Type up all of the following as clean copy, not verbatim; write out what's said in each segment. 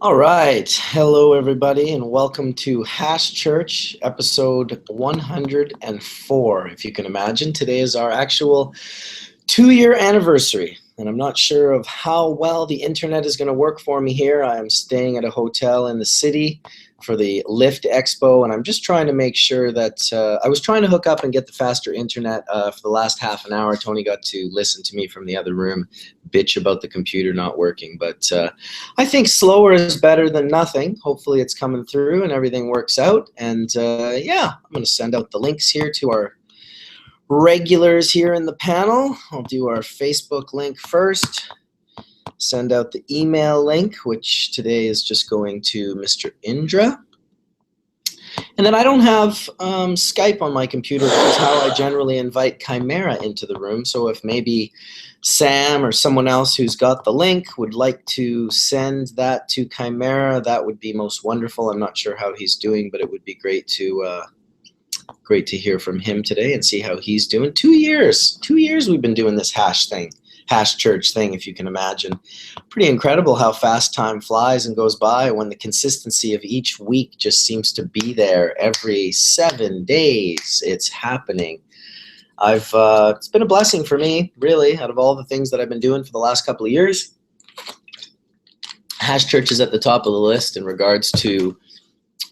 All right. Hello, everybody, and welcome to Hash Church, episode 104. If you can imagine, today is our actual 2-year anniversary, and I'm not sure of how well the internet is going to work for me here. I'm staying at a hotel in the city for the Lyft Expo, and I'm just trying to make sure that I was trying to hook up and get the faster internet for the last half an hour. Tony got to listen to me from the other room bitch about the computer not working, but I think slower is better than nothing. Hopefully it's coming through and everything works out, and yeah, I'm going to send out the links here to our regulars here in the panel. I'll do our Facebook link first, send out the email link, which today is just going to Mr. INDRA. And then I don't have Skype on my computer, which is how I generally invite Chimera into the room. So if maybe Sam or someone else who's got the link would like to send that to Chimera, that would be most wonderful. I'm not sure how he's doing, but it would be great to hear from him today and see how he's doing. 2 years we've been doing this Hash Church thing, if you can imagine. Pretty incredible how fast time flies and goes by when the consistency of each week just seems to be there every 7 days. It's happening. It's been a blessing for me, really, out of all the things that I've been doing for the last couple of years. Hash Church is at the top of the list in regards to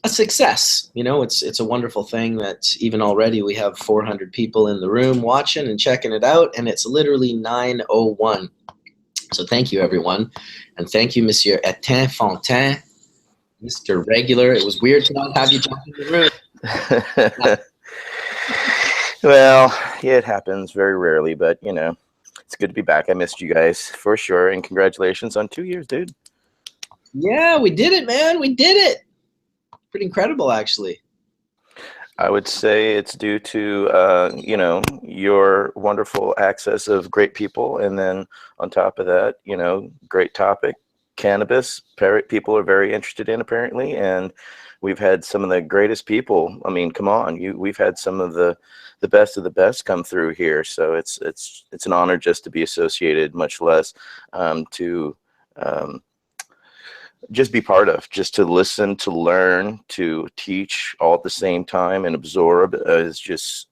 a success. You know, it's a wonderful thing that even already we have 400 people in the room watching and checking it out, and it's literally 9:01. So thank you, everyone, and thank you, Monsieur Etienne, Fontan, Mr. Regular. It was weird to not have you jump in the room. Well, yeah, it happens very rarely, but you know, it's good to be back. I missed you guys for sure, and congratulations on 2 years, dude. Yeah, we did it, man. We did it. Pretty incredible, actually. I would say it's due to, you know, your wonderful access of great people. And then on top of that, you know, great topic, cannabis. People are very interested in, apparently. And we've had some of the greatest people. I mean, come on, we've had some of the best of the best come through here. So it's an honor just to be associated, much less to just be part of, just to listen, to learn, to teach all at the same time and absorb is just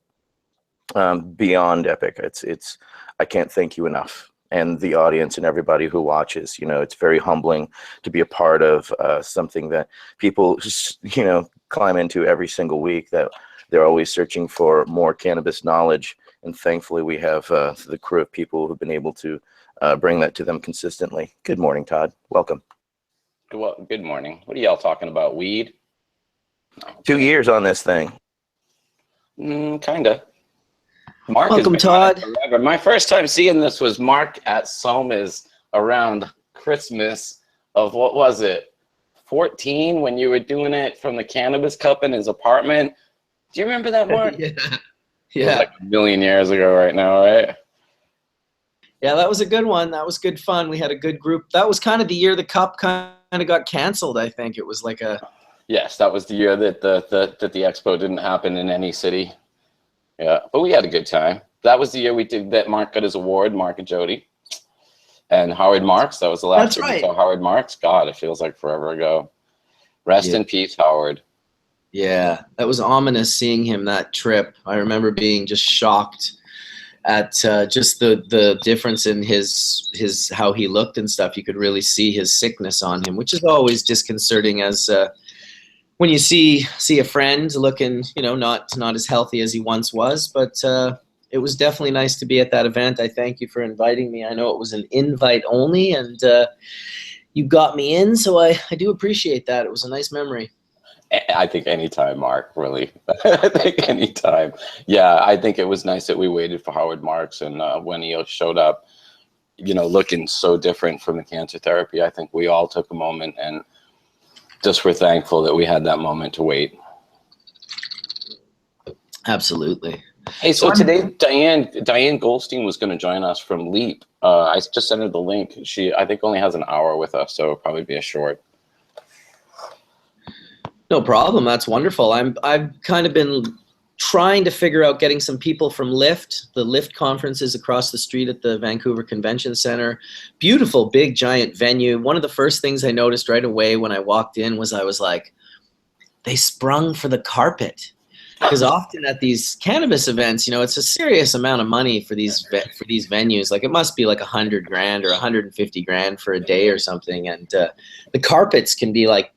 beyond epic. It's I can't thank you enough, and the audience and everybody who watches. You know, it's very humbling to be a part of something that people just, you know, climb into every single week, that they're always searching for more cannabis knowledge, and thankfully we have the crew of people who've been able to bring that to them consistently. Good morning, Todd. Welcome. Well, good morning. What are y'all talking about? Weed? No. 2 years on this thing. Kinda. Mark Welcome, Todd. Forever. My first time seeing this was Mark at Soma's around Christmas of, what was it, 14, when you were doing it from the cannabis cup in his apartment. Do you remember that, Mark? Yeah. It was like a million years ago right now, right? Yeah, that was a good one. That was good fun. We had a good group. That was kind of the year the cup kind of got canceled, I think. It was like a... Yes, that was the year that the expo didn't happen in any city. Yeah, but we had a good time. That was the year we did that. Mark got his award, Mark and Jody. And Howard Marks, that was the last time we saw Howard Marks. God, it feels like forever ago. Rest in peace, Howard. Yeah, that was ominous seeing him that trip. I remember being just shocked at just the difference in his how he looked and stuff. You could really see his sickness on him, which is always disconcerting as when you see a friend looking, you know, not as healthy as he once was. But it was definitely nice to be at that event. I thank you for inviting me. I know it was an invite only, and you got me in, so I do appreciate that. It was a nice memory. I think anytime, Mark, really. I think anytime. Yeah, I think it was nice that we waited for Howard Marks, and when he showed up, you know, looking so different from the cancer therapy, I think we all took a moment and just were thankful that we had that moment to wait. Absolutely. Hey, so today Diane Goldstein was going to join us from LEAP. I just sent her the link. She, I think, only has an hour with us, so it'll probably be a short. No problem. That's wonderful. I've kind of been trying to figure out getting some people from Lift. The Lift conference is across the street at the Vancouver Convention Center. Beautiful, big, giant venue. One of the first things I noticed right away when I walked in was I was like, they sprung for the carpet. Because often at these cannabis events, you know, it's a serious amount of money for these venues. Like it must be like $100 grand or $150 grand for a day or something. And the carpets can be like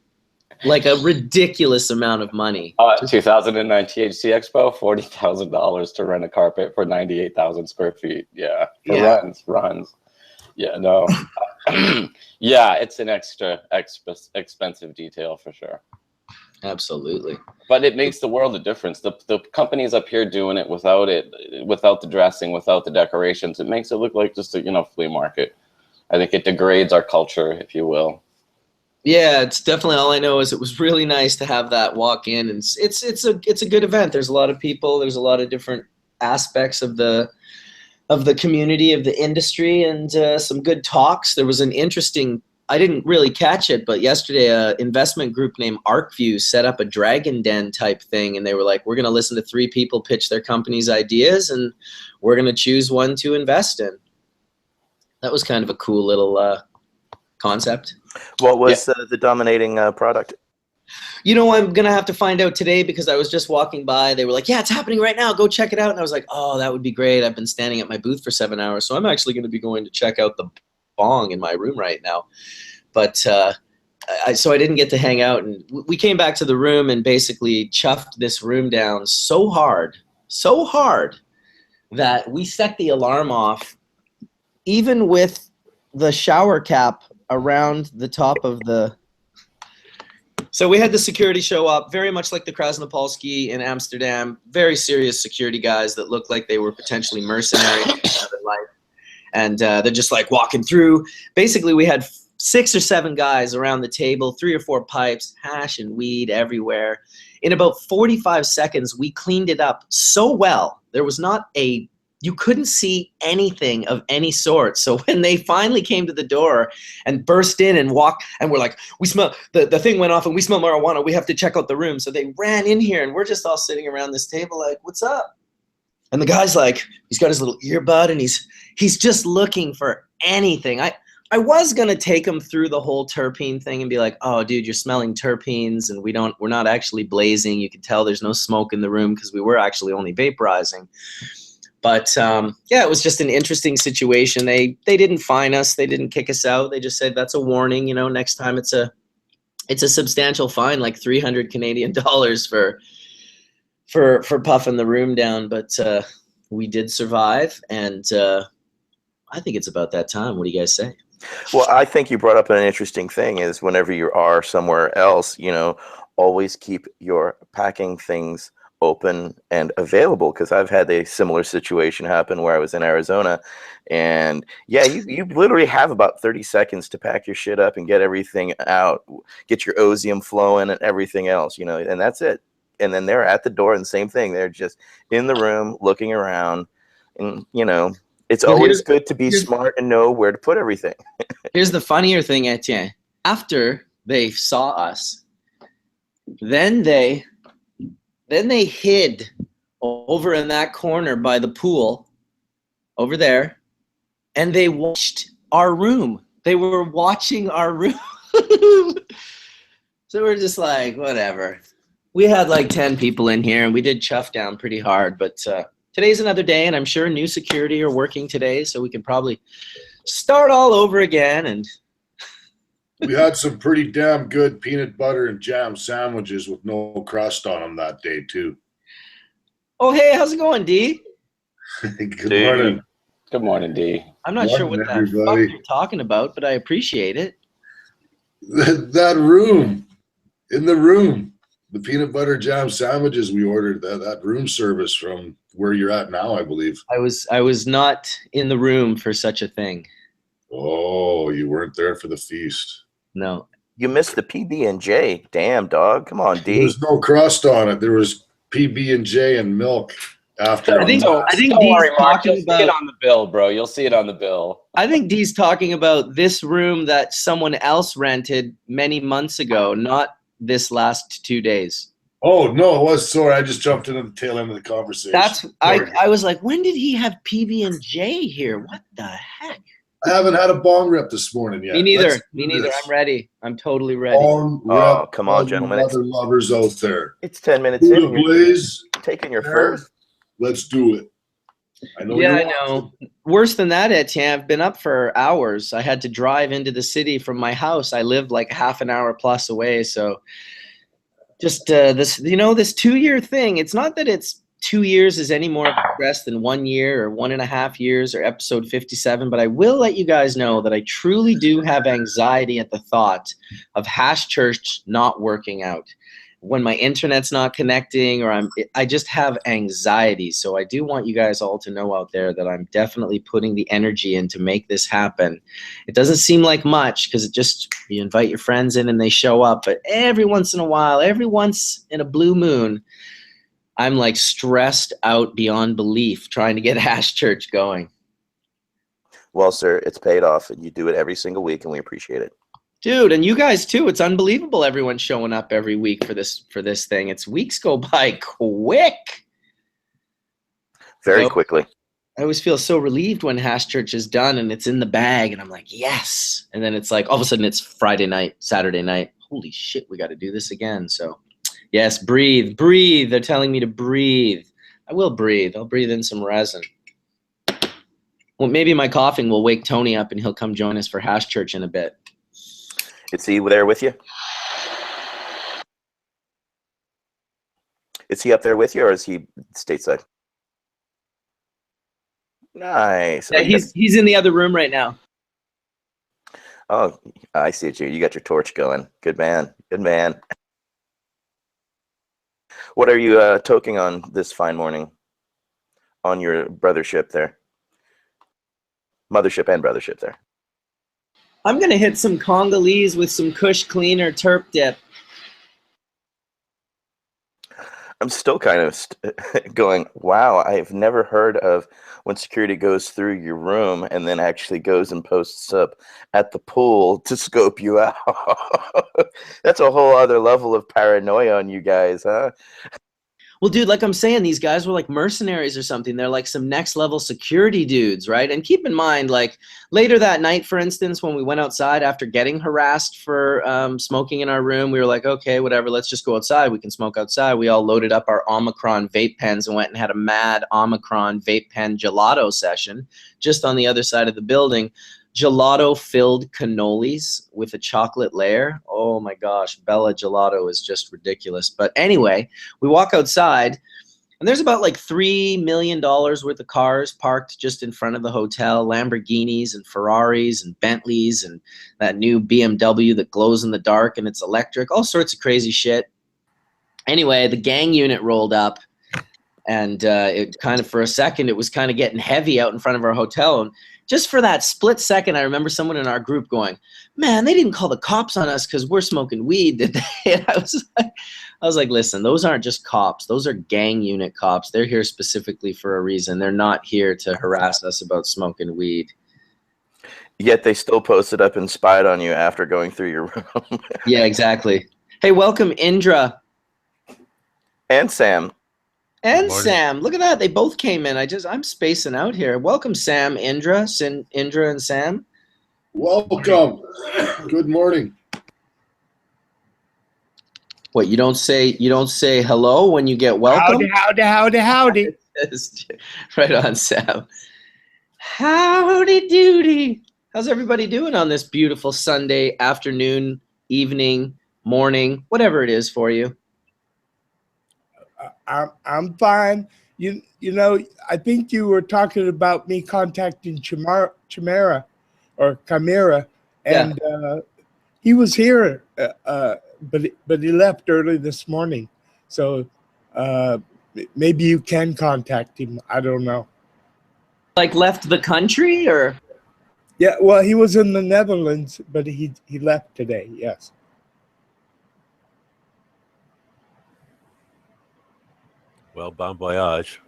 a ridiculous amount of money. 2009 THC Expo, $40,000 to rent a carpet for 98,000 square feet. Yeah, runs. Yeah, no. Yeah, it's an extra expensive detail for sure. Absolutely. But it makes the world a difference. The companies up here doing it without the dressing, without the decorations, it makes it look like just a flea market. I think it degrades our culture, if you will. Yeah, it's definitely, all I know is it was really nice to have that walk in, and it's a good event. There's a lot of people, there's a lot of different aspects of the community, of the industry, and some good talks. There was an interesting, I didn't really catch it, but yesterday an investment group named ArcView set up a Dragon Den type thing, and they were like, we're going to listen to 3 people pitch their company's ideas, and we're going to choose one to invest in. That was kind of a cool little concept. What was the dominating product? You know, I'm going to have to find out today because I was just walking by. They were like, yeah, it's happening right now. Go check it out. And I was like, oh, that would be great. I've been standing at my booth for 7 hours, so I'm actually going to be going to check out the bong in my room right now. But so I didn't get to hang out. And we came back to the room and basically chuffed this room down so hard that we set the alarm off, even with the shower cap around the top of the. So we had the security show up, very much like the Krasnopolski in Amsterdam, very serious security guys that looked like they were potentially mercenaries in another life. And they're just like walking through. Basically, we had 6 or 7 guys around the table, 3 or 4 pipes, hash and weed everywhere. In about 45 seconds, we cleaned it up so well. There was not you couldn't see anything of any sort. So when they finally came to the door and burst in and walked, and we're like, we smell, the thing went off and we smell marijuana, we have to check out the room. So they ran in here and we're just all sitting around this table like, what's up? And the guy's like, he's got his little earbud and he's just looking for anything. I was going to take him through the whole terpene thing and be like, oh, dude, you're smelling terpenes and we're not actually blazing. You can tell there's no smoke in the room because we were actually only vaporizing. But yeah, it was just an interesting situation. They didn't fine us. They didn't kick us out. They just said, that's a warning. You know, next time it's a substantial fine, like 300 Canadian dollars for puffing the room down. But we did survive. And I think it's about that time. What do you guys say? Well, I think you brought up an interesting thing is whenever you are somewhere else, you know, always keep your packing things open and available, because I've had a similar situation happen where I was in Arizona, and yeah, you literally have about 30 seconds to pack your shit up and get everything out, get your osium flowing and everything else, you know, and that's it. And then they're at the door and the same thing. They're just in the room looking around, and you know, it's always good to be smart and know where to put everything. Here's the funnier thing, Etienne. After they saw us, then they hid over in that corner by the pool over there, and they watched our room. They were watching our room. So we're just like, whatever. We had like 10 people in here, and we did chuff down pretty hard. But today's another day, and I'm sure new security are working today, so we can probably start all over again. And we had some pretty damn good peanut butter and jam sandwiches with no crust on them that day, too. Oh, hey, how's it going, D? Good morning. Good morning, D. I'm not sure what the fuck you're talking about, but I appreciate it. That room, in the room, the peanut butter jam sandwiches we ordered, that room service from where you're at now, I believe. I was not in the room for such a thing. Oh, you weren't there for the feast. No. You missed the PB&J. Damn, dog. Come on, D. There was no crust on it. There was PB&J and milk after. I think Don't D's worry, Mark. talking You'll see it on the bill, bro. You'll see it on the bill. I think D's talking about this room that someone else rented many months ago, not this last 2 days. Oh, no, it was. Sorry, I just jumped into the tail end of the conversation. I was like, when did he have PB&J here? What the heck? I haven't had a bong rip this morning yet. Me neither. I'm ready. I'm totally ready. Bong rip. Oh, come on, gentlemen. Other lovers out there. It's 10 minutes Do in. it, Blaze. Taking your first. Let's do it. I know. Yeah, I know. Worse than that, Etienne, I've been up for hours. I had to drive into the city from my house. I lived like half an hour plus away. So just this 2-year thing, it's not that it's 2 years is any more of a stress than 1 year or 1.5 years or episode 57, but I will let you guys know that I truly do have anxiety at the thought of Hash Church not working out. When my internet's not connecting, or I just have anxiety. So I do want you guys all to know out there that I'm definitely putting the energy in to make this happen. It doesn't seem like much because you invite your friends in and they show up, but every once in a while, every once in a blue moon, I'm like stressed out beyond belief trying to get Hash Church going. Well, sir, it's paid off, and you do it every single week, and we appreciate it. Dude, and you guys too. It's unbelievable everyone showing up every week for this thing. Weeks go by quick. Very quickly. I always feel so relieved when Hash Church is done and it's in the bag and I'm like, yes. And then it's like all of a sudden it's Friday night, Saturday night. Holy shit, we got to do this again. So yes, breathe. They're telling me to breathe. I will breathe. I'll breathe in some resin. Well, maybe my coughing will wake Tony up and he'll come join us for Hash Church in a bit. Is he there with you? Is he up there with you, or is he stateside? Nice. Yeah, he's in the other room right now. Oh, I see it. You got your torch going. Good man. Good man. What are you toking on this fine morning on your brothership there? Mothership and brothership there. I'm going to hit some Congolese with some Kush Cleaner Terp Dip. I'm still kind of going, wow, I've never heard of when security goes through your room and then actually goes and posts up at the pool to scope you out. That's a whole other level of paranoia on you guys, huh? Well, dude, like I'm saying, these guys were like mercenaries or something. They're like some next level security dudes, right? And keep in mind, like later that night, for instance, when we went outside after getting harassed for smoking in our room, we were like, okay, whatever, let's just go outside. We can smoke outside. We all loaded up our Omicron vape pens and went and had a mad Omicron vape pen gelato session just on the other side of the building. Gelato-filled cannolis with a chocolate layer. Oh my gosh, Bella Gelato is just ridiculous. But anyway, we walk outside, and there's about like $3 million worth of cars parked just in front of the hotel, Lamborghinis and Ferraris and Bentleys and that new BMW that glows in the dark and it's electric, all sorts of crazy shit. Anyway, the gang unit rolled up, and it kind of, for a second, it was kind of getting heavy out in front of our hotel. And just for that split second, I remember someone in our group going, man, they didn't call the cops on us because we're smoking weed, did they? And I was like, listen, those aren't just cops. Those are gang unit cops. They're here specifically for a reason. They're not here to harass us about smoking weed. Yet they still posted up and spied on you after going through your room. Yeah, exactly. Hey, welcome, INDRA. And Sam. And Sam, look at that. They both came in. I'm spacing out here. Welcome, Sam, Indra, Indra and Sam. Welcome. Good morning. What, you don't say hello when you get welcome? Howdy. Right on, Sam. Howdy doody. How's everybody doing on this beautiful Sunday afternoon, evening, morning, whatever it is for you? I'm fine. You know, I think you were talking about me contacting Chimera, and he was here, but he left early this morning. So maybe you can contact him. I don't know. Like left the country, or? Yeah, well, he was in the Netherlands, but he left today. Yes. Well, bon voyage.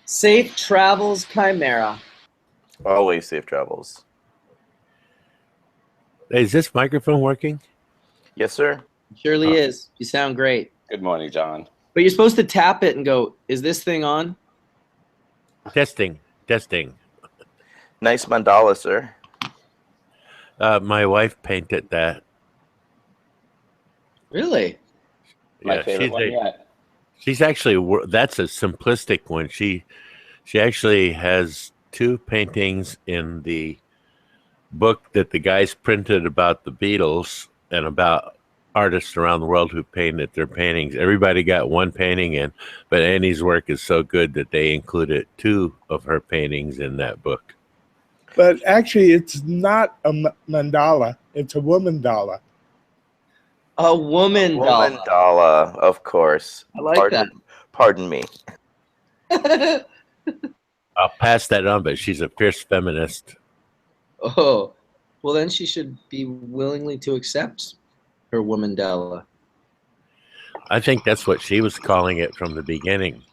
Safe travels, Chimera. Always safe travels. Hey, is this microphone working? Yes, sir. It surely is. You sound great. Good morning, John. But you're supposed to tap it and go, is this thing on? Testing. Nice mandala, sir. My wife painted that. Really? My favorite one yet. She's actually, that's a simplistic one. She actually has 2 paintings in the book that the guys printed about the Beatles and about artists around the world who painted their paintings. Everybody got 1 painting in, but Annie's work is so good that they included 2 of her paintings in that book. But actually, it's not a mandala. It's a woman dollar. A woman doll. Mandala, of course. I like that. Pardon me. I'll pass that on, but she's a fierce feminist. Oh, well, then she should be willingly to accept her woman Della. I think that's what she was calling it from the beginning.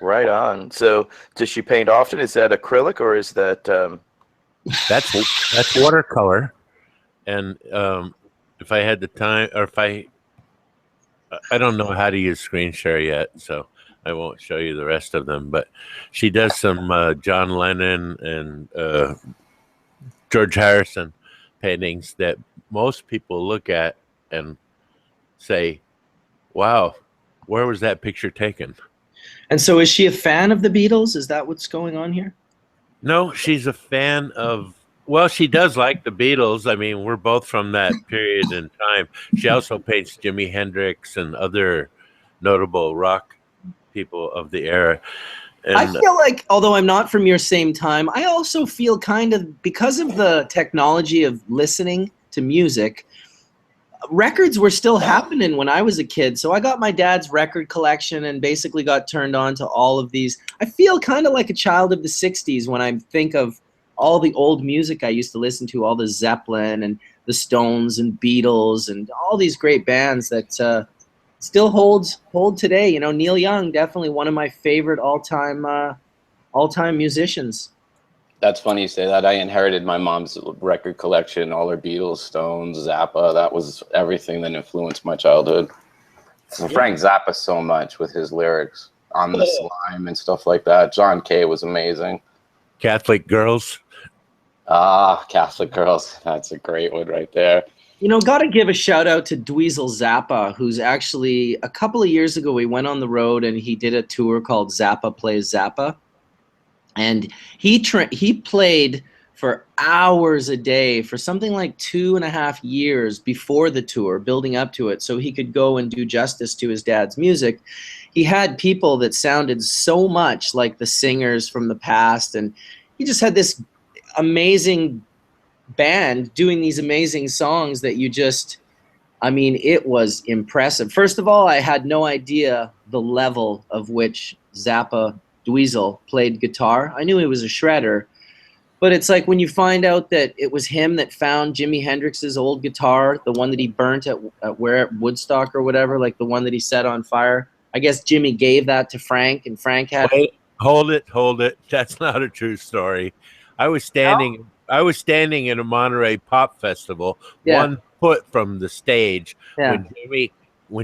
Right on. So, does she paint often? Is that acrylic or is that? That's watercolor. And if I had the time, or if I don't know how to use screen share yet, so I won't show you the rest of them. But she does some John Lennon and George Harrison paintings that most people look at and say, "Wow, where was that picture taken?" And so, is she a fan of the Beatles? Is that what's going on here? No, she's a fan of. Well, she does like the Beatles. I mean, we're both from that period in time. She also paints Jimi Hendrix and other notable rock people of the era. And I feel like, although I'm not from your same time, I also feel kind of, because of the technology of listening to music, records were still happening when I was a kid. So I got my dad's record collection and basically got turned on to all of these. I feel kind of like a child of the 60s when I think of all the old music I used to listen to, all the Zeppelin and the Stones and Beatles and all these great bands that still hold today. You know, Neil Young, definitely one of my favorite all-time musicians. That's funny you say that. I inherited my mom's record collection, all her Beatles, Stones, Zappa. That was everything that influenced my childhood. So Frank Zappa so much with his lyrics on the slime and stuff like that. John Kay was amazing. Catholic Girls. Catholic Girls. That's a great one right there. You know, got to give a shout out to Dweezil Zappa, who's actually, a couple of years ago, we went on the road and he did a tour called Zappa Plays Zappa. And he played for hours a day for something like 2.5 years before the tour, building up to it, so he could go and do justice to his dad's music. He had people that sounded so much like the singers from the past, and he just had this amazing band doing these amazing songs that you just, I mean, it was impressive. First of all, I had no idea the level of which Dweezil played guitar. I knew he was a shredder, but it's like when you find out that it was him that found Jimi Hendrix's old guitar, the one that he burnt at Woodstock or whatever, like the one that he set on fire. I guess Jimmy gave that to Frank, and Frank had. Wait, hold it. That's not a true story. I was standing in a Monterey Pop Festival, 1 foot from the stage when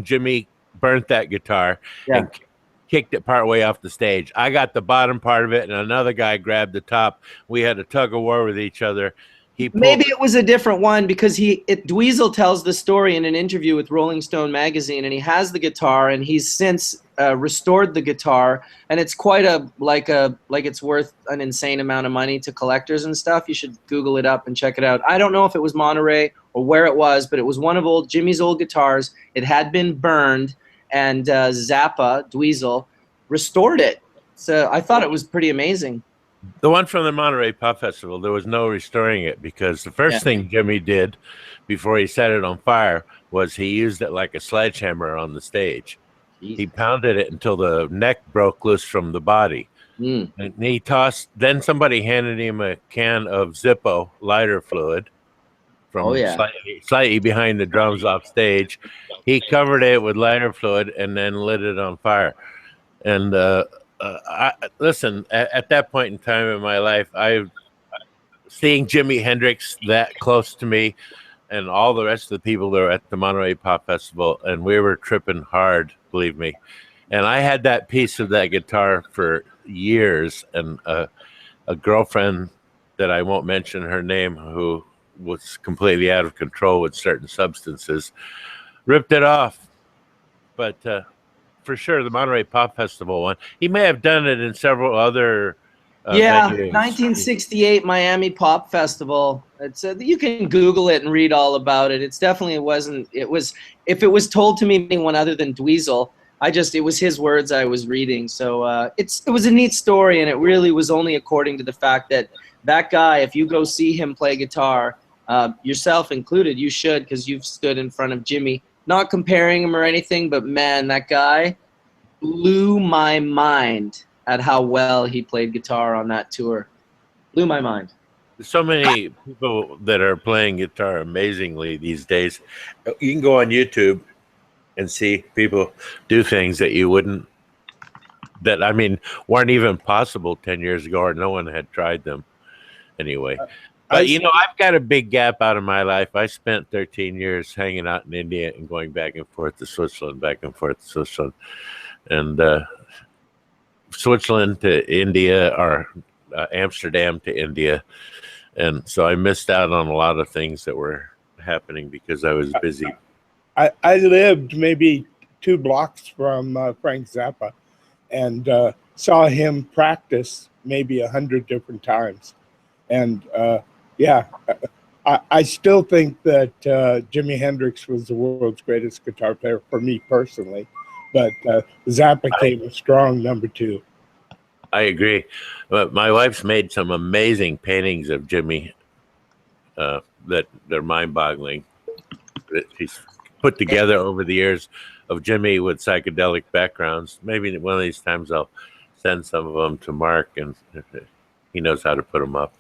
Jimmy burnt that guitar and kicked it part way off the stage. I got the bottom part of it, and another guy grabbed the top. We had a tug of war with each other. Maybe it was a different one, because Dweezil tells the story in an interview with Rolling Stone magazine, and he has the guitar, and he's since restored the guitar, and it's quite like it's worth an insane amount of money to collectors and stuff. You should Google it up and check it out. I don't know if it was Monterey or where it was, but it was one of Jimmy's old guitars. It had been burned, and Dweezil restored it. So I thought it was pretty amazing. The one from the Monterey Pop Festival, there was no restoring it, because the first thing Jimmy did before he set it on fire was he used it like a sledgehammer on the stage. Jesus. He pounded it until the neck broke loose from the body. And he then somebody handed him a can of Zippo lighter fluid from slightly behind the drums off stage. He covered it with lighter fluid and then lit it on fire. And listen, at that point in time in my life, seeing Jimi Hendrix that close to me, and all the rest of the people that were at the Monterey Pop Festival, and we were tripping hard, believe me. And I had that piece of that guitar for years, and a girlfriend that I won't mention her name, who was completely out of control with certain substances, ripped it off. But for sure, the Monterey Pop Festival one. He may have done it in several other venues. 1968 Miami Pop Festival. It's you can Google it and read all about it. It's definitely wasn't. It was, if it was told to me anyone other than Dweezil, it was his words I was reading. So it was a neat story, and it really was only according to the fact that that guy, if you go see him play guitar, yourself included, you should, because you've stood in front of Jimmy. Not comparing him or anything, but man, that guy blew my mind at how well he played guitar on that tour. Blew my mind. There's so many people that are playing guitar amazingly these days. You can go on YouTube and see people do things that you wouldn't, that, I mean, weren't even possible 10 years ago, or no one had tried them anyway. But, you know, I've got a big gap out of my life. I spent 13 years hanging out in India and going back and forth to Switzerland, and Switzerland to India, or Amsterdam to India. And so I missed out on a lot of things that were happening because I was busy. I lived maybe 2 blocks from Frank Zappa, and saw him practice maybe 100 different times. And I still think that Jimi Hendrix was the world's greatest guitar player for me personally, but Zappa came a strong number 2. I agree. But my wife's made some amazing paintings of Jimmy that they're mind-boggling. That she's put together over the years of Jimmy with psychedelic backgrounds. Maybe one of these times I'll send some of them to Mark, and he knows how to put them up.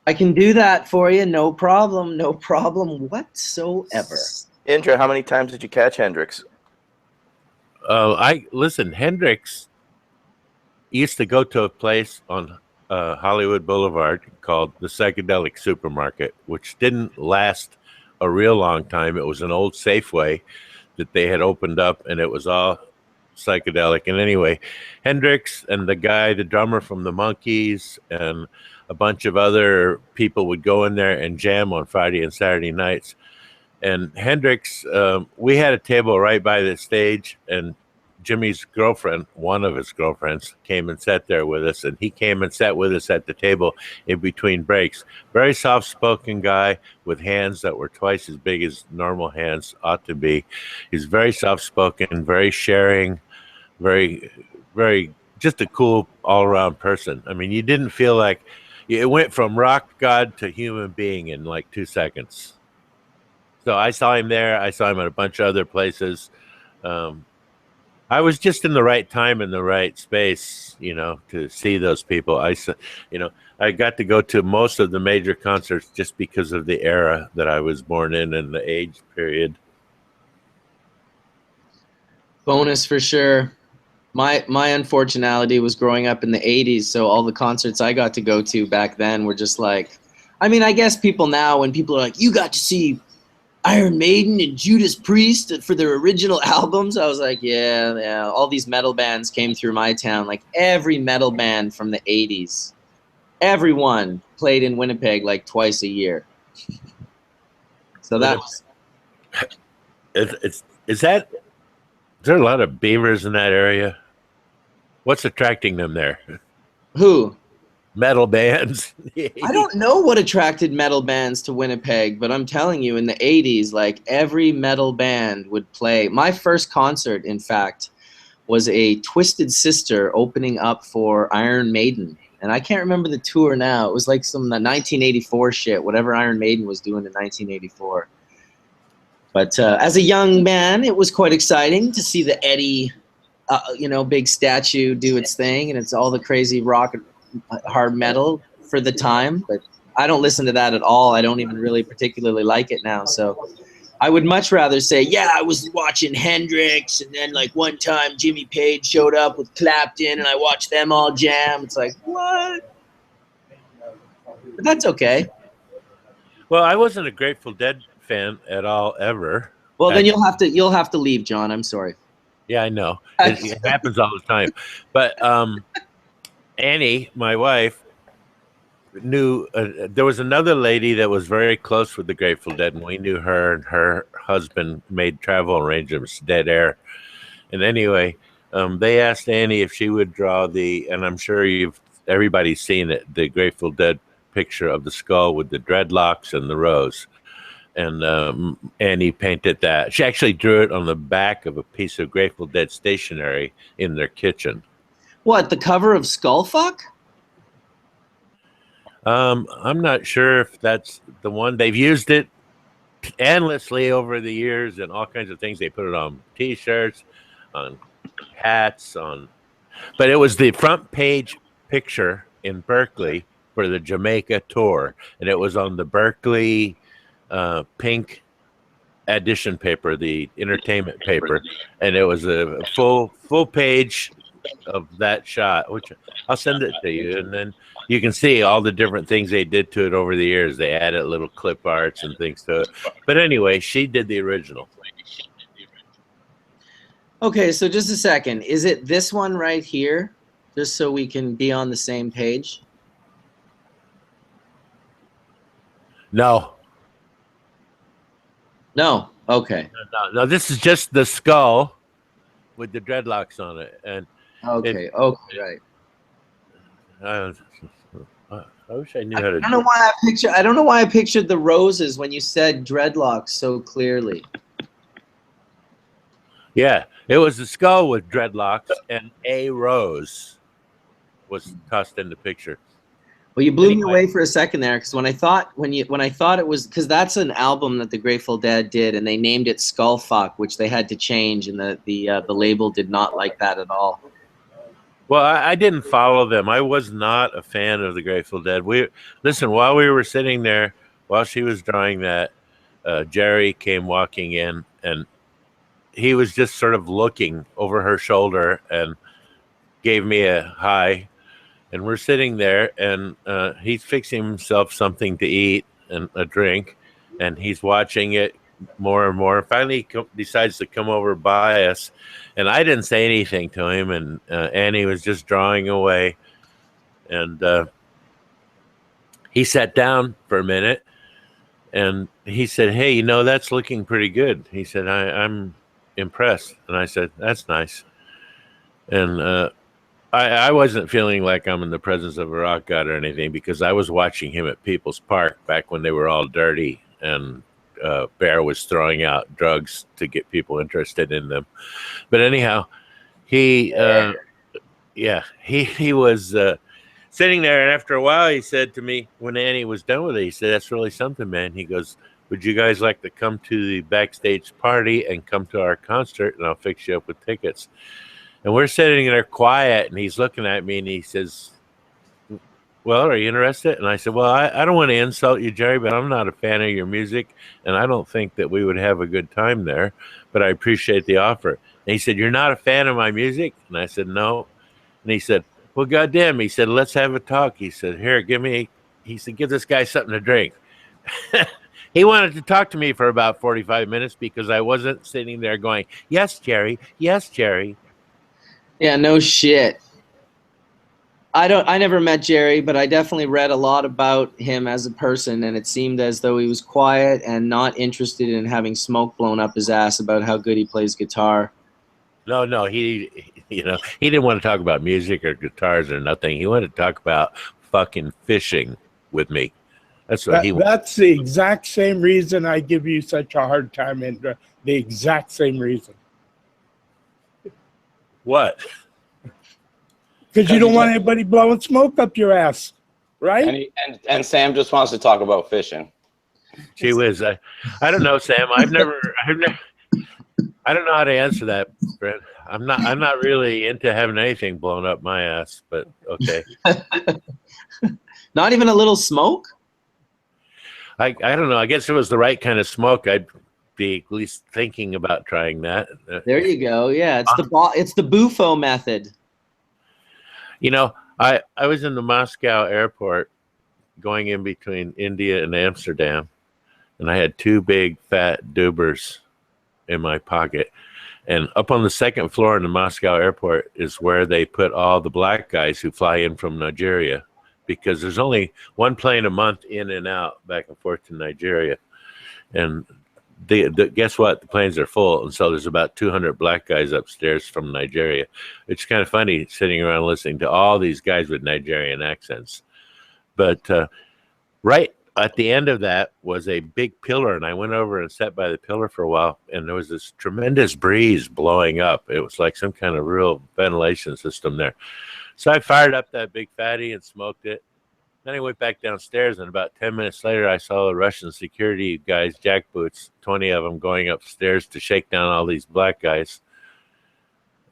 I can do that for you. No problem. No problem whatsoever. Indra, how many times did you catch Hendrix? Hendrix used to go to a place on Hollywood Boulevard called the Psychedelic Supermarket, which didn't last a real long time. It was an old Safeway that they had opened up, and it was all psychedelic. And anyway, Hendrix and the drummer from the Monkees, and a bunch of other people would go in there and jam on Friday and Saturday nights. And Hendrix, we had a table right by the stage, and Jimmy's girlfriend, one of his girlfriends, came and sat there with us, and he came and sat with us at the table in between breaks. Very soft-spoken guy with hands that were twice as big as normal hands ought to be. He's very soft-spoken, very sharing, very, very, just a cool all-around person. I mean, you didn't feel like it went from rock god to human being in like 2 seconds. So I saw him there. I saw him at a bunch of other places. I was just in the right time in the right space, to see those people. I got to go to most of the major concerts just because of the era that I was born in and the age period. Bonus for sure. My unfortunality was growing up in the 80s, so all the concerts I got to go to back then were just like, I mean, I guess people now, when people are like, you got to see Iron Maiden and Judas Priest for their original albums, I was like, yeah, all these metal bands came through my town. Like every metal band from the 80s, everyone played in Winnipeg like twice a year. So that was... Is there a lot of beavers in that area? What's attracting them there? Who? Metal bands. I don't know what attracted metal bands to Winnipeg, but I'm telling you, in the 80s, like every metal band would play. My first concert, in fact, was a Twisted Sister opening up for Iron Maiden. And I can't remember the tour now. It was like some 1984 shit, whatever Iron Maiden was doing in 1984. But as a young man, it was quite exciting to see the Eddie, big statue do its thing. And it's all the crazy rock hard metal for the time, but I don't listen to that at all. I don't even really particularly like it now. So I would much rather say, yeah, I was watching Hendrix, and then like one time Jimmy Page showed up with Clapton and I watched them all jam. It's like, what? But that's okay. Well, I wasn't a Grateful Dead fan at all ever. Well, then you'll have to leave, John. I'm sorry. Yeah, I know. It happens all the time. But Annie, my wife, knew there was another lady that was very close with the Grateful Dead, and we knew her, and her husband made travel arrangements, Dead Air. And anyway, they asked Annie if she would draw and I'm sure everybody's seen it, the Grateful Dead picture of the skull with the dreadlocks and the rose. And Annie painted that. She actually drew it on the back of a piece of Grateful Dead stationery in their kitchen. What, the cover of Skullfuck? I'm not sure if that's the one. They've used it endlessly over the years and all kinds of things. They put it on T-shirts, on hats, but it was the front page picture in Berkeley for the Jamaica tour, and it was on the Berkeley pink edition paper, the entertainment paper, and it was a full page of that shot, which I'll send it to you, and then you can see all the different things they did to it over the years. They added little clip arts and things to it. But anyway, she did the original. Okay, so just a second. Is it this one right here? Just so we can be on the same page? No. No. Okay. No, this is just the skull with the dreadlocks on it. And okay, right. I wish I knew how to. I don't know why I pictured the roses when you said dreadlocks so clearly. Yeah, it was the skull with dreadlocks, and a rose was tossed in the picture. Well, you blew me away for a second there, because when I thought it was, because that's an album that the Grateful Dead did, and they named it Skullfuck, which they had to change, and the label did not like that at all. Well, I didn't follow them. I was not a fan of the Grateful Dead. While we were sitting there, while she was drawing that, Jerry came walking in, and he was just sort of looking over her shoulder and gave me a hi. And we're sitting there, and he's fixing himself something to eat and a drink, and he's watching it more and more. Finally, he decides to come over by us, and I didn't say anything to him, and Annie was just drawing away. And he sat down for a minute, and he said, "Hey, that's looking pretty good." He said, I'm impressed. And I said, "That's nice." And I wasn't feeling like I'm in the presence of a rock god or anything, because I was watching him at People's Park back when they were all dirty, and Bear was throwing out drugs to get people interested in them. But anyhow, he was sitting there, and after a while, he said to me, when Annie was done with it, he said, "That's really something, man." He goes, "Would you guys like to come to the backstage party and come to our concert, and I'll fix you up with tickets?" And we're sitting there quiet, and he's looking at me, and he says, "Well, are you interested?" And I said, "Well, I don't want to insult you, Jerry, but I'm not a fan of your music, and I don't think that we would have a good time there, but I appreciate the offer." And he said, "You're not a fan of my music?" And I said, "No." And he said, "Well, goddamn," he said, "let's have a talk." He said, "Here, give this guy something to drink." He wanted to talk to me for about 45 minutes because I wasn't sitting there going, "Yes, Jerry. Yes, Jerry." Yeah, no shit. I never met Jerry, but I definitely read a lot about him as a person, and it seemed as though he was quiet and not interested in having smoke blown up his ass about how good he plays guitar. No, he didn't want to talk about music or guitars or nothing. He wanted to talk about fucking fishing with me. That's what he wanted. That's the exact same reason I give you such a hard time, INDRA. The exact same reason. What? Because you don't want anybody blowing smoke up your ass, right? And Sam just wants to talk about fishing. Gee whiz, I don't know, Sam. I don't know how to answer that, Brent. I'm not really into having anything blown up my ass, but okay. Not even a little smoke? I don't know. I guess if it was the right kind of smoke, I'd be at least thinking about trying that. There you go. Yeah, it's the Bufo method. I was in the Moscow airport going in between India and Amsterdam, and I had 2 big fat dubers in my pocket. And up on the 2nd floor in the Moscow airport is where they put all the black guys who fly in from Nigeria, because there's only 1 plane a month in and out back and forth to Nigeria. And guess what? The planes are full. And so there's about 200 black guys upstairs from Nigeria. It's kind of funny sitting around listening to all these guys with Nigerian accents. But right at the end of that was a big pillar, and I went over and sat by the pillar for a while, and there was this tremendous breeze blowing up. It was like some kind of real ventilation system there. So I fired up that big fatty and smoked it. Then I went back downstairs, and about 10 minutes later, I saw the Russian security guys, jackboots, 20 of them, going upstairs to shake down all these black guys,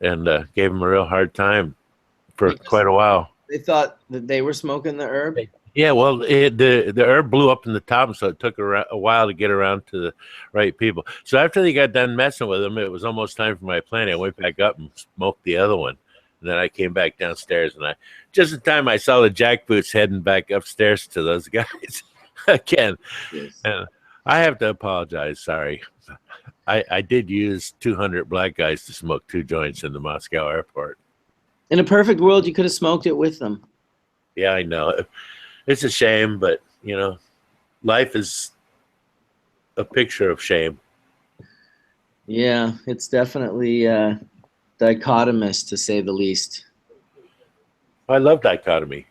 and gave them a real hard time for quite a while. They thought that they were smoking the herb? Yeah, well, the herb blew up in the top, so it took a while to get around to the right people. So after they got done messing with them, it was almost time for my planning. I went back up and smoked the other one. And then I came back downstairs, and just in time I saw the jackboots heading back upstairs to those guys again. Yes. And I have to apologize. Sorry. I did use 200 black guys to smoke 2 joints in the Moscow airport. In a perfect world, you could have smoked it with them. Yeah, I know. It's a shame, but, you know, life is a picture of shame. Yeah, it's definitely dichotomous, to say the least. I love dichotomy.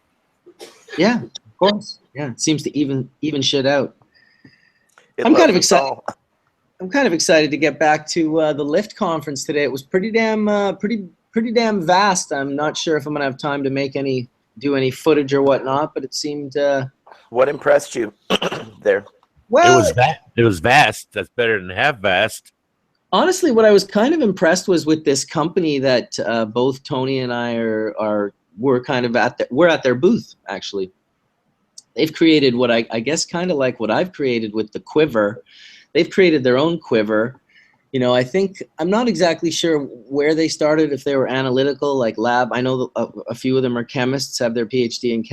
Yeah, of course. Yeah, it seems to even shit out. I'm kind of excited. I'm kind of excited to get back to the Lift conference today. It was pretty damn vast. I'm not sure if I'm gonna have time to do any footage or whatnot, but it seemed. What impressed you there? Well, it was vast. That's better than half vast. Honestly, what I was kind of impressed was with this company that both Tony and I we're kind of we're at their booth, actually. They've created what I guess kind of like what I've created with the quiver. They've created their own quiver. You know, I think I'm not exactly sure where they started, if they were analytical, like lab. I know a few of them are chemists, have their PhD in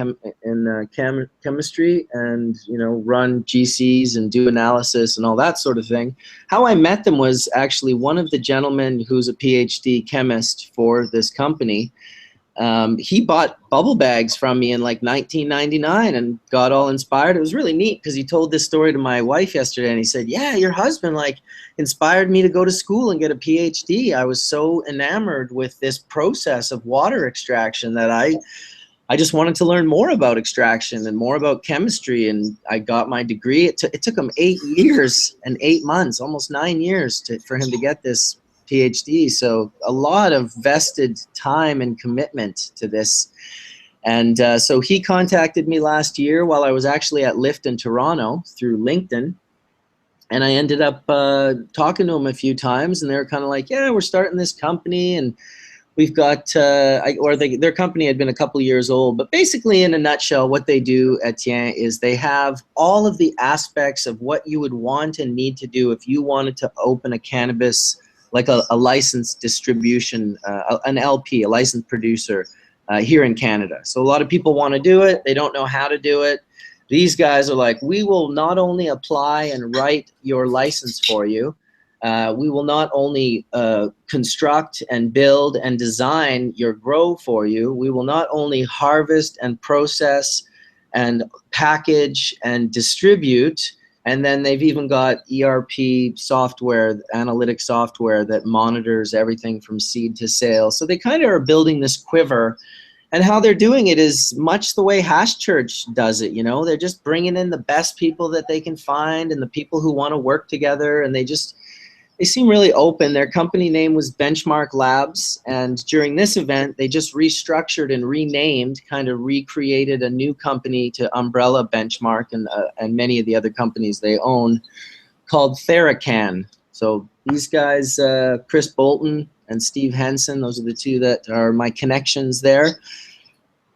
chemistry, and, you know, run GCs and do analysis and all that sort of thing. How I met them was actually one of the gentlemen who's a PhD chemist for this company. He bought bubble bags from me in like 1999 and got all inspired. It was really neat because he told this story to my wife yesterday, and he said, yeah, your husband like inspired me to go to school and get a PhD. I was so enamored with this process of water extraction that I just wanted to learn more about extraction and more about chemistry, and I got my degree. It took him 8 years and 8 months, almost 9 years for him to get this PhD. So a lot of vested time and commitment to this. And so he contacted me last year while I was actually at Lift in Toronto through LinkedIn. And I ended up talking to him a few times, and they were kind of like, yeah, we're starting this company, and we've got, their company had been a couple years old, but basically in a nutshell, what they do, Etienne, is they have all of the aspects of what you would want and need to do if you wanted to open a cannabis, like a licensed distribution, an LP, a licensed producer here in Canada. So a lot of people want to do it. They don't know how to do it. These guys are like, we will not only apply and write your license for you, we will not only construct and build and design your grow for you, we will not only harvest and process and package and distribute. And then they've even got ERP software, analytic software that monitors everything from seed to sale. So they kind of are building this quiver. And how they're doing it is much the way Hash Church does it. You know, they're just bringing in the best people that they can find and the people who want to work together. And they seem really open. Their company name was Benchmark Labs. And during this event, they just restructured and renamed, kind of recreated a new company to umbrella Benchmark and many of the other companies they own, called TheraCan. So these guys, Chris Bolton and Steve Henson, those are the two that are my connections there,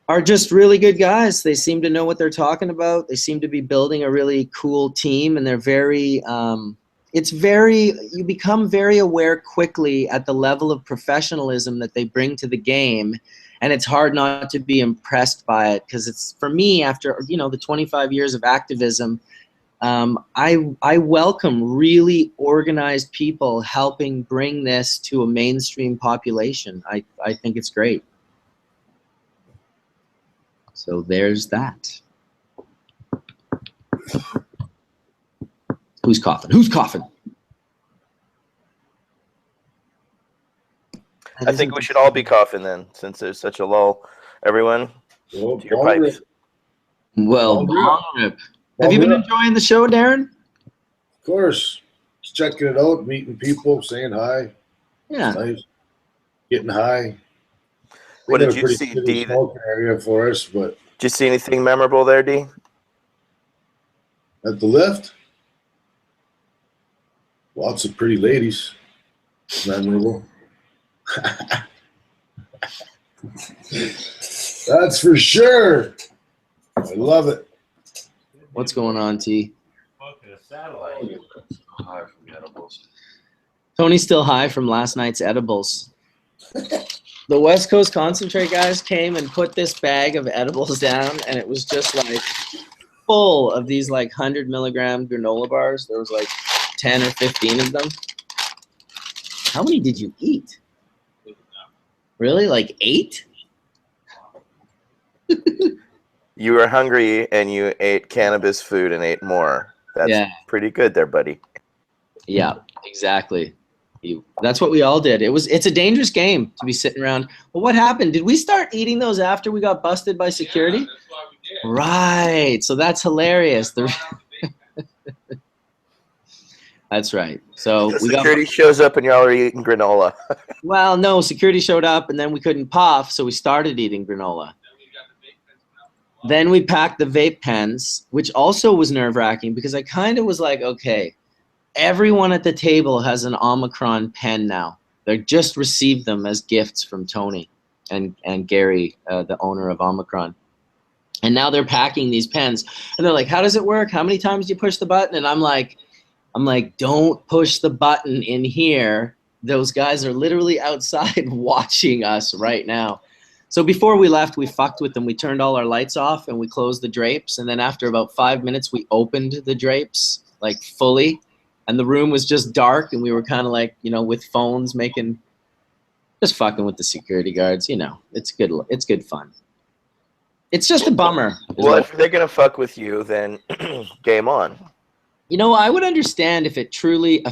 are just really good guys. They seem to know what they're talking about. They seem to be building a really cool team, and they're very... you become very aware quickly at the level of professionalism that they bring to the game, and it's hard not to be impressed by it, because it's, for me, after, you know, the 25 years of activism, I welcome really organized people helping bring this to a mainstream population. I think it's great. So there's that. Who's coughing? Who's coughing? I think we should all be coughing then, since there's such a lull. Everyone, Well, to your pipes. Well, bong rip. Have you been enjoying the show, Darrin? Of course. Just checking it out, meeting people, saying hi. Yeah. It's nice. Getting high. What They did got a you pretty see, shitty D? smoking area for us, but Did you see anything memorable there, D? at the lift, lots of pretty ladies. Memorable. That's for sure. I love it. What's going on, T? Tony's still high from last night's edibles. The West Coast Concentrate guys came and put this bag of edibles down, and it was just like full of these like 100 milligram granola bars. There was like 10 or 15 of them. How many did you eat? Really? Like 8? You were hungry and you ate cannabis food and ate more. That's pretty good there, buddy. Yeah, exactly. That's what we all did. It's a dangerous game to be sitting around. Well, what happened? Did we start eating those after we got busted by security? Yeah, that's why we did. Right. So that's hilarious. That's right. So Security shows up and you're already eating granola. Well, no, security showed up and then we couldn't puff, so we started eating granola. Then we packed the vape pens, which also was nerve-wracking because I kind of was like, okay, everyone at the table has an Omicron pen now. They just received them as gifts from Tony and Gary, the owner of Omicron. And now they're packing these pens. And they're like, how does it work? How many times do you push the button? And I'm like, don't push the button in here. Those guys are literally outside watching us right now. So before we left, we fucked with them. We turned all our lights off and we closed the drapes. And then after about 5 minutes, we opened the drapes like fully. And the room was just dark. And we were kind of like, with phones just fucking with the security guards. It's good fun. It's just a bummer. Well, if they're going to fuck with you, then game on. I would understand if it truly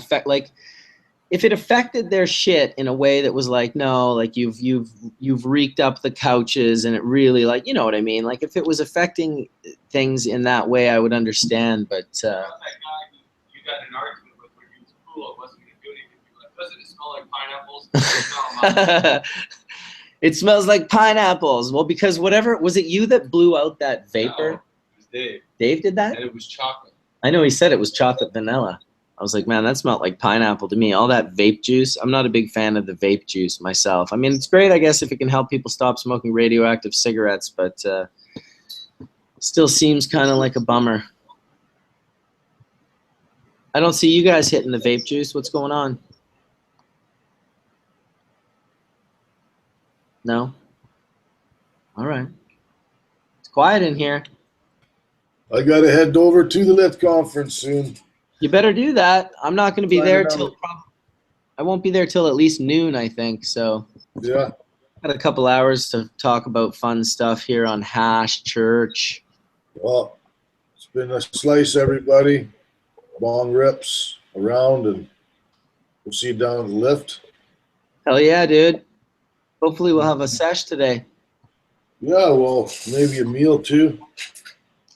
if it affected their shit in a way that was like, no, like you've reeked up the couches and it really you know what I mean? Like if it was affecting things in that way, I would understand. But that guy you got in an argument with where he was cool, it wasn't going to do anything. Doesn't it smell like pineapples? No, it smells like pineapples. Well, because was it you that blew out that vapor? No, it was Dave. Dave did that? And it was chocolate. I know he said it was chocolate vanilla. I was like, man, that smelled like pineapple to me. All that vape juice. I'm not a big fan of the vape juice myself. I mean, it's great, I guess, if it can help people stop smoking radioactive cigarettes, but still seems kind of like a bummer. I don't see you guys hitting the vape juice. What's going on? No? All right. It's quiet in here. I got to head over to the lift conference soon. You better do that. I'm not going to be there I won't be there till at least noon, I think. So Yeah. got a couple hours to talk about fun stuff here on Hash Church. Well, it's been a slice, everybody. Bong rips around, and we'll see you down at the lift. Hell yeah, dude. Hopefully we'll have a sesh today. Yeah, well, maybe a meal too.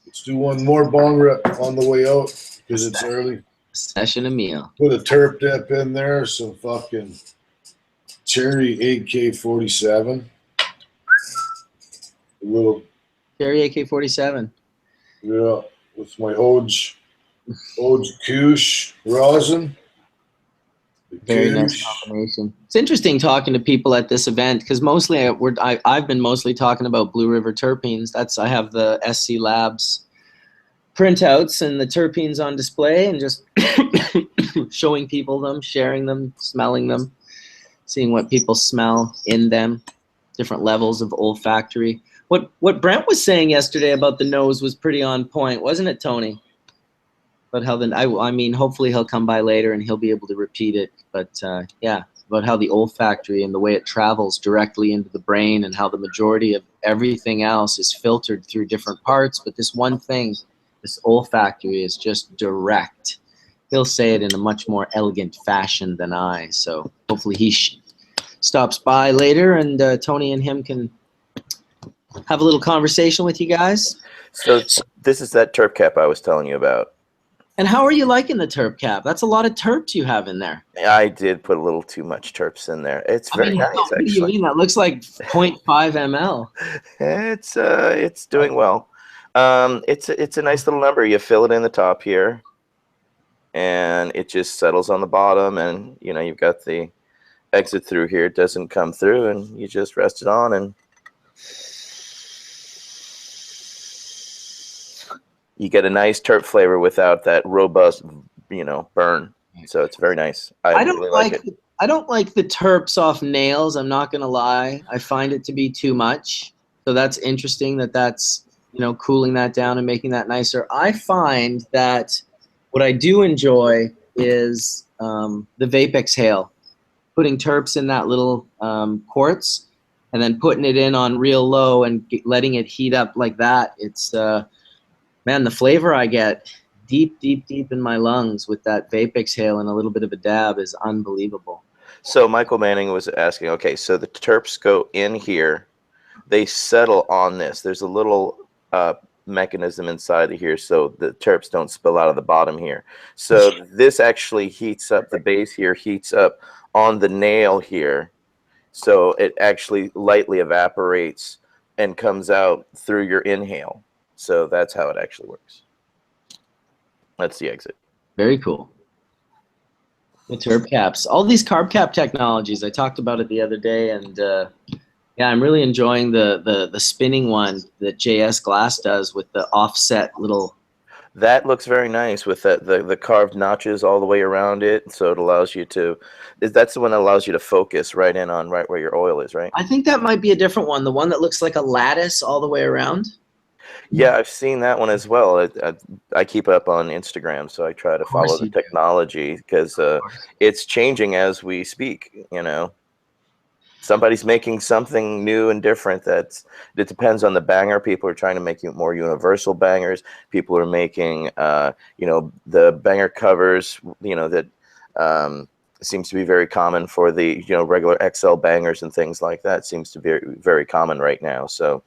Let's do one more bong rip on the way out because it's early. A sesh and a meal. Put a terp dip in there, some fucking cherry AK-47. A little, Cherry AK-47. yeah, with my Oj Kush rosin. Very nice combination. It's interesting talking to people at this event because mostly I've been mostly talking about Blue River terpenes. I have the SC Labs printouts and the terpenes on display and just showing people them, sharing them, smelling them, seeing what people smell in them, different levels of olfactory. What Brent was saying yesterday about the nose was pretty on point, wasn't it, Tony? But how then I mean, hopefully he'll come by later and he'll be able to repeat it. But yeah, about how the olfactory and the way it travels directly into the brain and how the majority of everything else is filtered through different parts. But this one thing, this olfactory, is just direct. He'll say it in a much more elegant fashion than I. So hopefully he stops by later and Tony and him can have a little conversation with you guys. So this is that terp cap I was telling you about. And how are you liking the terp cap? That's a lot of terps you have in there. I did put a little too much terps in there. It's very nice, what actually. do you mean? That looks like 0.5 ml. It's doing well. It's a nice little number. You fill it in the top here, and it just settles on the bottom, and you know you've got the exit through here. It doesn't come through, and you just rest it on, and you get a nice terp flavor without that robust, burn. So it's very nice. I don't really like it. I don't like the terps off nails. I'm not gonna lie. I find it to be too much. So that's interesting that's cooling that down and making that nicer. I find that what I do enjoy is the vape exhale, putting terps in that little quartz, and then putting it in on real low and letting it heat up like that. It's man, the flavor I get deep in my lungs with that vape exhale and a little bit of a dab is unbelievable. So Michael Manning was asking, okay, so the terps go in here, they settle on this. There's a little mechanism inside of here so the terps don't spill out of the bottom here. So this actually heats up, the base here heats up on the nail here. So it actually lightly evaporates and comes out through your inhale. So that's how it actually works. That's the exit. Very cool. The terp caps, all these carb cap technologies. I talked about it the other day, and yeah, I'm really enjoying the spinning one that JS Glass does with the offset little. That looks very nice with the carved notches all the way around it. So it allows you to. That's the one that allows you to focus right in on right where your oil is, right? I think that might be a different one. The one that looks like a lattice all the way around. Yeah, I've seen that one as well. I keep up on Instagram, so I try to follow the technology because it's changing as we speak. Somebody's making something new and different. It depends on the banger. People are trying to make more universal bangers. People are making, the banger covers, that seems to be very common for the, regular XL bangers and things like that. Seems to be very, very common right now. So.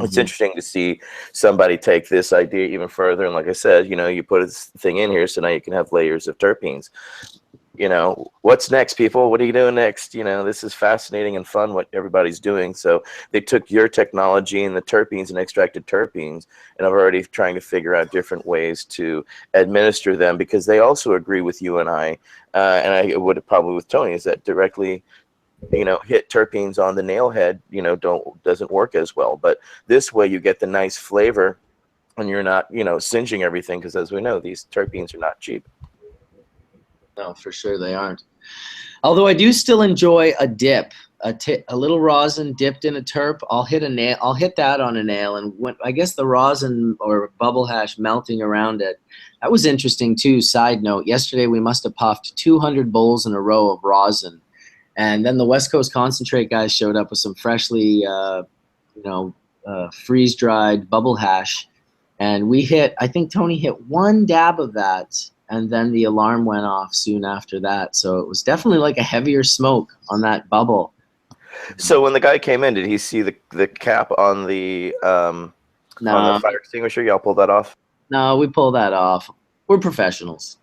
It's interesting to see somebody take this idea even further. And like I said, you put this thing in here, so now you can have layers of terpenes. What's next, people? What are you doing next? This is fascinating and fun what everybody's doing. So they took your technology and the terpenes and extracted terpenes, and I'm already trying to figure out different ways to administer them because they also agree with you and I would probably with Tony, is that directly hit terpenes on the nail head, doesn't work as well. But this way you get the nice flavor and you're not, singeing everything because as we know, these terpenes are not cheap. No, for sure they aren't. Although I do still enjoy a dip, a little rosin dipped in a terp. I'll hit that on a nail, and I guess the rosin or bubble hash melting around it. That was interesting too. Side note, yesterday we must have puffed 200 bowls in a row of rosin. And then the West Coast Concentrate guys showed up with some freshly, freeze-dried bubble hash. And I think Tony hit one dab of that, and then the alarm went off soon after that. So it was definitely like a heavier smoke on that bubble. So when the guy came in, did he see the cap on the fire extinguisher? Y'all pulled that off? No, we pulled that off. We're professionals.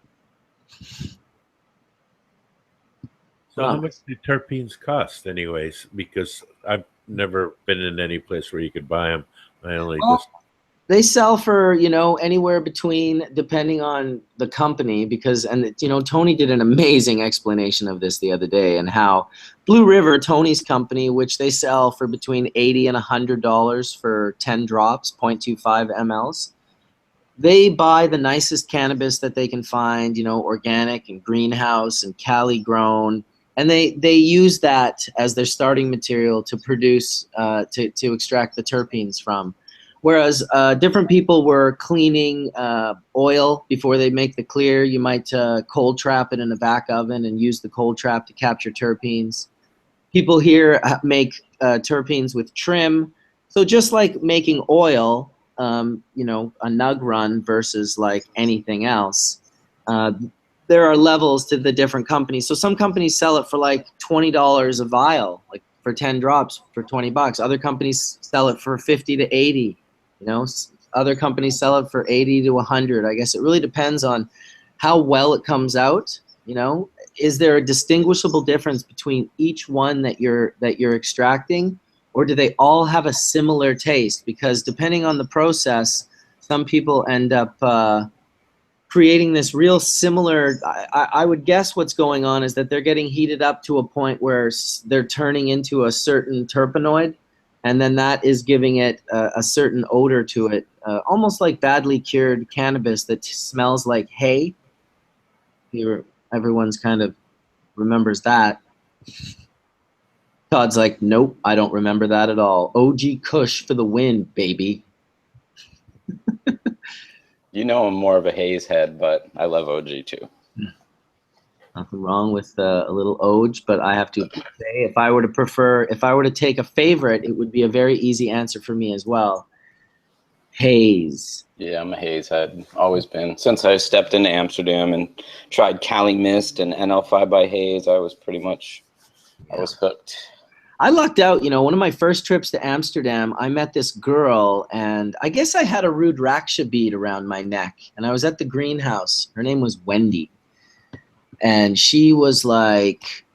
So how much do terpenes cost anyways? Because I've never been in any place where you could buy them. They sell for, anywhere between, depending on the company, Tony did an amazing explanation of this the other day, and how Blue River, Tony's company, which they sell for between $80 and $100 for 10 drops, 0.25 mLs. They buy the nicest cannabis that they can find, organic and greenhouse and Cali grown. And they use that as their starting material to produce, to extract the terpenes from. Whereas different people were cleaning oil before they make the clear. You might cold trap it in a back oven and use the cold trap to capture terpenes. People here make terpenes with trim. So just like making oil, you know, a nug run versus like anything else, there are levels to the different companies. So some companies sell it for like $20 a vial, like for 10 drops for $20. Other companies sell it for 50 to 80. You know, other companies sell it for 80 to 100. I guess it really depends on how well it comes out. You know, is there a distinguishable difference between each one that you're extracting, or do they all have a similar taste? Because depending on the process, some people end up creating this real similar. I would guess what's going on is that they're getting heated up to a point where they're turning into a certain terpenoid. And then that is giving it a certain odor to it, almost like badly cured cannabis that smells like hay. Everyone's kind of remembers that. Todd's like, nope, I don't remember that at all. OG Kush for the win, baby. You know, I'm more of a haze head, but I love OG too. Nothing wrong with a little OG, but I have to say, if I were to take a favorite, it would be a very easy answer for me as well. Haze. Yeah, I'm a haze head. Always been. Since I stepped into Amsterdam and tried Cali Mist and NL5 by Haze, I was pretty much, I was hooked. I lucked out, you know, one of my first trips to Amsterdam, I met this girl, and I guess I had a Rudraksha bead around my neck, and I was at the greenhouse. Her name was Wendy. And she was like,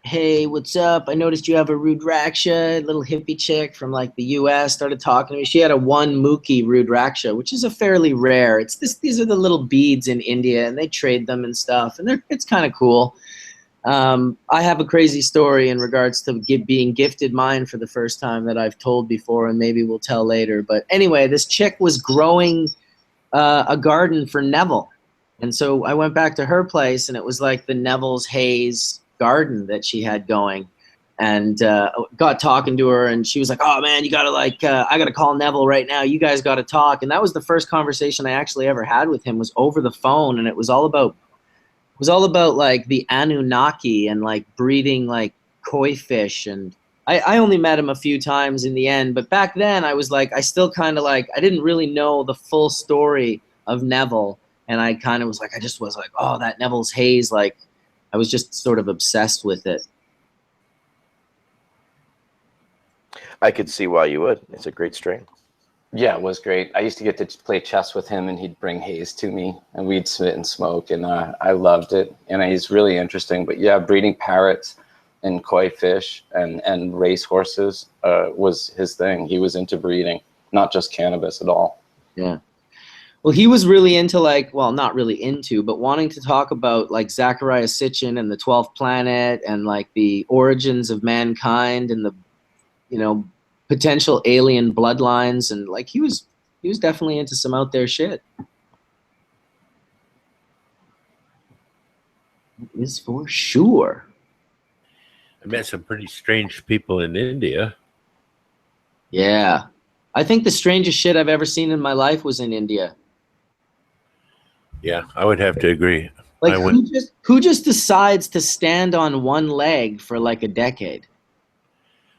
hey, what's up? I noticed you have a Rudraksha, little hippie chick from like the US, started talking to me. She had a one Mookie Rudraksha, which is a fairly rare. These are the little beads in India, and they trade them and stuff, and it's kind of cool. I have a crazy story in regards to being gifted mine for the first time that I've told before, and maybe we'll tell later. But anyway, this chick was growing a garden for Neville. And so I went back to her place, and it was like the Neville's Haze garden that she had going, and got talking to her, and she was like, oh man, you gotta like, I gotta call Neville right now. You guys gotta talk. And that was the first conversation I actually ever had with him, was over the phone. And it was all about like the Anunnaki and like breeding like koi fish. And I only met him a few times in the end, but back then I was like, I still kind of like, I didn't really know the full story of Neville. And I kind of was like, I just was like, oh, that Neville's Haze. Like, I was just sort of obsessed with it. I could see why you would. It's a great strain. Yeah, it was great. I used to get to play chess with him, and he'd bring haze to me, and we'd sit and smoke, and I loved it. And he's really interesting. But yeah, breeding parrots and koi fish and race horses was his thing. He was into breeding, not just cannabis at all. Yeah. Well, he was really into like, well, not really into, but wanting to talk about like Zecharia Sitchin and the 12th planet and like the origins of mankind and the, you know, potential alien bloodlines. And like he was definitely into some out there shit. Is for sure. I met some pretty strange people in India. Yeah. I think the strangest shit I've ever seen in my life was in India. Yeah, I would have to agree. Like, who just decides to stand on one leg for like a decade?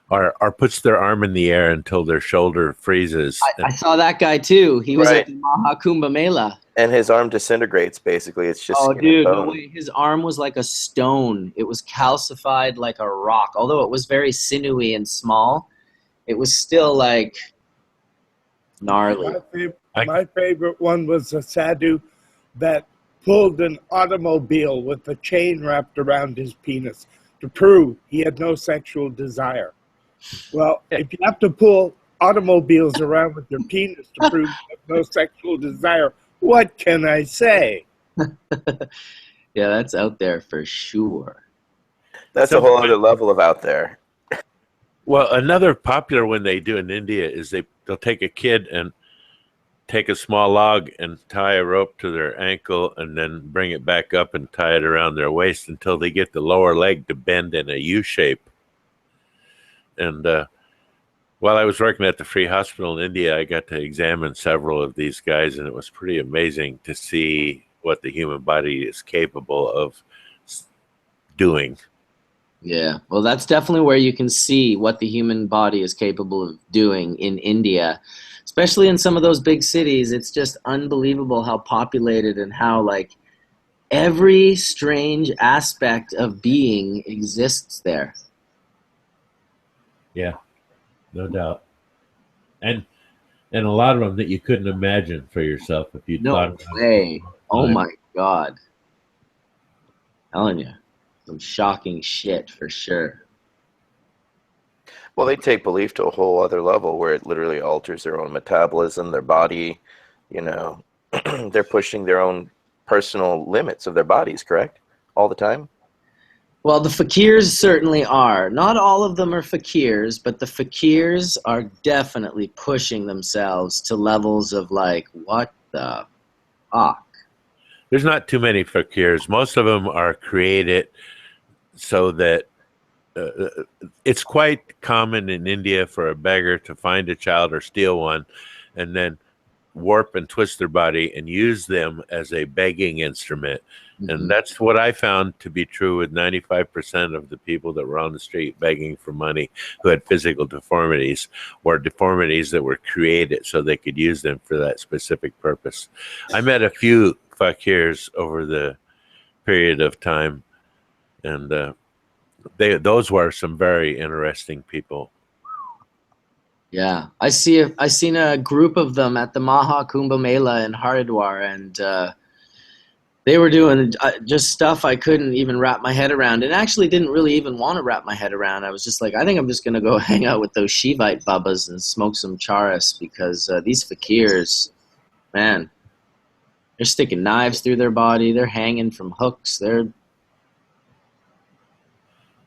Or puts their arm in the air until their shoulder freezes. I saw that guy too. He was Right. at the Mahakumbh Mela. And his arm disintegrates, basically. It's just Oh, skin and dude, no bone. way. His arm was like a stone. It was calcified like a rock. Although it was very sinewy and small, it was still like gnarly. My favorite one was a sadhu that pulled an automobile with a chain wrapped around his penis to prove he had no sexual desire. Well, if you have to pull automobiles around with your penis to prove you have no sexual desire, what can I say? Yeah, that's out there for sure. That's a whole other level of out there. Well, another popular one they do in India is they'll take a kid and take a small log and tie a rope to their ankle and then bring it back up and tie it around their waist until they get the lower leg to bend in a U shape. And While I was working at the Free Hospital in India, I got to examine several of these guys, and it was pretty amazing to see what the human body is capable of doing. Yeah, well, that's definitely where you can see what the human body is capable of doing in India, especially in some of those big cities. It's just unbelievable how populated and how, like, every strange aspect of being exists there. Yeah, no doubt. And a lot of them that you couldn't imagine for yourself if you thought No about way. it. Oh my God. Telling you. Some shocking shit for sure. Well, they take belief to a whole other level where it literally alters their own metabolism, their body, you know. They're pushing their own personal limits of their bodies, correct? All the time? Well, the fakirs certainly are. Not all of them are fakirs, but the fakirs are definitely pushing themselves to levels of like, what the fuck? There's not too many fakirs. Most of them are created so that it's quite common in India for a beggar to find a child or steal one and then warp and twist their body and use them as a begging instrument. And that's what I found to be true with 95% of the people that were on the street begging for money who had physical deformities or deformities that were created so they could use them for that specific purpose. I met a few fakirs over the period of time, and those were some very interesting people. Yeah, I seen a group of them at the Maha Kumbh Mela in Haridwar, and they were doing just stuff I couldn't even wrap my head around, and actually didn't really even want to wrap my head around. I was just like, I think I'm just going to go hang out with those Shivite bubbas and smoke some charas, because these fakirs, man, they're sticking knives through their body, they're hanging from hooks,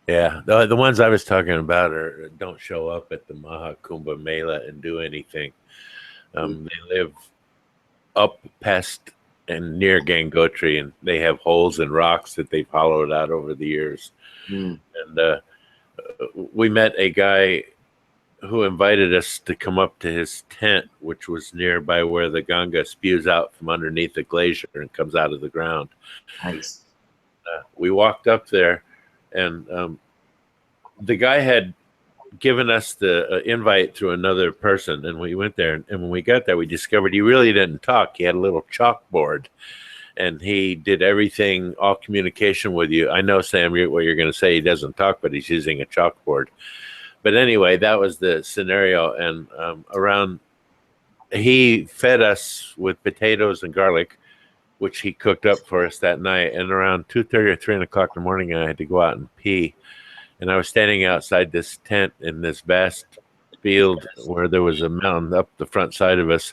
Yeah, the ones I was talking about don't show up at the Maha Kumbh Mela and do anything. They live up past and near Gangotri, and they have holes in rocks that they've hollowed out over the years. And we met a guy who invited us to come up to his tent, which was nearby where the Ganga spews out from underneath the glacier and comes out of the ground. nice. We walked up there, and the guy had given us the invite through another person, and we went there, and when we got there, we discovered he really didn't talk. He had a little chalkboard, and he did everything, all communication with you. I know, Sam, what you're going to say. He doesn't talk, but he's using a chalkboard. But anyway, that was the scenario, and he fed us with potatoes and garlic, which he cooked up for us that night. And around 2:30 or 3 o'clock in the morning, I had to go out and pee. And I was standing outside this tent in this vast field where there was a mountain up the front side of us.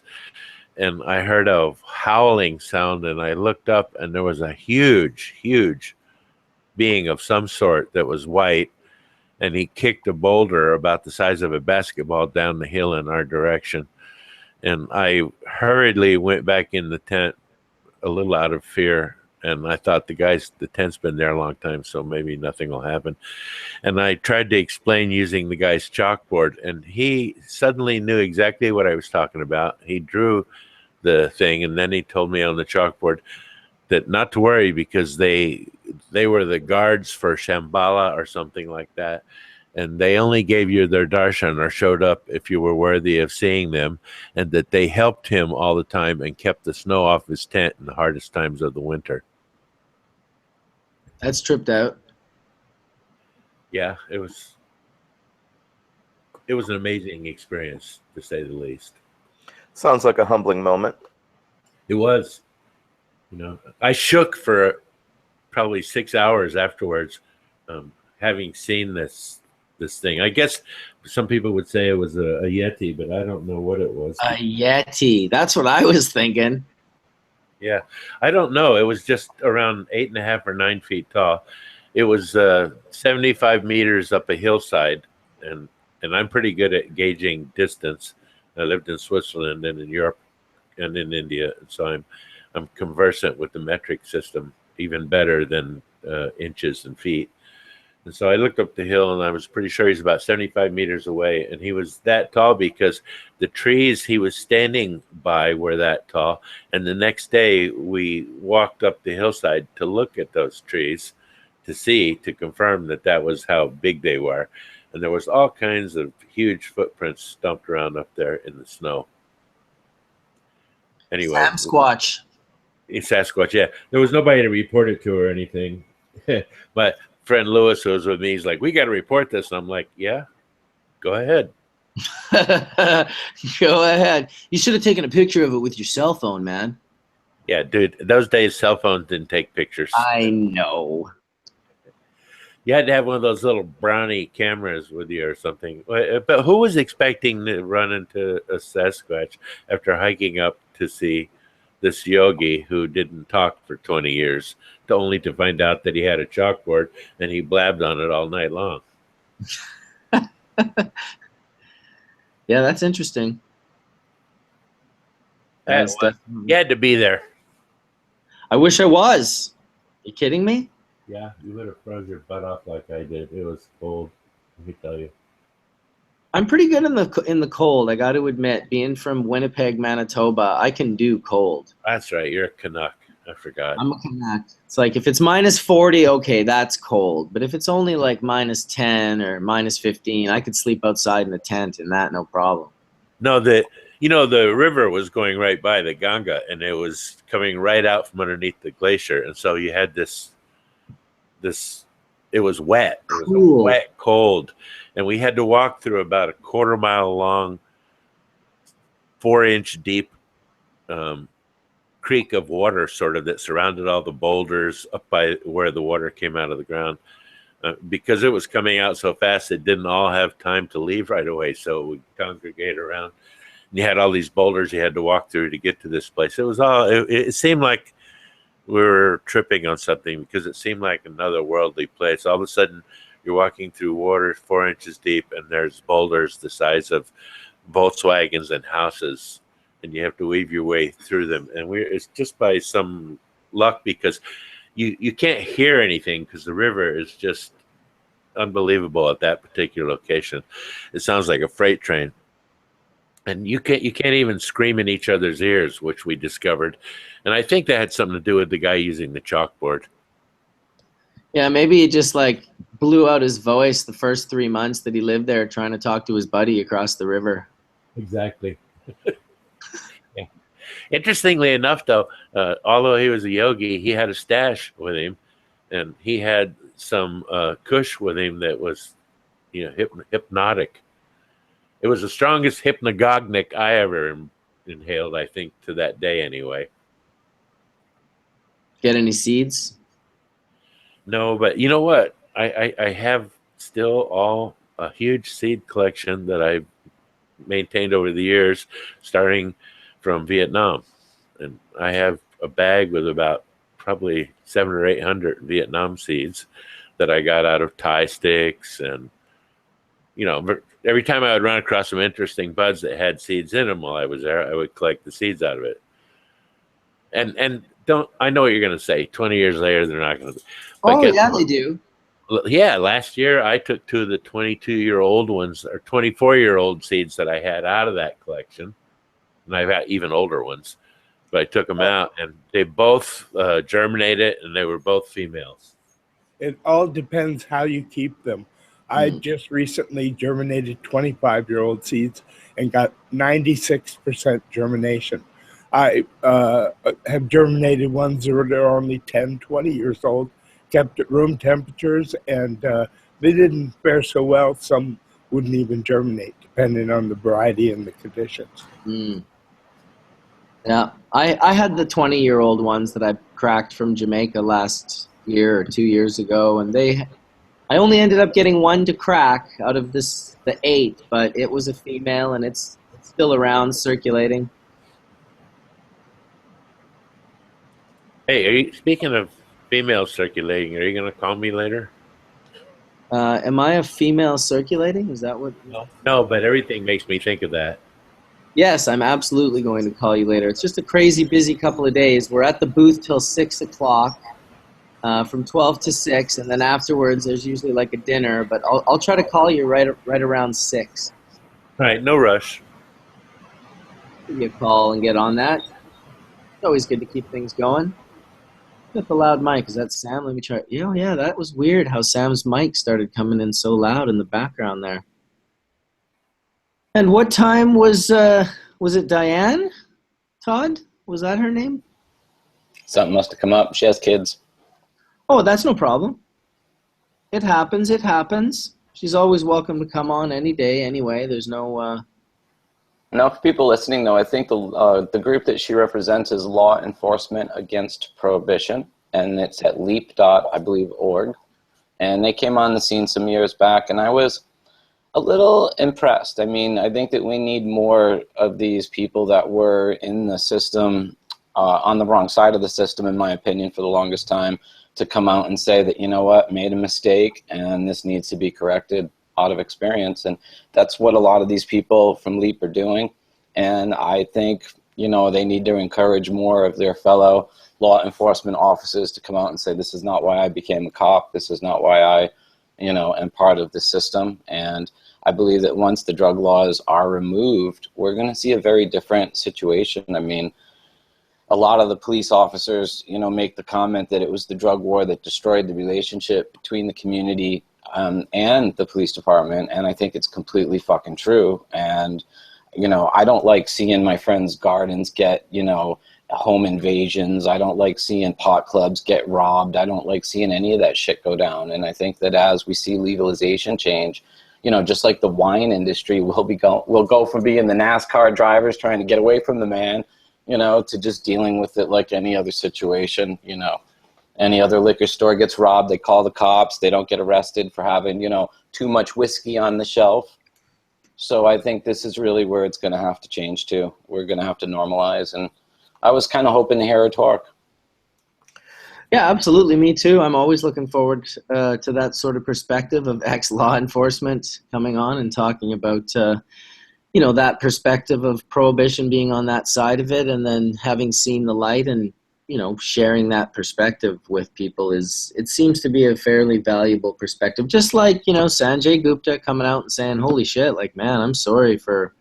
And I heard a howling sound, and I looked up, and there was a huge, huge being of some sort that was white. And he kicked a boulder about the size of a basketball down the hill in our direction. And I hurriedly went back in the tent, a little out of fear. And I thought the tent's been there a long time, so maybe nothing will happen. And I tried to explain using the guy's chalkboard, and he suddenly knew exactly what I was talking about. He drew the thing, and then he told me on the chalkboard that not to worry, because they were the guards for Shambhala or something like that. And they only gave you their darshan or showed up if you were worthy of seeing them, and that they helped him all the time and kept the snow off his tent in the hardest times of the winter. That's tripped out. Yeah, it was an amazing experience, to say the least. Sounds like a humbling moment. It was. I shook for probably 6 hours afterwards, having seen this thing. I guess some people would say it was a Yeti, but I don't know what it was. A Yeti. That's what I was thinking. Yeah, I don't know. It was just around 8.5 or 9 feet tall. It was 75 meters up a hillside, and I'm pretty good at gauging distance. I lived in Switzerland and in Europe and in India, so I'm conversant with the metric system even better than inches and feet. And so I looked up the hill, and I was pretty sure he's about 75 meters away. And he was that tall because the trees he was standing by were that tall. And the next day, we walked up the hillside to look at those trees to confirm that that was how big they were. And there was all kinds of huge footprints stumped around up there in the snow. Anyway. Sasquatch. It's Sasquatch, yeah. There was nobody to report it to or anything. But friend Lewis, who was with me, he's like, we got to report this. And I'm like, yeah, go ahead. Go ahead. You should have taken a picture of it with your cell phone, man. Yeah, dude, those days cell phones didn't take pictures. I know. You had to have one of those little brownie cameras with you or something. But who was expecting to run into a Sasquatch after hiking up to see this yogi who didn't talk for 20 years, only to find out that he had a chalkboard and he blabbed on it all night long? Yeah, that's interesting. You had to be there. I wish I was. You kidding me? Yeah, you would have froze your butt off like I did. It was cold, let me tell you. I'm pretty good in the cold, I got to admit. Being from Winnipeg, Manitoba, I can do cold. That's right. You're a Canuck. I forgot. I'm a Canuck. It's like if it's minus 40, okay, that's cold. But if it's only like minus 10 or minus 15, I could sleep outside in a tent and that, no problem. No, the river was going right by the Ganga, and it was coming right out from underneath the glacier. And so you had this, it was wet. It was Cool. wet, cold. And we had to walk through about a quarter-mile long, 4-inch deep creek of water, sort of, that surrounded all the boulders up by where the water came out of the ground. Because it was coming out so fast, it didn't all have time to leave right away. So we congregate around. And you had all these boulders you had to walk through to get to this place. It was all, it seemed like we were tripping on something because it seemed like another worldly place. All of a sudden, you're walking through water 4 inches deep, and there's boulders the size of Volkswagens and houses, and you have to weave your way through them. And it's just by some luck, because you can't hear anything because the river is just unbelievable at that particular location. It sounds like a freight train. And you can't even scream in each other's ears, which we discovered. And I think that had something to do with the guy using the chalkboard. Yeah, maybe he just like blew out his voice the first 3 months that he lived there trying to talk to his buddy across the river. Exactly. Yeah. Interestingly enough, though, although he was a yogi, he had a stash with him, and he had some kush with him that was, hypnotic. It was the strongest hypnagogic I ever inhaled, I think, to that day anyway. Get any seeds? No, but you know what? I have still a huge seed collection that I've maintained over the years, starting from Vietnam. And I have a bag with about probably 700 or 800 Vietnam seeds that I got out of Thai sticks. And, every time I would run across some interesting buds that had seeds in them while I was there, I would collect the seeds out of it. And I know what you're going to say. 20 years later, they're not going to. Oh, yeah, they do. Yeah, last year I took 2 of the 22-year-old ones, or 24-year-old seeds that I had out of that collection. And I've had even older ones. But I took them out, and they both germinated, and they were both females. It all depends how you keep them. I just recently germinated 25-year-old seeds and got 96% germination. I have germinated ones that are only 10, 20 years old, kept at room temperatures, and they didn't fare so well. Some wouldn't even germinate, depending on the variety and the conditions. Yeah, I had the 20-year-old ones that I cracked from Jamaica last year or 2 years ago, and I only ended up getting one to crack out of the 8, but it was a female, and it's still around circulating. Hey, speaking of female circulating, are you going to call me later? Am I a female circulating? Is that what? No, but everything makes me think of that. Yes, I'm absolutely going to call you later. It's just a crazy busy couple of days. We're at the booth till 6 o'clock. from 12 to 6, and then afterwards there's usually like a dinner. But I'll try to call you right around 6. All right, no rush. Give you a call and get on that. It's always good to keep things going. Got the loud mic. Is that Sam? Let me try. Yeah, that was weird how Sam's mic started coming in so loud in the background there. And what time was it Diane? Todd? Was that her name? Something must have come up. She has kids. Oh, that's no problem. It happens. It happens. She's always welcome to come on any day anyway. There's no... Now, for people listening, though, I think the group that she represents is Law Enforcement Against Prohibition, and it's at leap.org. And they came on the scene some years back, and I was a little impressed. I mean, I think that we need more of these people that were in the system, on the wrong side of the system, in my opinion, for the longest time, to come out and say that, you know what, made a mistake, and this needs to be corrected out of experience. And that's what a lot of these people from LEAP are doing. And I think, you know, they need to encourage more of their fellow law enforcement officers to come out and say, this is not why I became a cop. This is not why I, you know, am part of the system. And I believe that once the drug laws are removed, we're going to see a very different situation. I mean, a lot of the police officers, you know, make the comment that it was the drug war that destroyed the relationship between the community and the police department, and I think it's completely fucking true. And, you know, I don't like seeing my friends' gardens get, you know, home invasions. I don't like seeing pot clubs get robbed. I don't like seeing any of that shit go down. And I think that as we see legalization change, you know, just like the wine industry will go from being the NASCAR drivers trying to get away from the man, you know, to just dealing with it like any other situation, you know. Any other liquor store gets robbed, they call the cops. They don't get arrested for having, you know, too much whiskey on the shelf. So I think this is really where it's going to have to change to. We're going to have to normalize. And I was kind of hoping to hear her talk. Yeah, absolutely. Me too. I'm always looking forward to that sort of perspective of ex-law enforcement coming on and talking about, you know, that perspective of prohibition being on that side of it, and then having seen the light and, you know, sharing that perspective with people it seems to be a fairly valuable perspective. Just like, you know, Sanjay Gupta coming out and saying, holy shit, like, man, I'm sorry for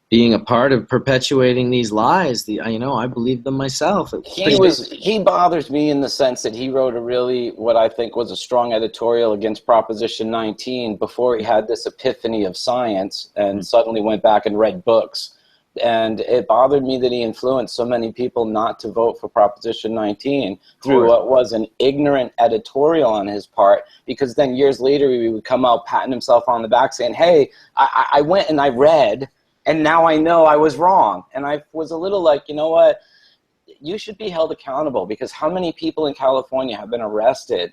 being a part of perpetuating these lies. You know, I believe them myself. He bothers me in the sense that he wrote a really, what I think was a strong editorial against Proposition 19 before he had this epiphany of science and suddenly went back and read books. And it bothered me that he influenced so many people not to vote for Proposition 19 through what was an ignorant editorial on his part, because then years later he would come out patting himself on the back saying, hey, I went and I read, and now I know I was wrong. And I was a little like, you know what, you should be held accountable, because how many people in California have been arrested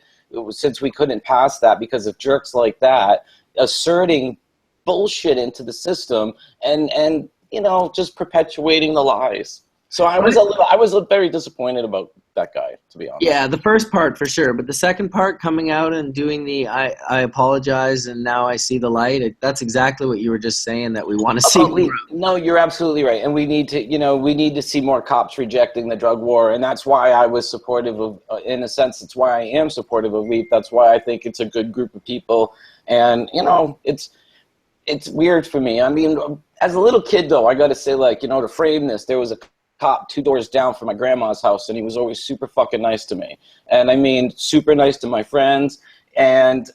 since we couldn't pass that because of jerks like that asserting bullshit into the system and you know, just perpetuating the lies. So I was very disappointed about that guy, to be honest. Yeah, the first part for sure, but the second part, coming out and doing the I apologize and now I see the light, that's exactly what you were just saying that we want to see. No, you're absolutely right, and we need to see more cops rejecting the drug war, and that's why I was supportive of, in a sense, it's why I am supportive of LEAP. That's why I think it's a good group of people, and you know, it's weird for me. I mean, as a little kid, though, I got to say, like, you know, to frame this, there was a cop 2 doors down from my grandma's house, and he was always super fucking nice to me. And I mean, super nice to my friends, and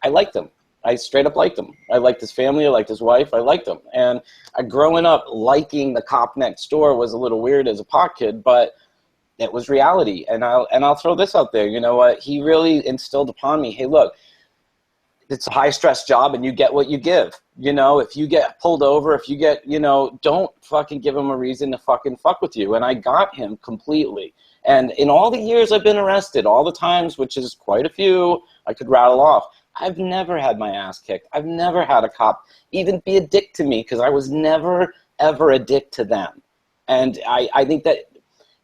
I liked him. I straight up liked him. I liked his family. I liked his wife. I liked him. And growing up liking the cop next door was a little weird as a pot kid, but it was reality. And I'll throw this out there. You know what? He really instilled upon me, hey, look, it's a high-stress job, and you get what you give. You know, if you get pulled over, if you get, you know, don't fucking give him a reason to fucking fuck with you. And I got him completely. And in all the years I've been arrested, all the times, which is quite a few, I could rattle off, I've never had my ass kicked. I've never had a cop even be a dick to me, because I was never, ever a dick to them. And I think that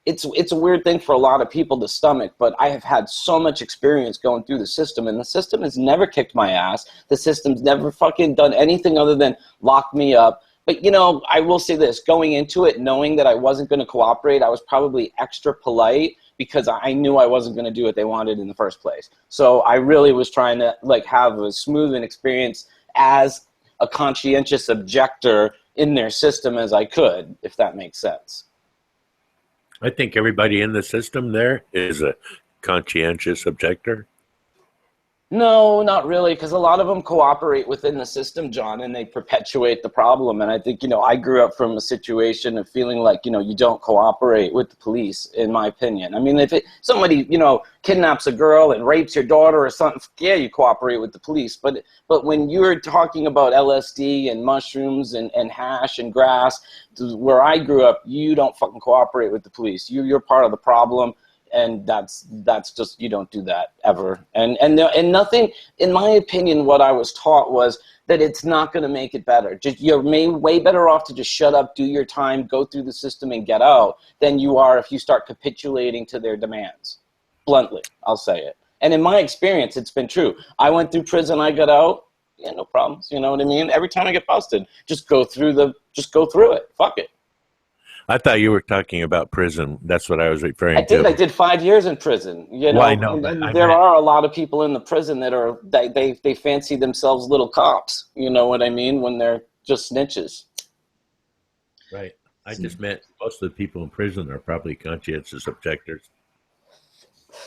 it's a weird thing for a lot of people to stomach, but I have had so much experience going through the system, and the system has never kicked my ass. The system's never fucking done anything other than lock me up. But, you know, I will say this, going into it, knowing that I wasn't going to cooperate, I was probably extra polite because I knew I wasn't going to do what they wanted in the first place. So I really was trying to like have a smooth an experience as a conscientious objector in their system as I could, if that makes sense. I think everybody in the system there is a conscientious objector. No, not really, because a lot of them cooperate within the system, John, and they perpetuate the problem. And I think, I grew up from a situation of feeling like, you don't cooperate with the police, in my opinion. I mean, if somebody, kidnaps a girl and rapes your daughter or something, yeah, you cooperate with the police. But when you're talking about LSD and mushrooms and hash and grass, where I grew up, you don't fucking cooperate with the police. You're part of the problem. And that's just, you don't do that ever. And nothing, in my opinion, what I was taught was that it's not going to make it better. You're way better off to just shut up, do your time, go through the system and get out than you are if you start capitulating to their demands. Bluntly, I'll say it. And in my experience, it's been true. I went through prison, I got out, yeah, no problems. You know what I mean? Every time I get busted, just go through it. Fuck it. I thought you were talking about prison. That's what I was referring to. I did 5 years in prison. Well, I know, and there are a lot of people in the prison that are they fancy themselves little cops. You know what I mean? When they're just snitches. Right. I just meant most of the people in prison are probably conscientious objectors.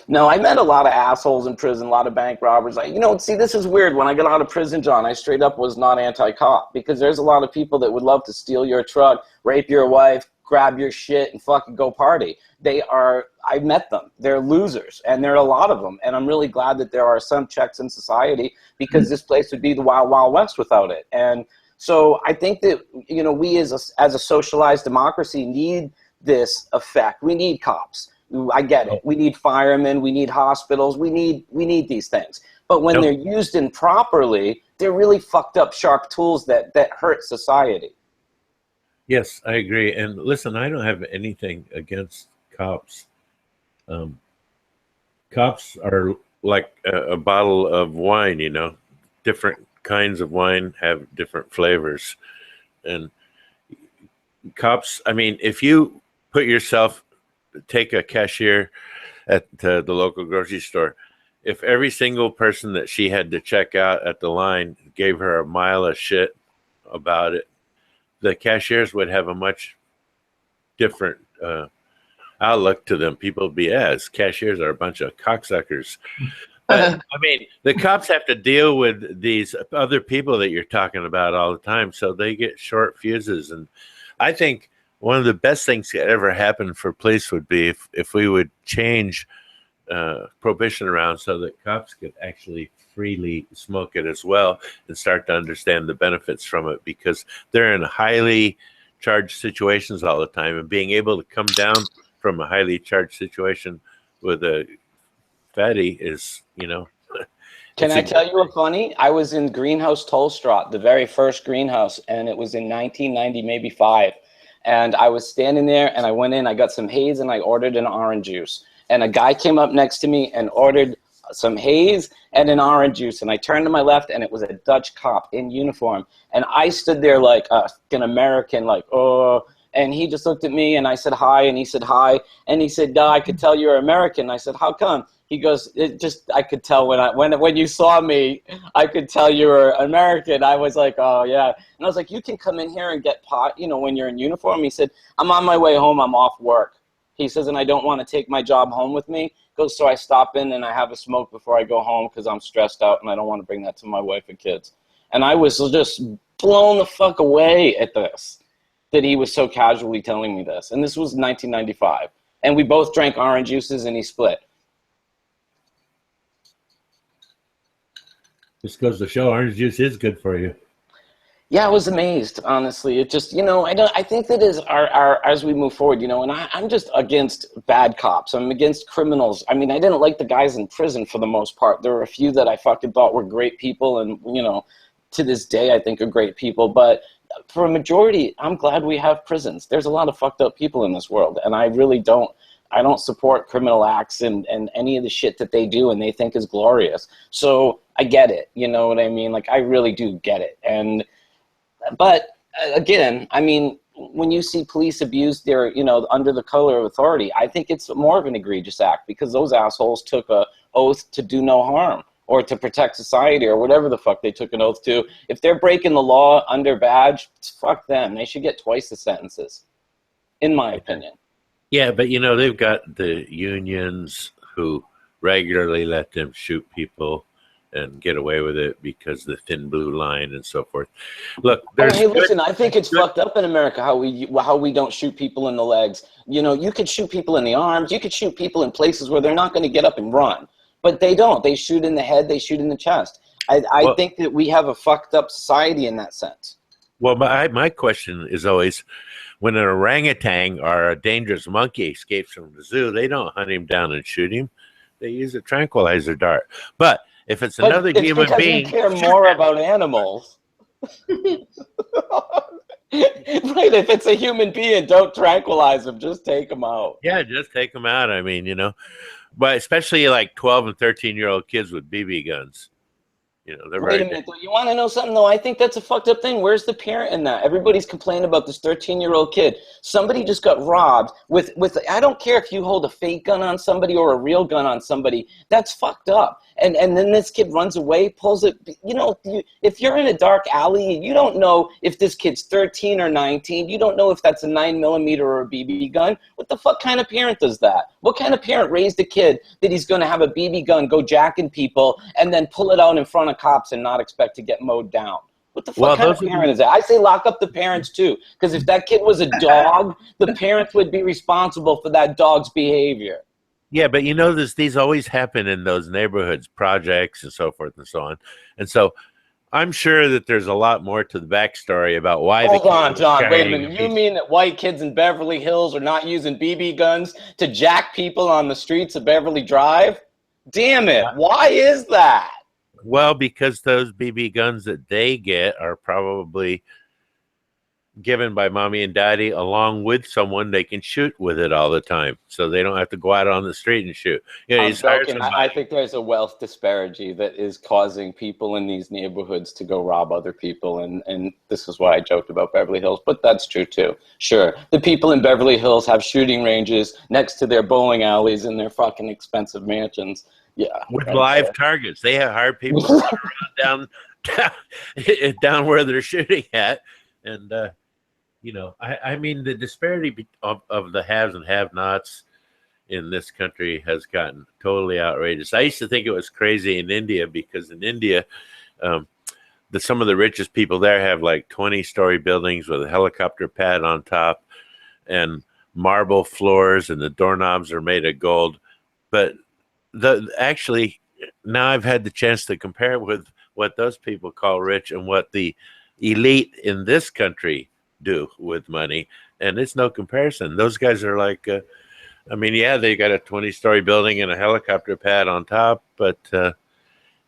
No, I met a lot of assholes in prison, a lot of bank robbers. See, this is weird. When I got out of prison, John, I straight up was not anti-cop, because there's a lot of people that would love to steal your truck, rape your wife, grab your shit, and fucking go party. I met them. They're losers, and there are a lot of them. And I'm really glad that there are some checks in society, because this place would be the wild, wild west without it. And so I think that, we as a socialized democracy need this effect. We need cops. I get it. We need firemen. We need hospitals. We need these things. But when they're used improperly, they're really fucked up, sharp tools that hurt society. Yes, I agree. And listen, I don't have anything against cops. Cops are like a bottle of wine, Different kinds of wine have different flavors. And cops, if you take a cashier at the local grocery store, if every single person that she had to check out at the line gave her a mile of shit about it, the cashiers would have a much different outlook to them. People would be, cashiers are a bunch of cocksuckers. But, the cops have to deal with these other people that you're talking about all the time, so they get short fuses. And I think one of the best things that ever happened for police would be if we would change prohibition around so that cops could actually freely smoke it as well and start to understand the benefits from it, because they're in highly charged situations all the time, and being able to come down from a highly charged situation with a fatty is, Can I tell you a funny? I was in Greenhouse Tollstraat, the very first greenhouse, and it was in 1990, maybe 5. And I was standing there, and I went in, I got some haze, and I ordered an orange juice. And a guy came up next to me and ordered some haze and an orange juice. And I turned to my left, and it was a Dutch cop in uniform. And I stood there like an American, like, oh. And he just looked at me, and I said hi, and he said hi. And he said, I could tell you're American. I said, how come? He goes, I could tell when you saw me, I could tell you were American. I was like, oh, yeah. And I was like, you can come in here and get pot, when you're in uniform. He said, I'm on my way home. I'm off work. He says, and I don't want to take my job home with me. He goes, so I stop in and I have a smoke before I go home because I'm stressed out and I don't want to bring that to my wife and kids. And I was just blown the fuck away at this, that he was so casually telling me this. And this was 1995. And we both drank orange juices and he split. This goes to show orange juice is good for you. Yeah, I was amazed, honestly. It just, I think that as we move forward, and I'm just against bad cops. I'm against criminals. I didn't like the guys in prison for the most part. There were a few that I fucking thought were great people and, to this day I think are great people. But for a majority, I'm glad we have prisons. There's a lot of fucked up people in this world, and I really don't support criminal acts and any of the shit that they do and they think is glorious. So I get it. You know what I mean? Like, I really do get it. But again, when you see police abuse their, under the color of authority, I think it's more of an egregious act because those assholes took a oath to do no harm or to protect society or whatever the fuck they took an oath to. If they're breaking the law under badge, fuck them. They should get twice the sentences, in my opinion. Yeah, but they've got the unions who regularly let them shoot people and get away with it because the thin blue line and so forth. Look, hey, listen, I think it's fucked up in America how we don't shoot people in the legs. You could shoot people in the arms. You could shoot people in places where they're not going to get up and run. But they don't. They shoot in the head. They shoot in the chest. I think that we have a fucked up society in that sense. Well, my question is always, when an orangutan or a dangerous monkey escapes from the zoo, they don't hunt him down and shoot him. They use a tranquilizer dart. But if it's another human being, you care more about animals. Right? If it's a human being, don't tranquilize them. Just take them out. Yeah, just take them out. I mean, but especially like 12 and 13-year-old kids with BB guns. Wait a minute, though. You want to know something, though? I think that's a fucked up thing. Where's the parent in that? Everybody's complaining about this 13-year-old kid. Somebody just got robbed with I don't care if you hold a fake gun on somebody or a real gun on somebody. That's fucked up. And then this kid runs away, pulls it. If you're in a dark alley, you don't know if this kid's 13 or 19. You don't know if that's a 9mm or a BB gun. What the fuck kind of parent does that? What kind of parent raised a kid that he's going to have a BB gun, go jacking people, and then pull it out in front of cops and not expect to get mowed down? What the fuck kind of parent is that? I say lock up the parents too, because if that kid was a dog, the parents would be responsible for that dog's behavior. Yeah, but these always happen in those neighborhoods, projects and so forth and so on. And so I'm sure that there's a lot more to the backstory about why. Hold on, John. Wait a minute. You mean that white kids in Beverly Hills are not using BB guns to jack people on the streets of Beverly Drive? Damn it. Why is that? Well, because those BB guns that they get are probably given by mommy and daddy along with someone they can shoot with it all the time, so they don't have to go out on the street and shoot. I think there's a wealth disparity that is causing people in these neighborhoods to go rob other people, and this is why I joked about Beverly Hills, but that's true too. Sure, the people in Beverly Hills have shooting ranges next to their bowling alleys and their fucking expensive mansions. Yeah, with live targets. They have hired people to run down where they're shooting at, and I mean, the disparity of the haves and have-nots in this country has gotten totally outrageous. I used to think it was crazy in India because in India, some of the richest people there have like 20-story buildings with a helicopter pad on top and marble floors, and the doorknobs are made of gold. But actually, now I've had the chance to compare with what those people call rich and what the elite in this country do with money, and it's no comparison. Those guys are like, they got a 20-story building and a helicopter pad on top, but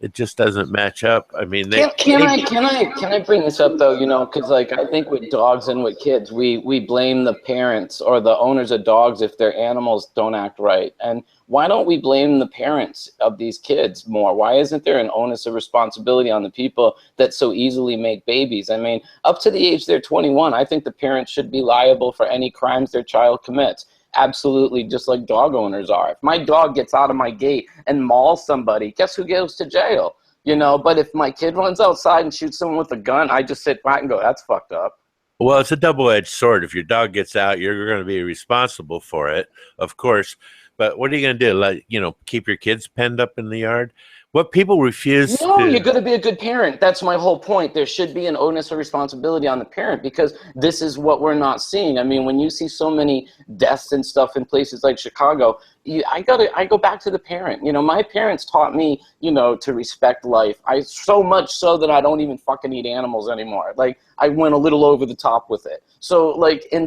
it just doesn't match up. I mean, can I bring this up though? Because I think with dogs and with kids, we blame the parents or the owners of dogs if their animals don't act right. And why don't we blame the parents of these kids more? Why isn't there an onus of responsibility on the people that so easily make babies? I mean, up to the age they're 21, I think the parents should be liable for any crimes their child commits. Absolutely, just like dog owners are. If my dog gets out of my gate and mauls somebody, guess who goes to jail? But if my kid runs outside and shoots someone with a gun, I just sit back and go, that's fucked up. Well, it's a double-edged sword. If your dog gets out, you're going to be responsible for it, of course. But what are you going to do? Keep your kids penned up in the yard? What people refuse you're going to be a good parent. That's my whole point. There should be an onus of responsibility on the parent because this is what we're not seeing. I mean, when you see so many deaths and stuff in places like Chicago, I go back to the parent. My parents taught me, to respect life. So much so that I don't even fucking eat animals anymore. Like, I went a little over the top with it. So, like, in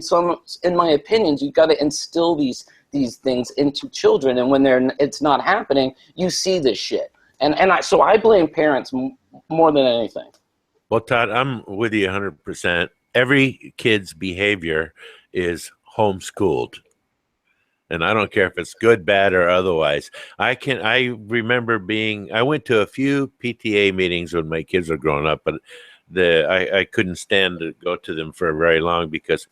my opinions, you got to instill these things into children, and when it's not happening, you see this shit. So I blame parents more than anything. Well, Todd, I'm with you 100%. Every kid's behavior is homeschooled. And I don't care if it's good, bad, or otherwise. I remember I went to a few PTA meetings when my kids were growing up, but I couldn't stand to go to them for very long because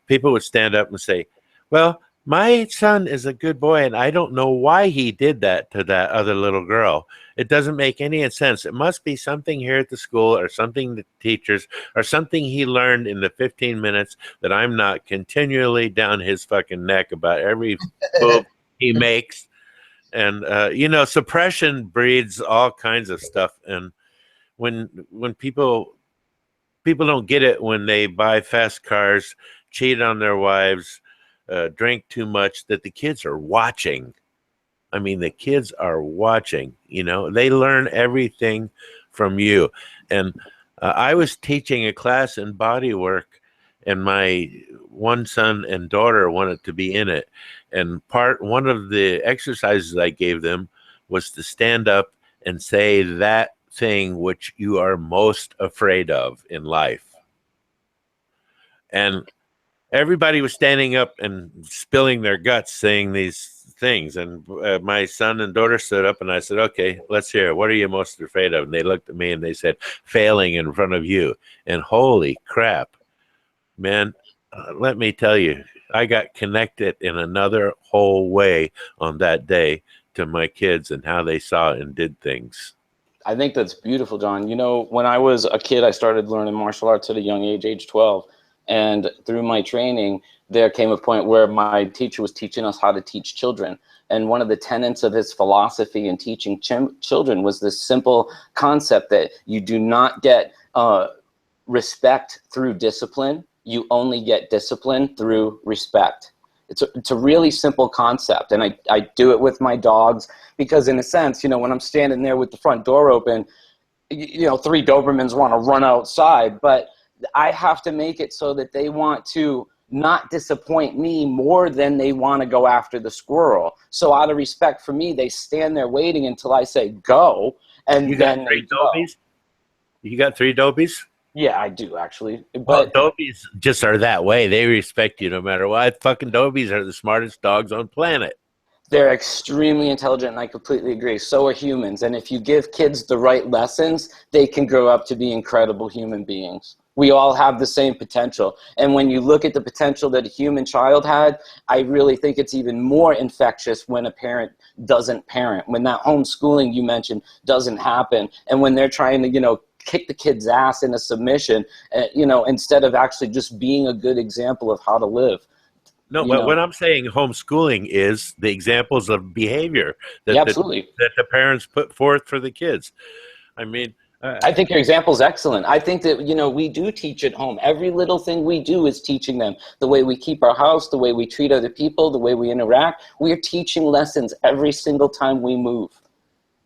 people would stand up and say, well, my son is a good boy, and I don't know why he did that to that other little girl. It doesn't make any sense. It must be something here at the school or something the teachers or something he learned in the 15 minutes that I'm not continually down his fucking neck about every move he makes. And, suppression breeds all kinds of stuff. And when people don't get it when they buy fast cars, cheat on their wives, drink too much, that the kids are watching. I mean, the kids are watching, they learn everything from you. And I was teaching a class in body work, and my one son and daughter wanted to be in it. And one of the exercises I gave them was to stand up and say that thing which you are most afraid of in life. And everybody was standing up and spilling their guts saying these things. And my son and daughter stood up, and I said, okay, let's hear it. What are you most afraid of? And they looked at me and they said, failing in front of you. And holy crap, man, let me tell you, I got connected in another whole way on that day to my kids and how they saw and did things. I think that's beautiful, John. When I was a kid, I started learning martial arts at a young age 12. And through my training, there came a point where my teacher was teaching us how to teach children. And one of the tenets of his philosophy in teaching children was this simple concept that you do not get respect through discipline. You only get discipline through respect. It's a really simple concept. And I do it with my dogs because, in a sense, when I'm standing there with the front door open, 3 Dobermans want to run outside, but I have to make it so that they want to not disappoint me more than they want to go after the squirrel. So out of respect for me, they stand there waiting until I say go, and then they go. You got 3 Dobies? Yeah, I do actually. But Dobies just are that way. They respect you no matter what. Fucking Dobies are the smartest dogs on planet. They're extremely intelligent, and I completely agree. So are humans. And if you give kids the right lessons, they can grow up to be incredible human beings. We all have the same potential. And when you look at the potential that a human child had, I really think it's even more infectious when a parent doesn't parent, when that homeschooling you mentioned doesn't happen, and when they're trying to, kick the kid's ass into submission, instead of actually just being a good example of how to live. No, but what I'm saying homeschooling is the examples of behavior that, absolutely. that the parents put forth for the kids. I mean, I think your example is excellent. I think that, we do teach at home. Every little thing we do is teaching them. The way we keep our house, the way we treat other people, the way we interact. We are teaching lessons every single time we move.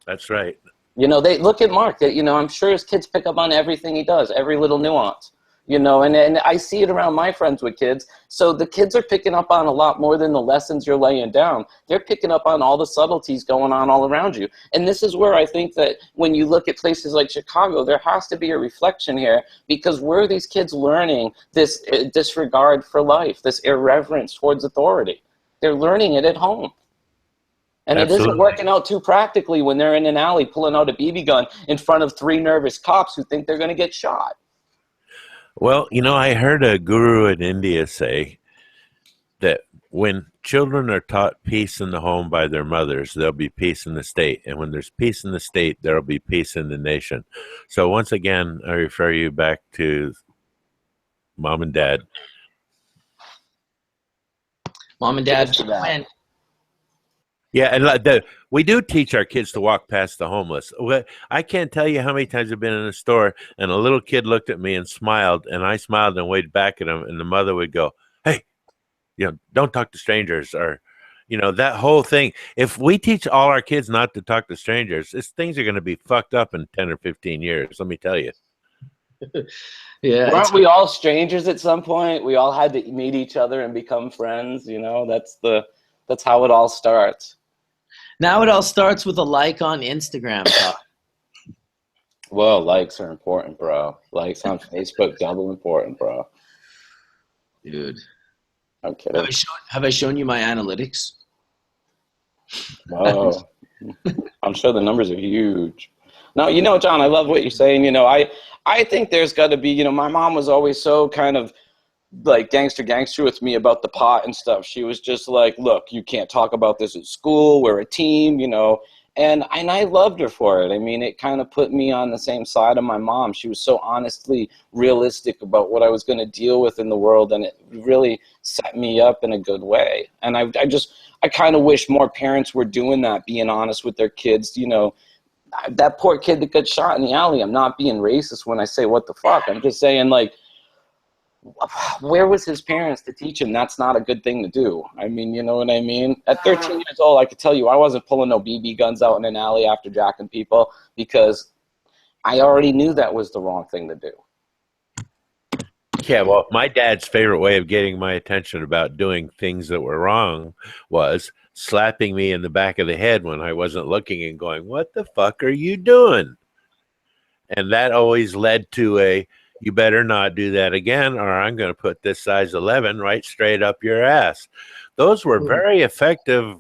That's right. They look at Mark. I'm sure his kids pick up on everything he does, every little nuance. And I see it around my friends with kids. So the kids are picking up on a lot more than the lessons you're laying down. They're picking up on all the subtleties going on all around you. And this is where I think that when you look at places like Chicago, there has to be a reflection here, because where are these kids learning this disregard for life, this irreverence towards authority? They're learning it at home. And Absolutely. It isn't working out too practically when they're in an alley pulling out a BB gun in front of 3 nervous cops who think they're going to get shot. Well, I heard a guru in India say that when children are taught peace in the home by their mothers, there'll be peace in the state. And when there's peace in the state, there'll be peace in the nation. So once again, I refer you back to mom and dad. Mom and dad. Yeah, and we do teach our kids to walk past the homeless. I can't tell you how many times I've been in a store and a little kid looked at me and smiled, and I smiled and waved back at him, and the mother would go, hey, don't talk to strangers, or, that whole thing. If we teach all our kids not to talk to strangers, things are going to be fucked up in 10 or 15 years, let me tell you. Yeah. Weren't we all strangers at some point? We all had to meet each other and become friends, that's how it all starts. Now it all starts with a like on Instagram, Todd. Well, likes are important, bro. Likes on Facebook, double important, bro. Dude. I'm kidding. Have I shown you my analytics? Oh, I'm sure the numbers are huge. No, you know, John, I love what you're saying. You know, I think there's got to be, you know, my mom was always so kind of like gangster with me about the pot and stuff. She was just like, look, you can't talk about this at school. We're a team, you know. And I loved her for it. I mean, it kind of put me on the same side of my mom. She was so honestly realistic about what I was going to deal with in the world, and it really set me up in a good way. And I kind of wish more parents were doing that, being honest with their kids. You know, that poor kid that got shot in the alley, I'm not being racist when I say what the fuck. I'm just saying, like, where was his parents to teach him that's not a good thing to do? I mean, you know what I mean? At 13 years old, I could tell you I wasn't pulling no BB guns out in an alley after jacking people, because I already knew that was the wrong thing to do. Yeah, well, my dad's favorite way of getting my attention about doing things that were wrong was slapping me in the back of the head when I wasn't looking and going, "What the fuck are you doing?" And that always led to a, "You better not do that again, or I'm going to put this size 11 right straight up your ass." Those were very effective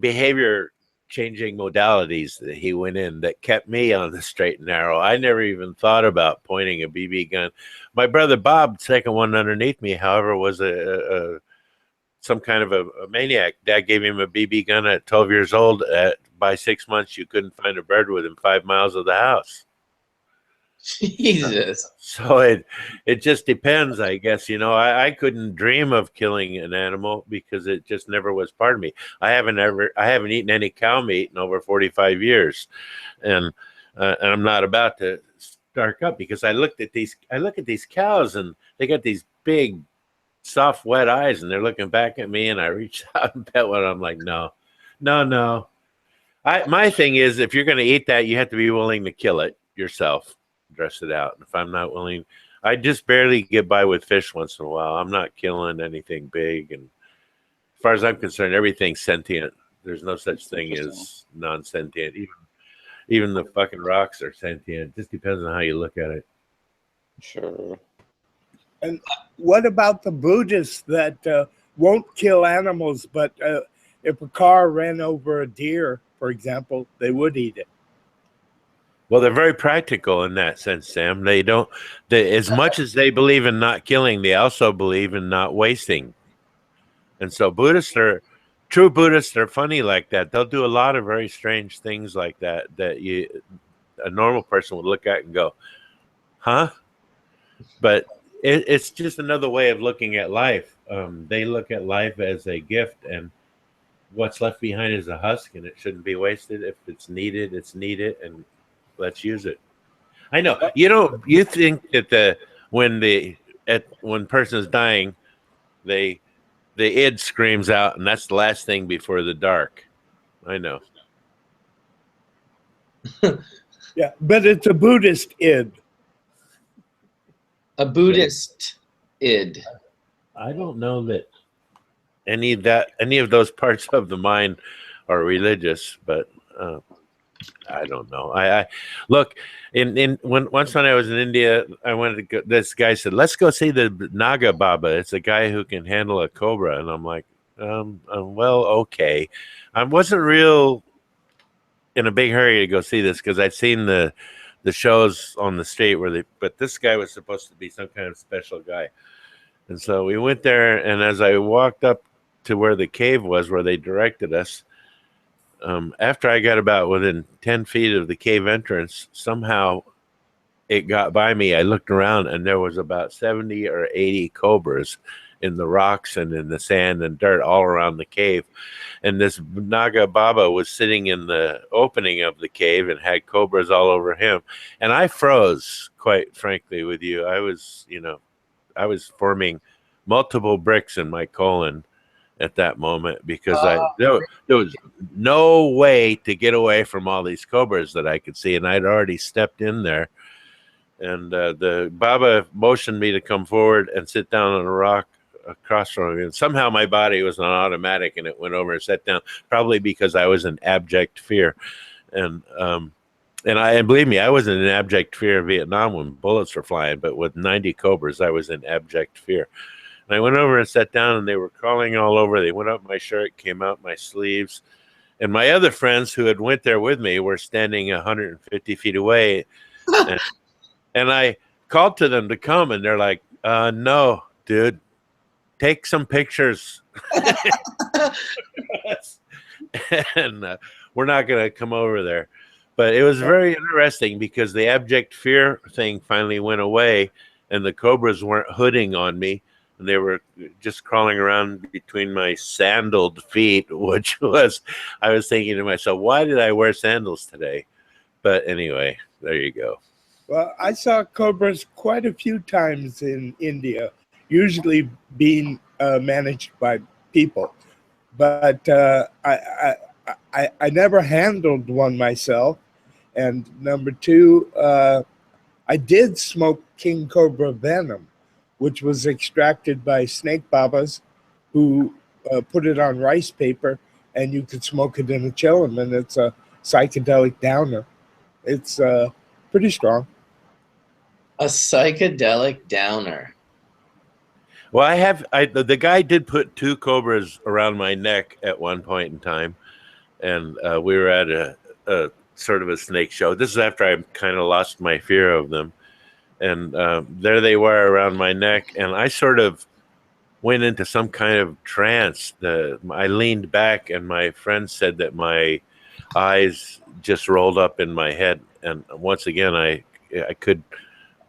behavior changing modalities that he went in that kept me on the straight and narrow. I never even thought about pointing a BB gun. My brother Bob, second one underneath me, however, was some kind of a maniac. Dad gave him a BB gun at 12 years old. By 6 months, you couldn't find a bird within 5 miles of the house. Jesus. So it just depends, I guess. You know, I couldn't dream of killing an animal because it just never was part of me. I haven't eaten any cow meat in over 45 years, and I'm not about to start up, because I look at these cows and they got these big, soft, wet eyes, and they're looking back at me, and I reach out and pet one. I'm like, no. My thing is, if you're going to eat that, you have to be willing to kill it yourself. Dress it out. If I'm not willing, I just barely get by with fish once in a while. I'm not killing anything big, and as far as I'm concerned, everything's sentient. There's no such thing as non-sentient. Even the fucking rocks are sentient. It just depends on how you look at it. Sure. And what about the Buddhists that won't kill animals, but if a car ran over a deer, for example, they would eat it? Well, they're very practical in that sense, Sam. As much as they believe in not killing, they also believe in not wasting. And so true Buddhists are funny like that. They'll do a lot of very strange things like that a normal person would look at and go, huh? But it's just another way of looking at life. They look at life as a gift, and what's left behind is a husk, and it shouldn't be wasted. If it's needed, it's needed, and let's use it. I know you think that when person is dying, the id screams out, and that's the last thing before the dark. I know. Yeah, but it's a Buddhist id. A Buddhist id. I don't know that any of those parts of the mind are religious, but I don't know. I look once when I was in India, I wanted to go. This guy said, "Let's go see the Naga Baba. It's a guy who can handle a cobra." And I'm like, well, okay. I wasn't real in a big hurry to go see this because I'd seen the shows on the street but this guy was supposed to be some kind of special guy. And so we went there, and as I walked up to where the cave was, where they directed us, after I got about within 10 feet of the cave entrance, somehow it got by me. I looked around, and there was about 70 or 80 cobras in the rocks and in the sand and dirt all around the cave. And this Naga Baba was sitting in the opening of the cave and had cobras all over him. And I froze, quite frankly, with you. I was forming multiple bricks in my colon at that moment, because there was no way to get away from all these cobras that I could see, and I'd already stepped in there. And the Baba motioned me to come forward and sit down on a rock across from me. And somehow my body was on automatic, and it went over and sat down, probably because I was in abject fear. And believe me, I was in abject fear of Vietnam when bullets were flying, but with 90 cobras, I was in abject fear. And I went over and sat down, and they were crawling all over. They went up my shirt, came out my sleeves. And my other friends who had went there with me were standing 150 feet away. And I called to them to come, and they're like, no, dude, take some pictures. And we're not going to come over there. But it was very interesting because the abject fear thing finally went away, and the cobras weren't hooding on me, and they were just crawling around between my sandaled feet, which was, I was thinking to myself, why did I wear sandals today? But anyway, there you go. Well, I saw cobras quite a few times in India, usually being managed by people. But I never handled one myself. And number two, I did smoke king cobra venom, which was extracted by snake babas who put it on rice paper, and you could smoke it in a chillum, and it's a psychedelic downer. It's pretty strong. A psychedelic downer. Well, the guy did put 2 cobras around my neck at one point in time, and we were at a sort of a snake show. This is after I kind of lost my fear of them, and there they were around my neck, and I sort of went into some kind of trance. I leaned back, and my friend said that my eyes just rolled up in my head, and once again I could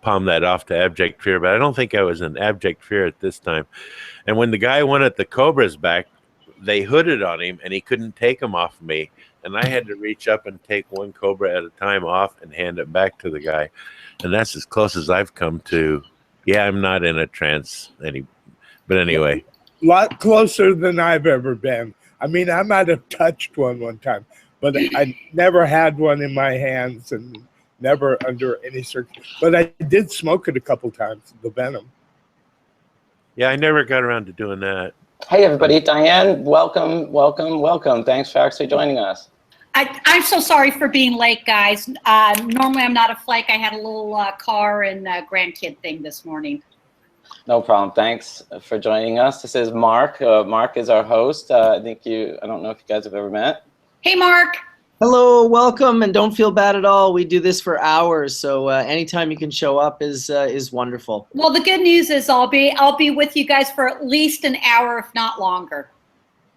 palm that off to abject fear, but I don't think I was in abject fear at this time. And when the guy went at the cobras back, they hooded on him, and he couldn't take them off me, and I had to reach up and take 1 cobra at a time off and hand it back to the guy. And that's as close as I've come to, I'm not in a trance but anyway. A lot closer than I've ever been. I mean, I might have touched one time, but I never had one in my hands, and never under any circumstance. But I did smoke it a couple times, the venom. Yeah, I never got around to doing that. Hey, everybody. Diane, welcome. Thanks for actually joining us. I'm so sorry for being late, guys. Normally, I'm not a flake. I had a little car and grandkid thing this morning. No problem. Thanks for joining us. This is Mark. Mark is our host. I don't know if you guys have ever met. Hey, Mark. Hello, welcome, and don't feel bad at all. We do this for hours, so anytime you can show up is wonderful. Well, the good news is I'll be with you guys for at least an hour, if not longer.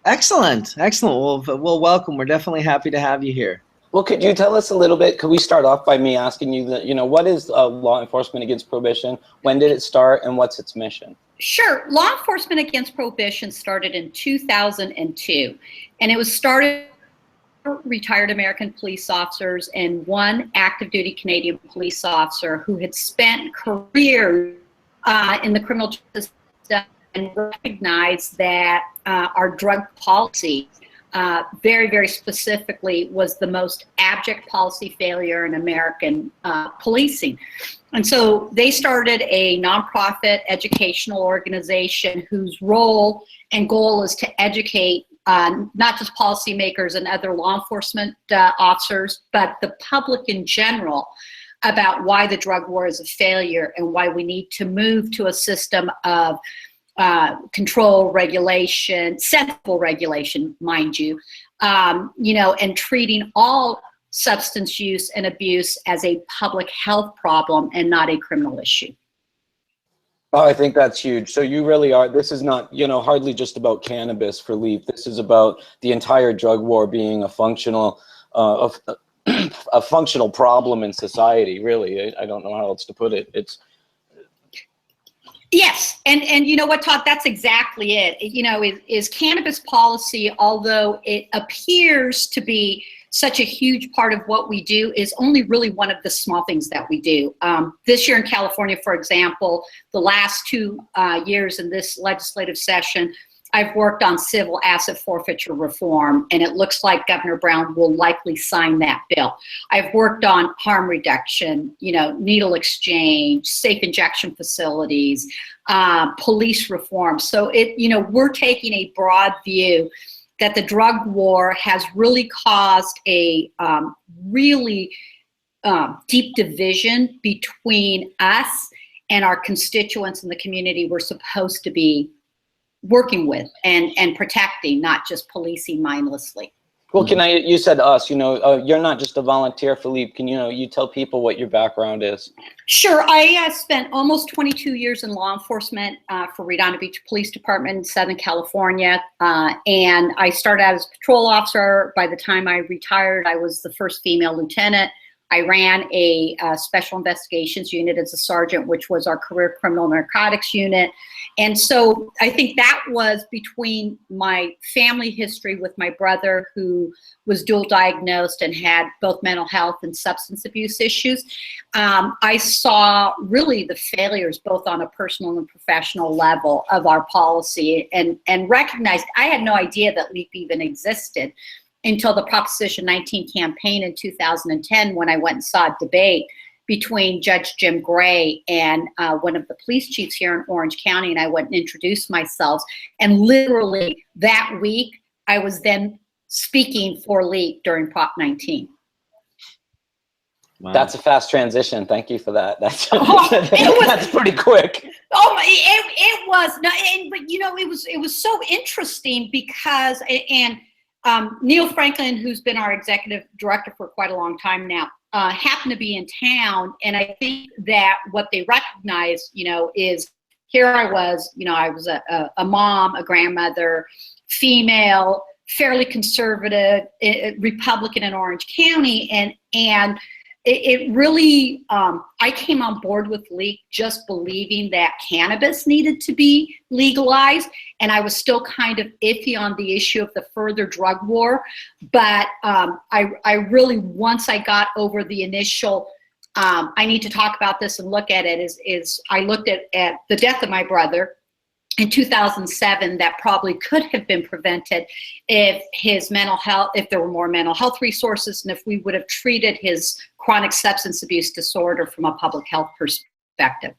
Excellent. Well, welcome. We're definitely happy to have you here. Well, could you tell us a little bit? Could we start off by me asking you what is law enforcement against prohibition? When did it start, and what's its mission? Sure. Law enforcement against prohibition started in 2002, and it was started retired American police officers and 1 active duty Canadian police officer who had spent careers in the criminal justice system and recognized that our drug policy very, very specifically was the most abject policy failure in American policing. And so they started a nonprofit educational organization whose role and goal is to educate not just policymakers and other law enforcement officers, but the public in general about why the drug war is a failure and why we need to move to a system of control, regulation, sensible regulation, mind you, and treating all substance use and abuse as a public health problem and not a criminal issue. Oh, I think that's huge. So you really are, this is not, hardly just about cannabis for LEAP. This is about the entire drug war being a functional problem in society, really. I don't know how else to put it. Yes, and you know what, Todd, that's exactly it. Is cannabis policy, although it appears to be such a huge part of what we do, is only really one of the small things that we do. This year in California, for example, the last 2 years in this legislative session, I've worked on civil asset forfeiture reform, and it looks like Governor Brown will likely sign that bill. I've worked on harm reduction, needle exchange, safe injection facilities, police reform. So we're taking a broad view that the drug war has really caused a really deep division between us and our constituents in the community we're supposed to be working with and protecting, not just policing mindlessly. Well, you said us, you're not just a volunteer, Philippe. Can you tell people what your background is? Sure. I spent almost 22 years in law enforcement for Redondo Beach Police Department in Southern California. And I started out as a patrol officer. By the time I retired, I was the first female lieutenant. I ran a special investigations unit as a sergeant, which was our career criminal narcotics unit. And so I think that was between my family history with my brother, who was dual diagnosed and had both mental health and substance abuse issues. I saw really the failures both on a personal and professional level of our policy, and recognized I had no idea that LEAP even existed until the Proposition 19 campaign in 2010, when I went and saw a debate between Judge Jim Gray and one of the police chiefs here in Orange County, and I went and introduced myself. And literally that week, I was then speaking for LEAP during Prop 19. Wow. That's a fast transition. Thank you for that. That's that's pretty quick. Oh, it was, but it was so interesting because Neil Franklin, who's been our executive director for quite a long time now, happened to be in town. And I think that what they recognize, is here I was, I was a mom, a grandmother, female, fairly conservative, Republican in Orange County. And it really, I came on board with LEAP just believing that cannabis needed to be legalized. And I was still kind of iffy on the issue of the further drug war. But I really, once I got over the initial, I need to talk about this and look at it, is I looked at the death of my brother in 2007 that probably could have been prevented if his mental health, if there were more mental health resources, and if we would have treated his chronic substance abuse disorder from a public health perspective.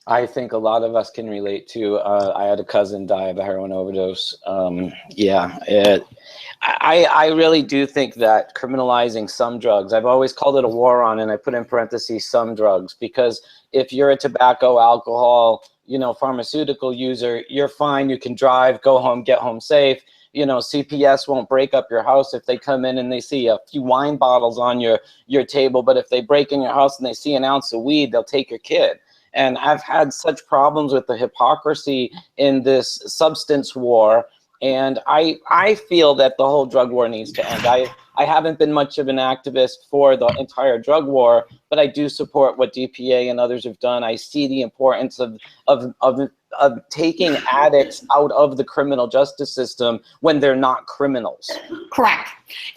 I think a lot of us can relate to, I had a cousin die of a heroin overdose. I really do think that criminalizing some drugs, I've always called it a war on, and I put in parentheses some drugs, because if you're a tobacco, alcohol, pharmaceutical user, you're fine. You can drive, go home, get home safe. CPS won't break up your house if they come in and they see a few wine bottles on your table. But if they break in your house and they see an ounce of weed, they'll take your kid. And I've had such problems with the hypocrisy in this substance war. And I feel that the whole drug war needs to end. I haven't been much of an activist for the entire drug war, but I do support what DPA and others have done. I see the importance of taking addicts out of the criminal justice system when they're not criminals. Correct.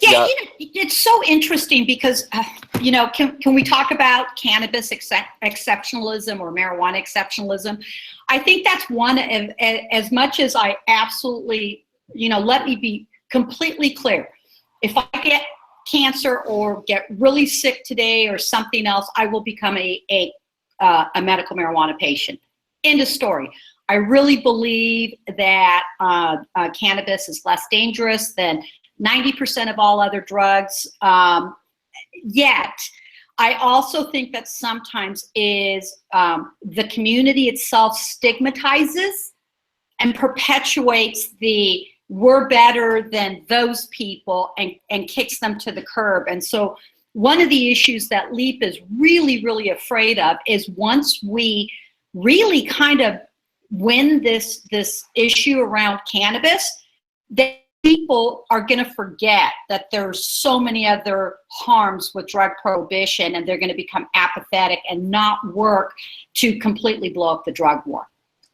Yeah, it's so interesting because, can we talk about cannabis exceptionalism or marijuana exceptionalism? I think that's one of, as much as I absolutely, let me be completely clear. If I get cancer or get really sick today or something else, I will become a medical marijuana patient. End of story. I really believe that cannabis is less dangerous than 90% of all other drugs. Yet, I also think that sometimes the community itself stigmatizes and perpetuates the we're better than those people and kicks them to the curb. And so one of the issues that LEAP is really, really afraid of is once we really kind of win this issue around cannabis, that people are going to forget that there's so many other harms with drug prohibition, and they're going to become apathetic and not work to completely blow up the drug war.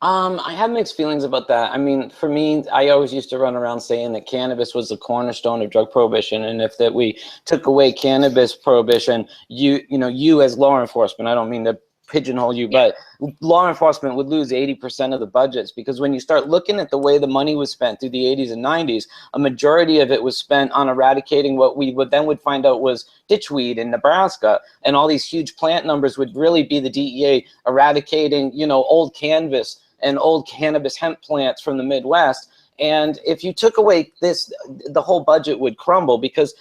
I have mixed feelings about that. I mean, for me, I always used to run around saying that cannabis was the cornerstone of drug prohibition, and if that we took away cannabis prohibition, you as law enforcement, I don't mean to pigeonhole you, but law enforcement would lose 80% of the budgets, because when you start looking at the way the money was spent through the 80s and 90s, a majority of it was spent on eradicating what we would find out was ditchweed in Nebraska, and all these huge plant numbers would really be the DEA eradicating, old canvas and old cannabis hemp plants from the Midwest. And if you took away this, the whole budget would crumble, because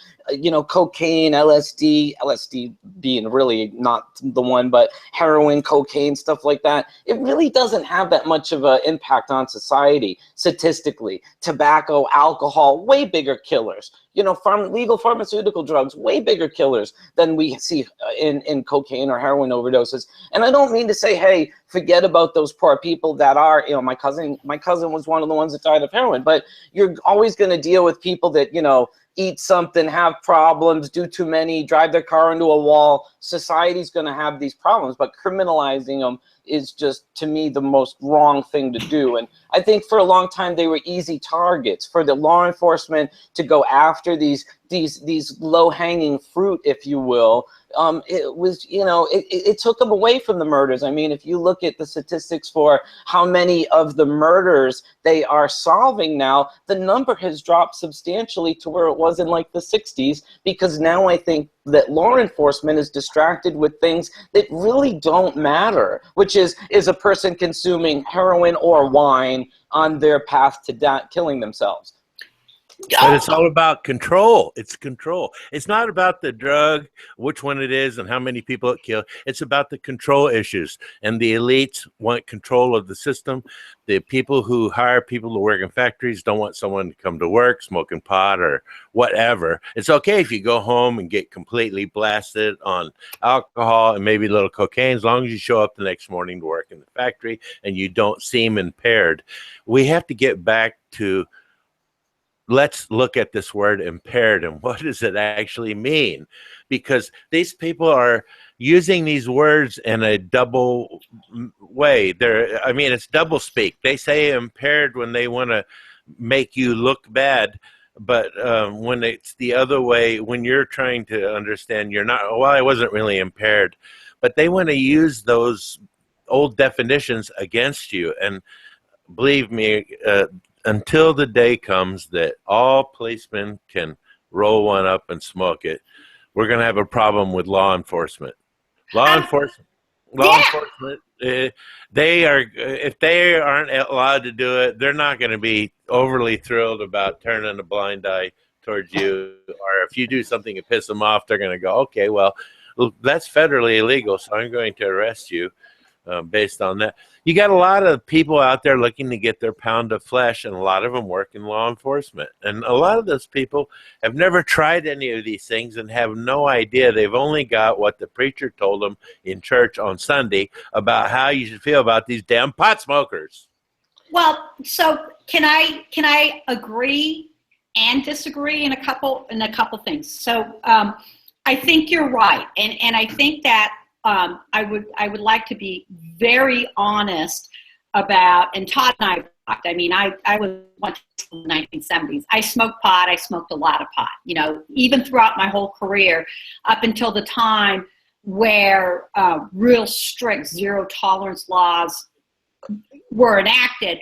cocaine, LSD being really not the one, but heroin, cocaine, stuff like that, it really doesn't have that much of an impact on society statistically. Tobacco, alcohol, way bigger killers. Legal pharmaceutical drugs, way bigger killers than we see in cocaine or heroin overdoses. And I don't mean to say, hey, forget about those poor people that are, my cousin was one of the ones that died of heroin, but you're always going to deal with people that, eat something, have problems, do too many, drive their car into a wall. Society's going to have these problems, but criminalizing them is just, to me, the most wrong thing to do. And I think for a long time they were easy targets for the law enforcement to go after these low-hanging fruit, if you will. It was, it took them away from the murders. I mean, if you look at the statistics for how many of the murders they are solving now, the number has dropped substantially to where it was in like the 60s, because now I think that law enforcement is distracted with things that really don't matter, which is a person consuming heroin or wine on their path to killing themselves. But it's all about control. It's control. It's not about the drug, which one it is, and how many people it kills. It's about the control issues. And the elites want control of the system. The people who hire people to work in factories don't want someone to come to work smoking pot or whatever. It's okay if you go home and get completely blasted on alcohol and maybe a little cocaine, as long as you show up the next morning to work in the factory and you don't seem impaired. We have to get back to, let's look at this word impaired and what does it actually mean? Because these people are using these words in a double way. It's double speak. They say impaired when they want to make you look bad, but when it's the other way, when you're trying to understand, you're not, well, I wasn't really impaired, but they want to use those old definitions against you. And believe me, until the day comes that all policemen can roll one up and smoke it, we're going to have a problem with law enforcement. Law enforcement, they are, if they aren't allowed to do it, they're not going to be overly thrilled about turning a blind eye towards you. Or if you do something to piss them off, they're going to go, okay, well, that's federally illegal, so I'm going to arrest you. Based on that, you got a lot of people out there looking to get their pound of flesh, and a lot of them work in law enforcement. And a lot of those people have never tried any of these things and have no idea. They've only got what the preacher told them in church on Sunday about how you should feel about these damn pot smokers. Well, so can I agree and disagree in a couple things? So I think you're right, and I think that. I would like to be very honest about, and Todd and I went to the 1970s. I smoked pot. I smoked a lot of pot, even throughout my whole career, up until the time where real strict zero tolerance laws were enacted.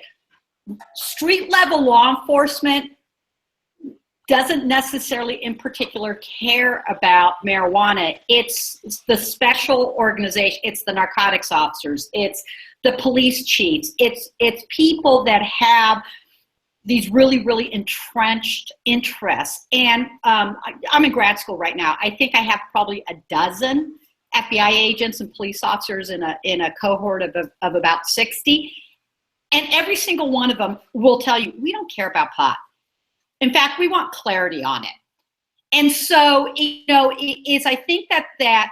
Street level law enforcement doesn't necessarily in particular care about marijuana. It's the special organization, it's the narcotics officers, it's the police chiefs, it's people that have these really, really entrenched interests. And I'm in grad school right now. I think I have probably a dozen FBI agents and police officers in a cohort of about 60. And every single one of them will tell you, we don't care about pot. In fact, we want clarity on it. And so, I think that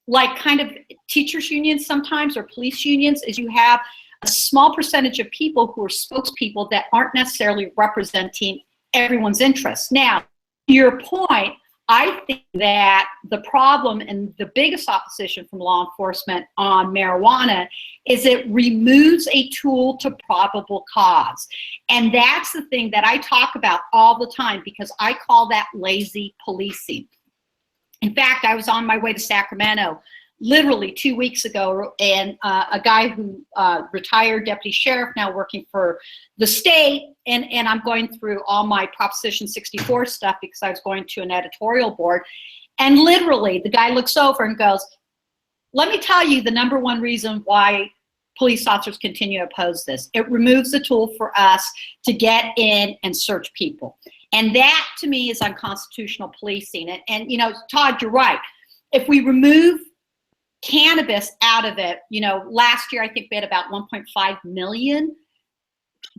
like kind of teachers unions sometimes or police unions is you have a small percentage of people who are spokespeople that aren't necessarily representing everyone's interests. Now, to your point, I think that the problem and the biggest opposition from law enforcement on marijuana is it removes a tool to probable cause. And that's the thing that I talk about all the time, because I call that lazy policing. In fact, I was on my way to Sacramento literally 2 weeks ago, and a guy who retired deputy sheriff, now working for the state, and I'm going through all my Proposition 64 stuff because I was going to an editorial board, and literally the guy looks over and goes, let me tell you the number one reason why police officers continue to oppose this. It removes the tool for us to get in and search people. And that, to me, is unconstitutional policing. And you know, Todd, you're right. If we remove cannabis out of it, you know, last year I think we had about 1.5 million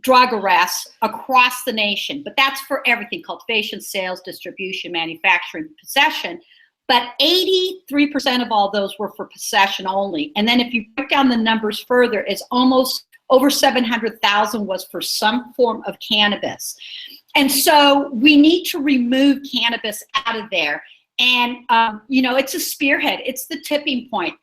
drug arrests across the nation. But that's for everything: cultivation, sales, distribution, manufacturing, possession. But 83% of all those were for possession only. And then if you break down the numbers further, it's almost over 700,000 was for some form of cannabis. And so we need to remove cannabis out of there. And, you know, it's a spearhead. It's the tipping point.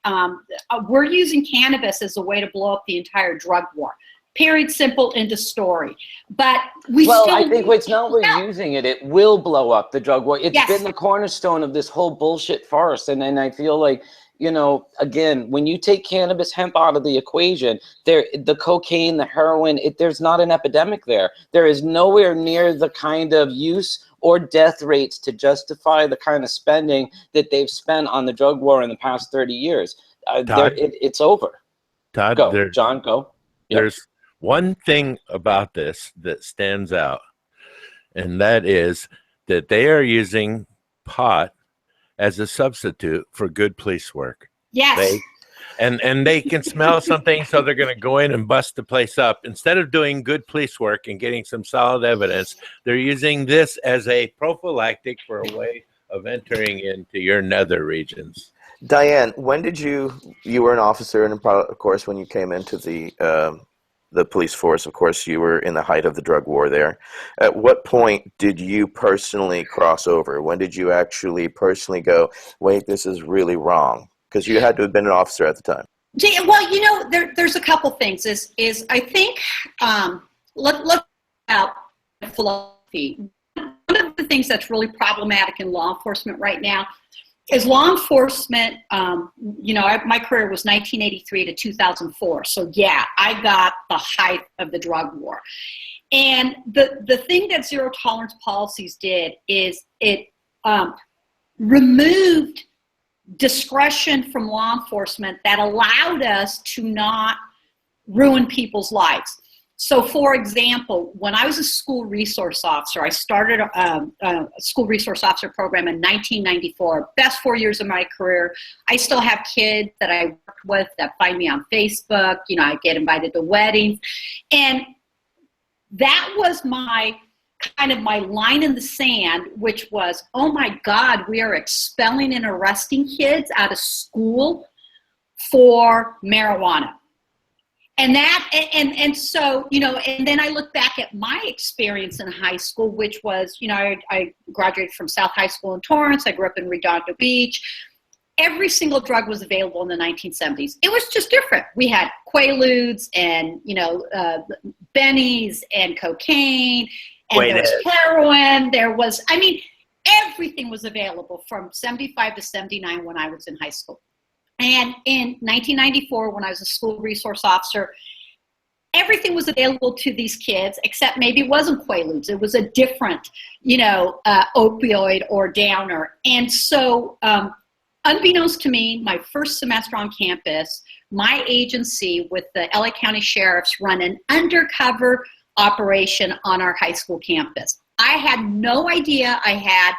We're using cannabis as a way to blow up the entire drug war. Period, simple, end of story. But I think it's not we're using it. It will blow up the drug war. It's been the cornerstone of this whole bullshit farce. And then I feel like, you know, again, when you take cannabis, hemp out of the equation, the cocaine, the heroin, there's not an epidemic there. There is nowhere near the kind of use or death rates to justify the kind of spending that they've spent on the drug war in the past 30 years. It's over. Todd, go. John, go. Yep. There's one thing about this that stands out, and that is that they are using pot as a substitute for good police work. Yes. And they can smell something, so they're going to go in and bust the place up. Instead of doing good police work and getting some solid evidence, they're using this as a prophylactic for a way of entering into your nether regions. Diane, when did you were an officer, and of course when you came into the police force, of course you were in the height of the drug war there. At what point did you personally cross over? When did you actually personally go, wait, this is really wrong? Because you had to have been an officer at the time. Well, you know, there's a couple things. Is I think look about philosophy. One of the things that's really problematic in law enforcement right now is law enforcement. You know, my career was 1983 to 2004. So yeah, I got the height of the drug war. And the thing that zero tolerance policies did is it removed discretion from law enforcement that allowed us to not ruin people's lives. So, for example, when I was a school resource officer, I started a school resource officer program in 1994. Best 4 years of my career. I still have kids that I worked with that find me on Facebook. You know, I get invited to weddings. And that was my kind of my line in the sand, which was, oh my God, we are expelling and arresting kids out of school for marijuana. And that, and so, you know, and then I look back at my experience in high school, which was, you know, I graduated from South High School in Torrance. I grew up in Redondo Beach. Every single drug was available in the 1970s. It was just different. We had Quaaludes and, you know, bennies and cocaine, and there was heroin. There was, I mean, everything was available from 75 to 79 when I was in high school. And in 1994, when I was a school resource officer, everything was available to these kids, except maybe it wasn't Quaaludes. It was a different, you know, opioid or downer. And so, unbeknownst to me, my first semester on campus, my agency with the LA County Sheriffs run an undercover operation on our high school campus. I had no idea I had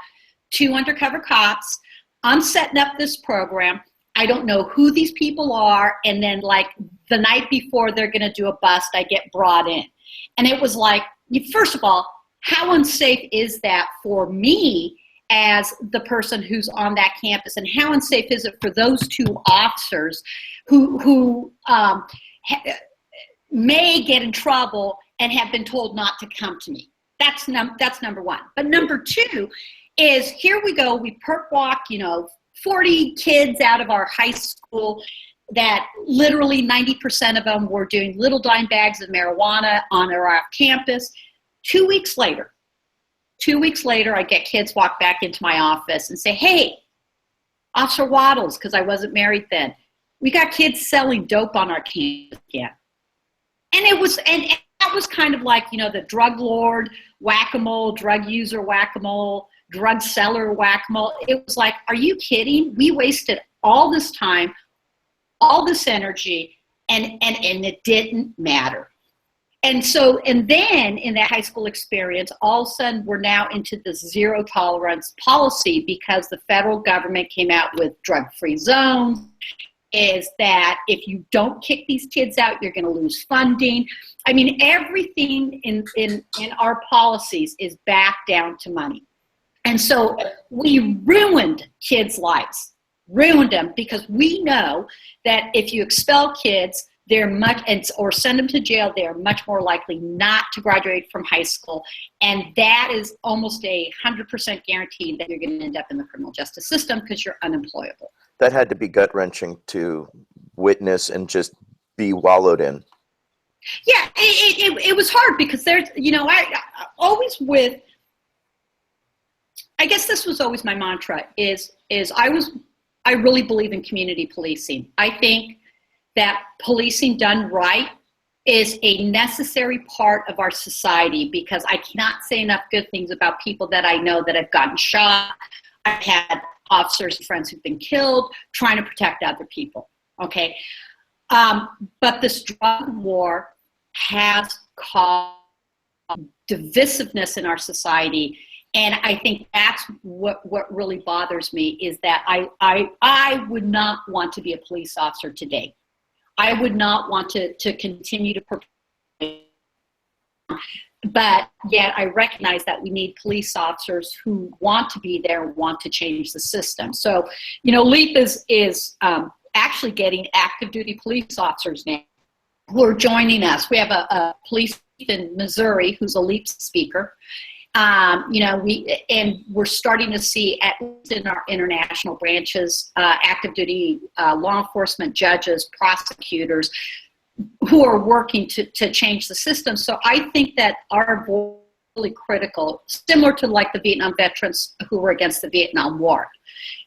2 undercover cops. I'm setting up this program. I don't know who these people are. And then like the night before they're going to do a bust, I get brought in. And it was like, first of all, how unsafe is that for me as the person who's on that campus? And how unsafe is it for those 2 officers who may get in trouble and have been told not to come to me? That's number one. But number 2 is, here we go, we perp walk, you know, 40 kids out of our high school that literally 90% of them were doing little dime bags of marijuana on or off campus. 2 weeks later, I get kids walk back into my office and say, hey, Officer Waddles, because I wasn't married then, we got kids selling dope on our campus again. And it was, and that was kind of like, you know, the drug lord whack-a-mole, drug user whack-a-mole, drug seller whack-a-mole. It was like, are you kidding? We wasted all this time, all this energy, and it didn't matter. And so, and then in that high school experience, all of a sudden we're now into the zero tolerance policy because the federal government came out with drug-free zones, is that if you don't kick these kids out, you're going to lose funding. I mean, everything in our policies is back down to money. And so we ruined kids' lives, ruined them, because we know that if you expel kids, or send them to jail, they're much more likely not to graduate from high school. And that is almost 100% guaranteed that you're going to end up in the criminal justice system because you're unemployable. That had to be gut-wrenching to witness and just be wallowed in. Yeah, it was hard because there's, I guess this was always my mantra, is I really believe in community policing. I think that policing done right is a necessary part of our society, because I cannot say enough good things about people that I know that have gotten shot. I've had officers and friends who've been killed trying to protect other people, okay? But this drug war has caused divisiveness in our society, and I think that's what really bothers me, is that I would not want to be a police officer today. I would not want to continue to perpetuate, but yet I recognize that we need police officers who want to be there, want to change the system. So, LEAP is actually getting active duty police officers now who are joining us. We have a police in Missouri who's a LEAP speaker. We're starting to see, at least in our international branches, active duty law enforcement judges, prosecutors who are working to change the system. So I think that our voice is really critical, similar to like the Vietnam veterans who were against the Vietnam War.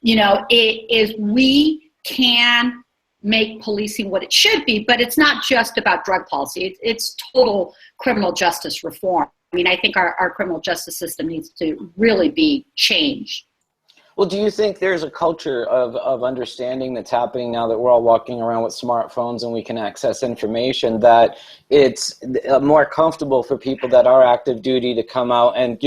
We can make policing what it should be, but it's not just about drug policy. It's total criminal justice reform. I mean, I think our criminal justice system needs to really be changed. Well, do you think there's a culture of understanding that's happening now that we're all walking around with smartphones and we can access information, that it's more comfortable for people that are active duty to come out and,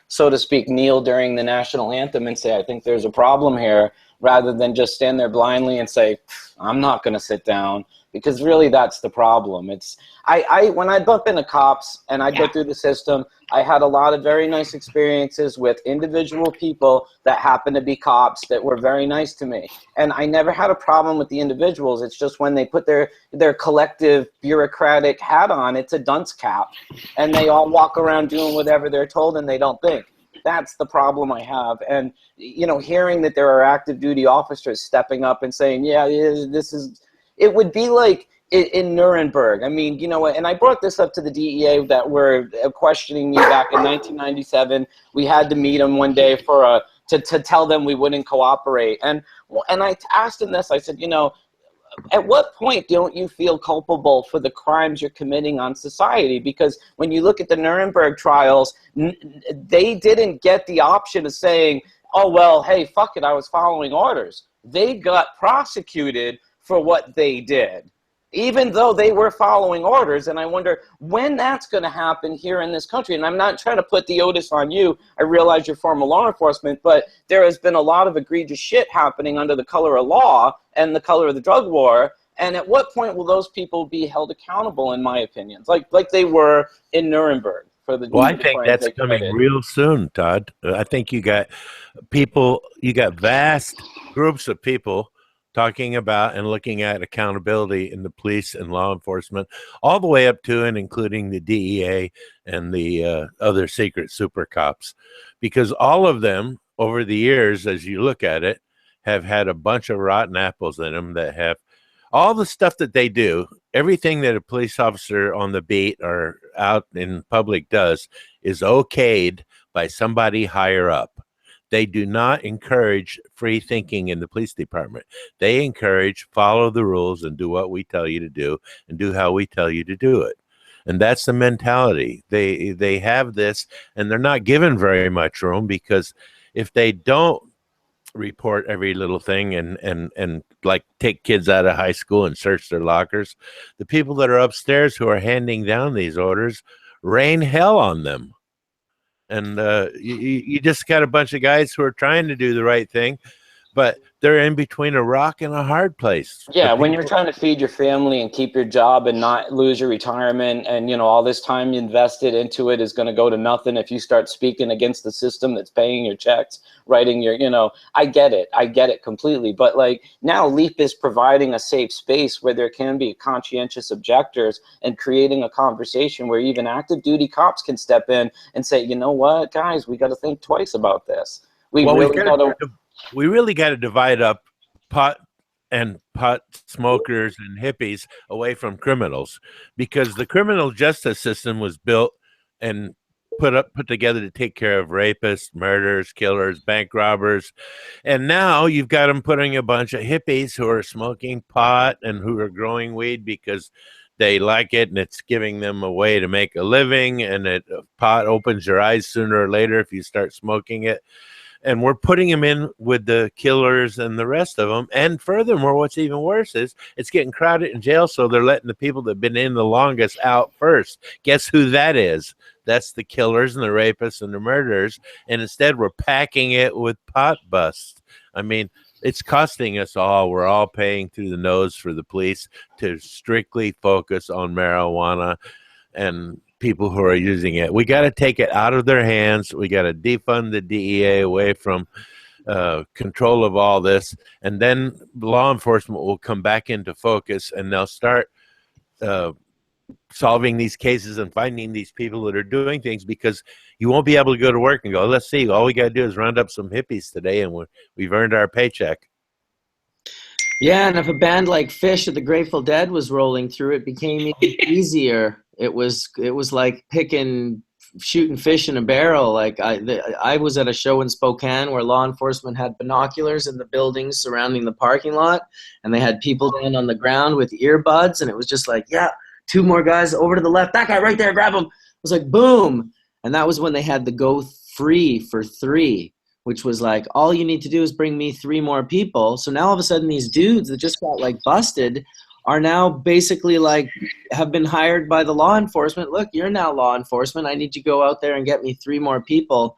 so to speak, kneel during the national anthem and say, I think there's a problem here, rather than just stand there blindly and say, I'm not going to sit down? Because really that's the problem. It's when I bump into cops and I go through the system, I had a lot of very nice experiences with individual people that happen to be cops that were very nice to me. And I never had a problem with the individuals. It's just when they put their collective bureaucratic hat on, it's a dunce cap. And they all walk around doing whatever they're told and they don't think. That's the problem I have. And, hearing that there are active duty officers stepping up and saying, it would be like in Nuremberg. I mean, and I brought this up to the DEA that were questioning me back in 1997. We had to meet them one day to tell them we wouldn't cooperate. And I asked them this, I said, at what point don't you feel culpable for the crimes you're committing on society? Because when you look at the Nuremberg trials, they didn't get the option of saying, oh, well, hey, fuck it, I was following orders. They got prosecuted for what they did, even though they were following orders. And I wonder when that's going to happen here in this country. And I'm not trying to put the onus on you. I realize you're former law enforcement, but there has been a lot of egregious shit happening under the color of law and the color of the drug war. And at what point will those people be held accountable, in my opinion, like they were in Nuremberg? Well, I think that's coming real soon, Todd. I think you got vast groups of people talking about and looking at accountability in the police and law enforcement, all the way up to and including the DEA and the other secret super cops, because all of them over the years, as you look at it, have had a bunch of rotten apples in them that have all the stuff that they do. Everything that a police officer on the beat or out in public does is okayed by somebody higher up. They do not encourage free thinking in the police department. They encourage follow the rules and do what we tell you to do and do how we tell you to do it. And that's the mentality. They have this, and they're not given very much room, because if they don't report every little thing and like take kids out of high school and search their lockers. The people that are upstairs who are handing down these orders rain hell on them. And you just got a bunch of guys who are trying to do the right thing, but they're in between a rock and a hard place. Yeah, when you're trying to feed your family and keep your job and not lose your retirement, and you know all this time you invested into it is going to go to nothing if you start speaking against the system that's paying your checks, writing your, you know, I get it completely. But like now LEAP is providing a safe space where there can be conscientious objectors and creating a conversation where even active duty cops can step in and say, you know what, guys, we got to think twice about this. We really got to divide up pot smokers and hippies away from criminals, because the criminal justice system was built and put together to take care of rapists, murderers, killers, bank robbers. And now you've got them putting a bunch of hippies who are smoking pot and who are growing weed because they like it and it's giving them a way to make a living, and pot opens your eyes sooner or later if you start smoking it. And we're putting them in with the killers and the rest of them. And furthermore, what's even worse is it's getting crowded in jail, so they're letting the people that have been in the longest out first. Guess who that is? That's the killers and the rapists and the murderers. And instead, we're packing it with pot busts. I mean, it's costing us all. We're all paying through the nose for the police to strictly focus on marijuana and people who are using it. We got to take it out of their hands. We got to defund the DEA away from control of all this, and then law enforcement will come back into focus, and they'll start solving these cases and finding these people that are doing things, because you won't be able to go to work and go, let's see, all we got to do is round up some hippies today and we've earned our paycheck. Yeah, and if a band like Fish of the Grateful Dead was rolling through, it became even easier. It was like shooting fish in a barrel. Like I was at a show in Spokane where law enforcement had binoculars in the buildings surrounding the parking lot, and they had people down on the ground with earbuds, and it was just like, yeah, 2 more guys over to the left, that guy right there, grab him. It was like, boom. And that was when they had the go free for 3, which was like, all you need to do is bring me 3 more people. So now all of a sudden these dudes that just got like busted are now basically like have been hired by the law enforcement. Look, you're now law enforcement. I need you to go out there and get me 3 more people.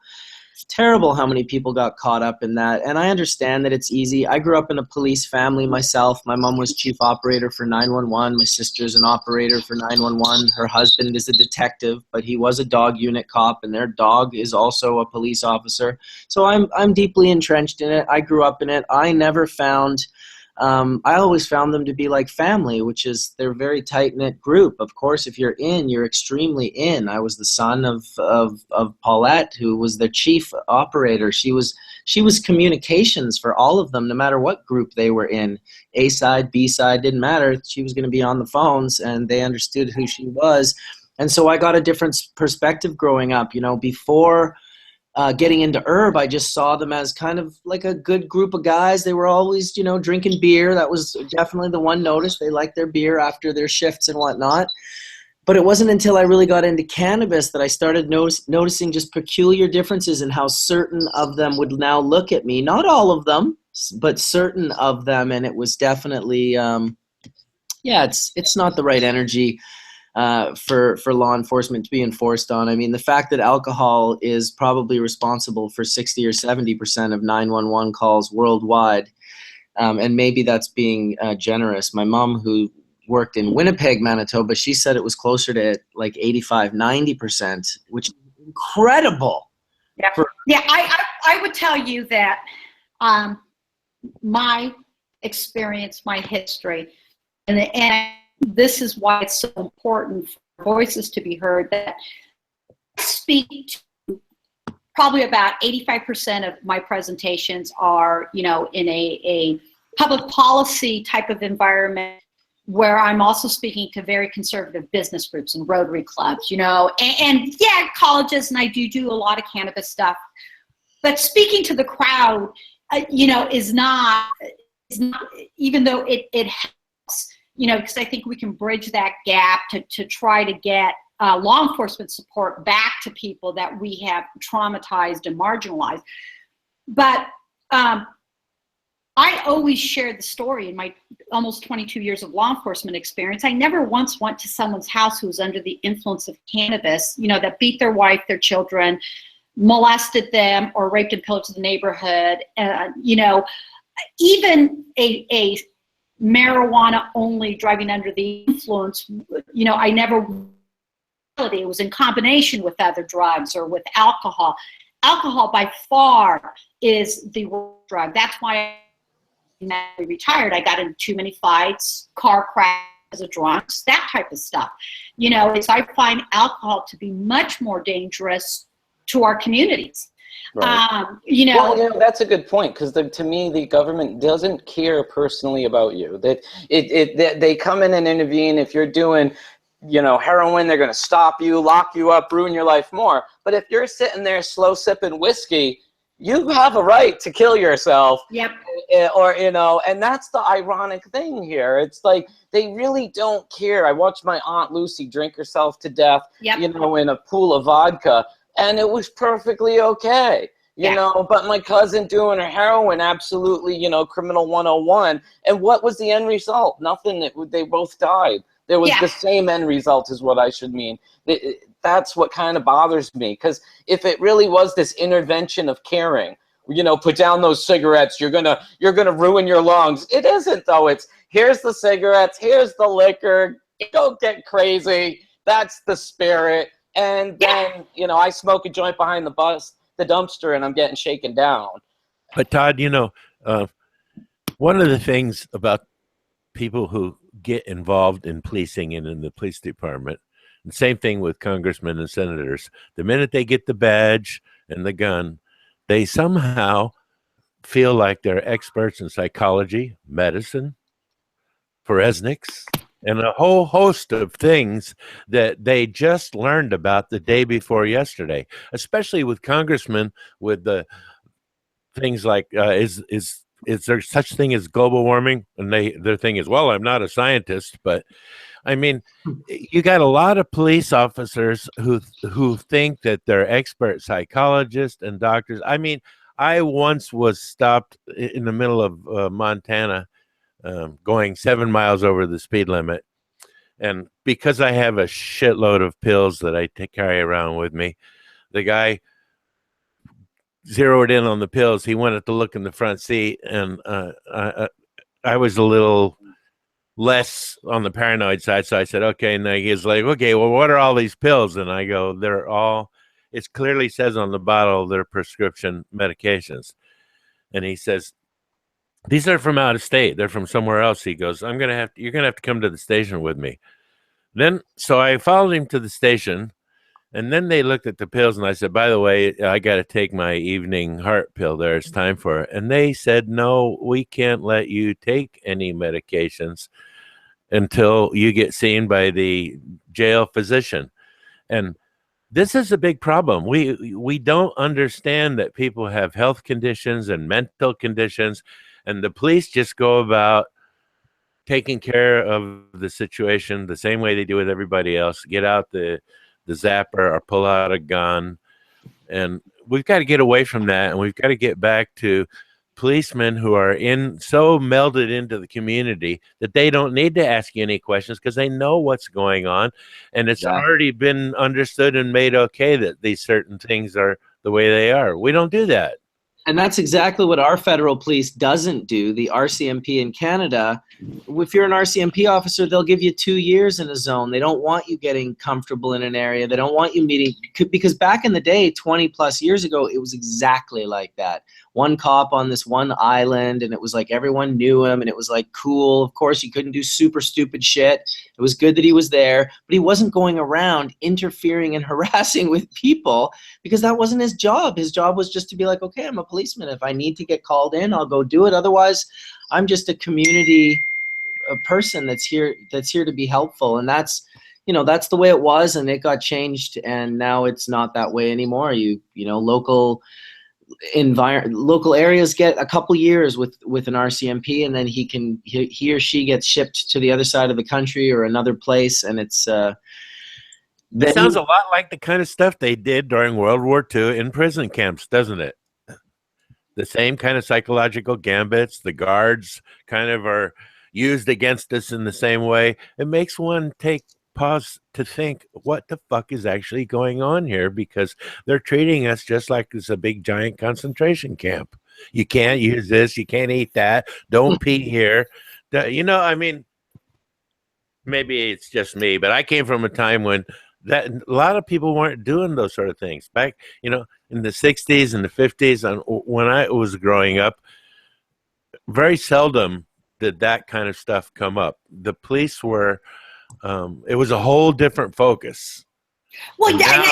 It's terrible how many people got caught up in that. And I understand that it's easy. I grew up in a police family myself. My mom was chief operator for 911. My sister's an operator for 911. Her husband is a detective, but he was a dog unit cop, and their dog is also a police officer. So I'm deeply entrenched in it. I grew up in it. I never found I always found them to be like family, which is they're a very tight-knit group. Of course, if you're in, you're extremely in. I was the son of Paulette, who was their chief operator. She was communications for all of them, no matter what group they were in. A side, B side, didn't matter. She was going to be on the phones, and they understood who she was. And so I got a different perspective growing up. You know, before getting into herb, I just saw them as kind of like a good group of guys. They were always, you know, drinking beer. That was definitely the one notice. They liked their beer after their shifts and whatnot. But it wasn't until I really got into cannabis that I started noticing just peculiar differences in how certain of them would now look at me. Not all of them, but certain of them. And it was definitely, it's not the right energy for law enforcement to be enforced on. I mean, the fact that alcohol is probably responsible for 60 or 70% of 911 calls worldwide, and maybe that's being generous. My mom, who worked in Winnipeg, Manitoba, she said it was closer to like 85, 90%, which is incredible. Yeah, I would tell you that my experience, my history, and this is why it's so important for voices to be heard, that I speak to probably about 85% of my presentations are, you know, in a public policy type of environment where I'm also speaking to very conservative business groups and Rotary clubs, you know, and yeah, colleges, and I do a lot of cannabis stuff. But speaking to the crowd, you know, is not, even though it helps, you know, because I think we can bridge that gap to try to get law enforcement support back to people that we have traumatized and marginalized. But I always shared the story in my almost 22 years of law enforcement experience. I never once went to someone's house who was under the influence of cannabis, you know, that beat their wife, their children, molested them, or raped and pillaged the neighborhood. You know, even a marijuana only driving under the influence, you know, I never, it was in combination with other drugs or with alcohol. Alcohol by far is the worst drug. That's why I retired. I got in too many fights, car crashes, drunks, that type of stuff. You know, I find alcohol to be much more dangerous to our communities. Right. You know, well, you know, that's a good point, because to me, the government doesn't care personally about you. That they come in and intervene. If you're doing, you know, heroin, they're going to stop you, lock you up, ruin your life more. But if you're sitting there slow sipping whiskey, you have a right to kill yourself. Yep. Or, you know, and that's the ironic thing here. It's like they really don't care. I watched my Aunt Lucy drink herself to death, yep. you know, in a pool of vodka, and it was perfectly okay. You know, but my cousin doing her heroin, absolutely, you know, criminal 101. And what was the end result? Nothing. They both died. There was the same end result is what I should mean. That's what kind of bothers me, because if it really was this intervention of caring, you know, put down those cigarettes, you're gonna ruin your lungs. It isn't, though. It's here's the cigarettes, here's the liquor, go get crazy. That's the spirit. And then, you know, I smoke a joint behind the dumpster, and I'm getting shaken down. But Todd, you know, one of the things about people who get involved in policing and in the police department, and same thing with congressmen and senators, the minute they get the badge and the gun, they somehow feel like they're experts in psychology, medicine, forensics, and a whole host of things that they just learned about the day before yesterday, especially with congressmen with the things like, is there such thing as global warming? And their thing is, well, I'm not a scientist, but I mean, you got a lot of police officers who think that they're expert psychologists and doctors. I mean, I once was stopped in the middle of Montana, going 7 miles over the speed limit. And because I have a shitload of pills that I carry around with me, the guy zeroed in on the pills. He wanted to look in the front seat, and I was a little less on the paranoid side. So I said, okay. And he's like, okay, well, what are all these pills? And I go, it clearly says on the bottle, they're prescription medications. And he says, these are from out of state. They're from somewhere else. He goes, you're going to have to come to the station with me. So I followed him to the station, and then they looked at the pills, and I said, by the way, I got to take my evening heart pill there. It's time for it. And they said, no, we can't let you take any medications until you get seen by the jail physician. And this is a big problem. We don't understand that people have health conditions and mental conditions, and the police just go about taking care of the situation the same way they do with everybody else. Get out the zapper or pull out a gun. And we've got to get away from that, and we've got to get back to policemen who are so melded into the community that they don't need to ask you any questions because they know what's going on, and it's already been understood and made okay that these certain things are the way they are. We don't do that. And that's exactly what our federal police doesn't do. The RCMP in Canada, if you're an RCMP officer, they'll give you 2 years in a zone. They don't want you getting comfortable in an area. They don't want you meeting, because back in the day, 20 plus years ago, it was exactly like that. One cop on this one island, and it was like everyone knew him, and it was like cool. Of course, he couldn't do super stupid shit. It was good that he was there, but he wasn't going around interfering and harassing with people because that wasn't his job. His job was just to be like, okay, I'm a policeman. If I need to get called in, I'll go do it. Otherwise, I'm just a community person that's here to be helpful. And that's the way it was, and it got changed, and now it's not that way anymore. Local areas get a couple years with an RCMP, and then he or she gets shipped to the other side of the country or another place, and it sounds a lot like the kind of stuff they did during World War II in prison camps, doesn't it? the same kind of psychological gambits. The guards kind of are used against us in the same way. It makes one take pause to think, what the fuck is actually going on here? Because they're treating us just like it's a big giant concentration camp. You can't use this, you can't eat that, don't pee here. You know, I mean, maybe it's just me, but I came from a time when that a lot of people weren't doing those sort of things. Back, you know, in the 60s and the 50s, and when I was growing up, very seldom did that kind of stuff come up. The police were it was a whole different focus. Well, yeah,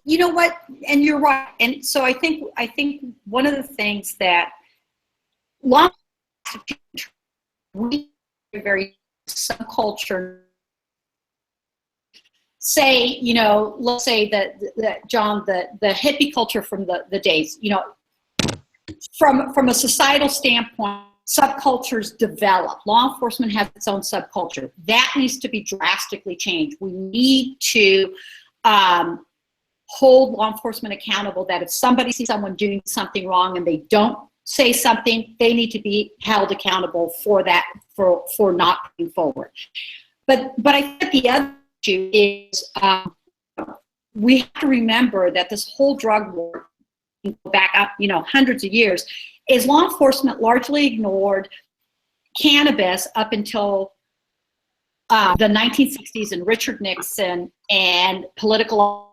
you know what, and you're right. And so I think one of the things that we very subculture, say, you know, let's say that John, the hippie culture from the days, you know, from a societal standpoint, subcultures develop. Law enforcement has its own subculture. That needs to be drastically changed. We need to hold law enforcement accountable, that if somebody sees someone doing something wrong and they don't say something, they need to be held accountable for that, for not moving forward. But I think the other issue is we have to remember that this whole drug war, back up, you know, hundreds of years, is law enforcement largely ignored cannabis up until the 1960s and Richard Nixon, and political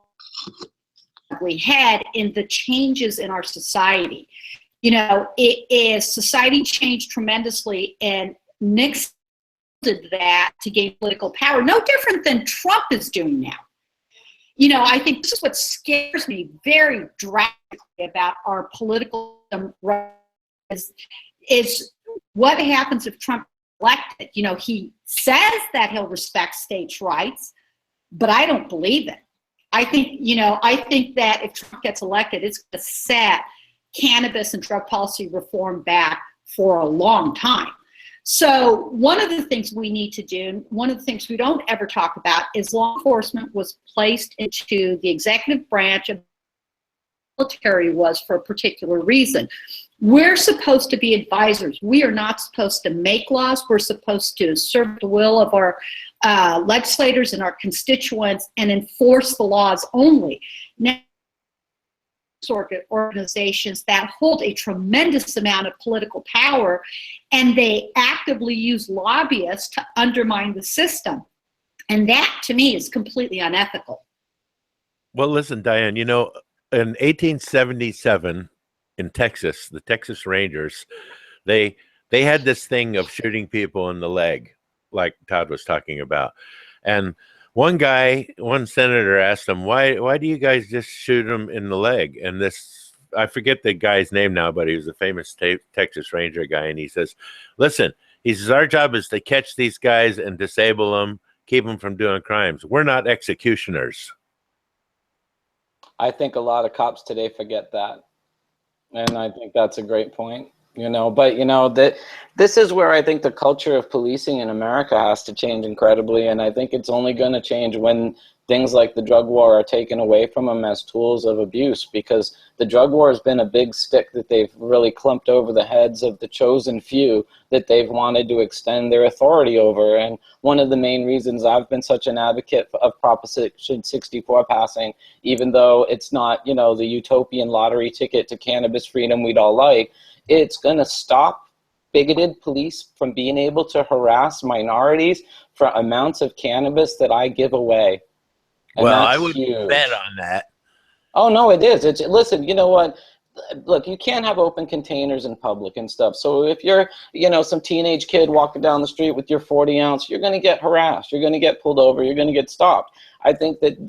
we had in the changes in our society. You know, society changed tremendously, and Nixon did that to gain political power, no different than Trump is doing now. You know, I think this is what scares me very drastically about our political is what happens if Trump is elected. You know, he says that he'll respect states' rights, but I don't believe it. I think that if Trump gets elected, it's going to set cannabis and drug policy reform back for a long time. So one of the things we need to do, one of the things we don't ever talk about, is law enforcement was placed into the executive branch of the military was for a particular reason. We're supposed to be advisors. We are not supposed to make laws. We're supposed to serve the will of our legislators and our constituents and enforce the laws only. Now, organizations that hold a tremendous amount of political power, and they actively use lobbyists to undermine the system. And that, to me, is completely unethical. Well, listen, Diane, you know, in 1877 in Texas, the Texas Rangers, they had this thing of shooting people in the leg, like Todd was talking about. And one senator asked him, why do you guys just shoot them in the leg? And this, I forget the guy's name now, but he was a famous Texas Ranger guy. And he says, listen, he says, our job is to catch these guys and disable them, keep them from doing crimes. We're not executioners. I think a lot of cops today forget that. And I think that's a great point. You know, but you know that this is where I think the culture of policing in America has to change incredibly, and I think it's only going to change when things like the drug war are taken away from them as tools of abuse, because the drug war has been a big stick that they've really clumped over the heads of the chosen few that they've wanted to extend their authority over. And one of the main reasons I've been such an advocate of Proposition 64 passing, even though it's not, you know, the utopian lottery ticket to cannabis freedom we'd all like, it's going to stop bigoted police from being able to harass minorities for amounts of cannabis that I give away. And well, I would bet on that. Oh, no, it is. Listen, you know what? Look, you can't have open containers in public and stuff. So if you're, you know, some teenage kid walking down the street with your 40 ounce, you're going to get harassed. You're going to get pulled over. You're going to get stopped. I think that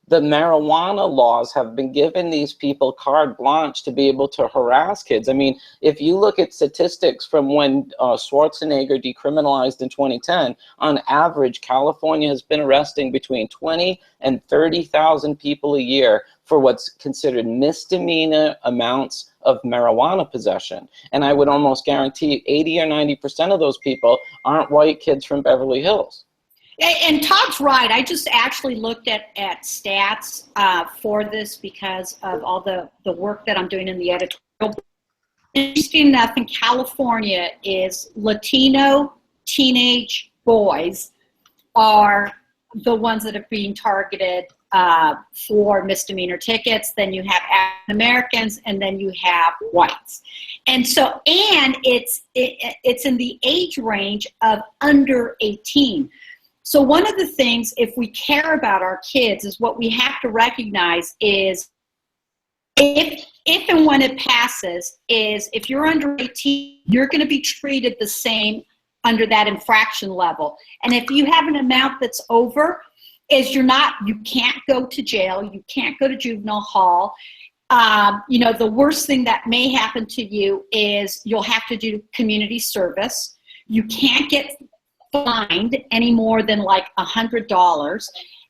the marijuana laws have been giving these people carte blanche to be able to harass kids. I mean, if you look at statistics from when Schwarzenegger decriminalized in 2010, on average, California has been arresting between 20 and 30,000 people a year for what's considered misdemeanor amounts of marijuana possession. And I would almost guarantee 80 or 90% of those people aren't white kids from Beverly Hills. And Todd's right. I just actually looked at stats for this because of all the work that I'm doing in the editorial interesting enough in California is Latino teenage boys are the ones that are being targeted for misdemeanor tickets. Then you have African Americans, and then you have whites. And so, and it's in the age range of under 18. So one of the things, if we care about our kids, is what we have to recognize is if and when it passes, is if you're under 18, you're going to be treated the same under that infraction level. And if you have an amount that's over, is you can't go to jail, you can't go to juvenile hall. You know, the worst thing that may happen to you is you'll have to do community service. You can't get fined any more than like $100,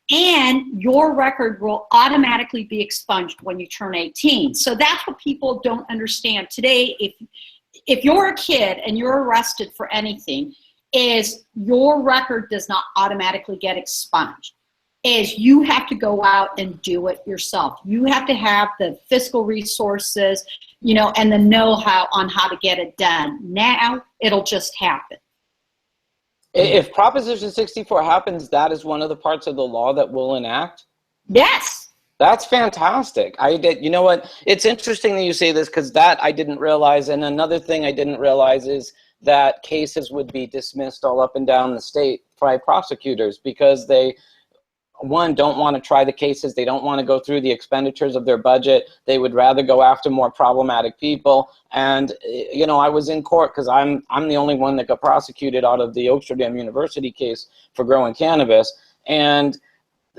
and your record will automatically be expunged when you turn 18. So that's what people don't understand today. If you're a kid and you're arrested for anything, is your record does not automatically get expunged. Is you have to go out and do it yourself. You have to have the fiscal resources, you know, and the know-how on how to get it done. Now it'll just happen. If Proposition 64 happens, that is one of the parts of the law that we'll enact? Yes. That's fantastic. You know what? It's interesting that you say this, because that I didn't realize. And another thing I didn't realize is that cases would be dismissed all up and down the state by prosecutors because they, one, don't want to try the cases. They don't want to go through the expenditures of their budget. They would rather go after more problematic people. And, you know, I was in court because I'm the only one that got prosecuted out of the Oaksterdam University case for growing cannabis. And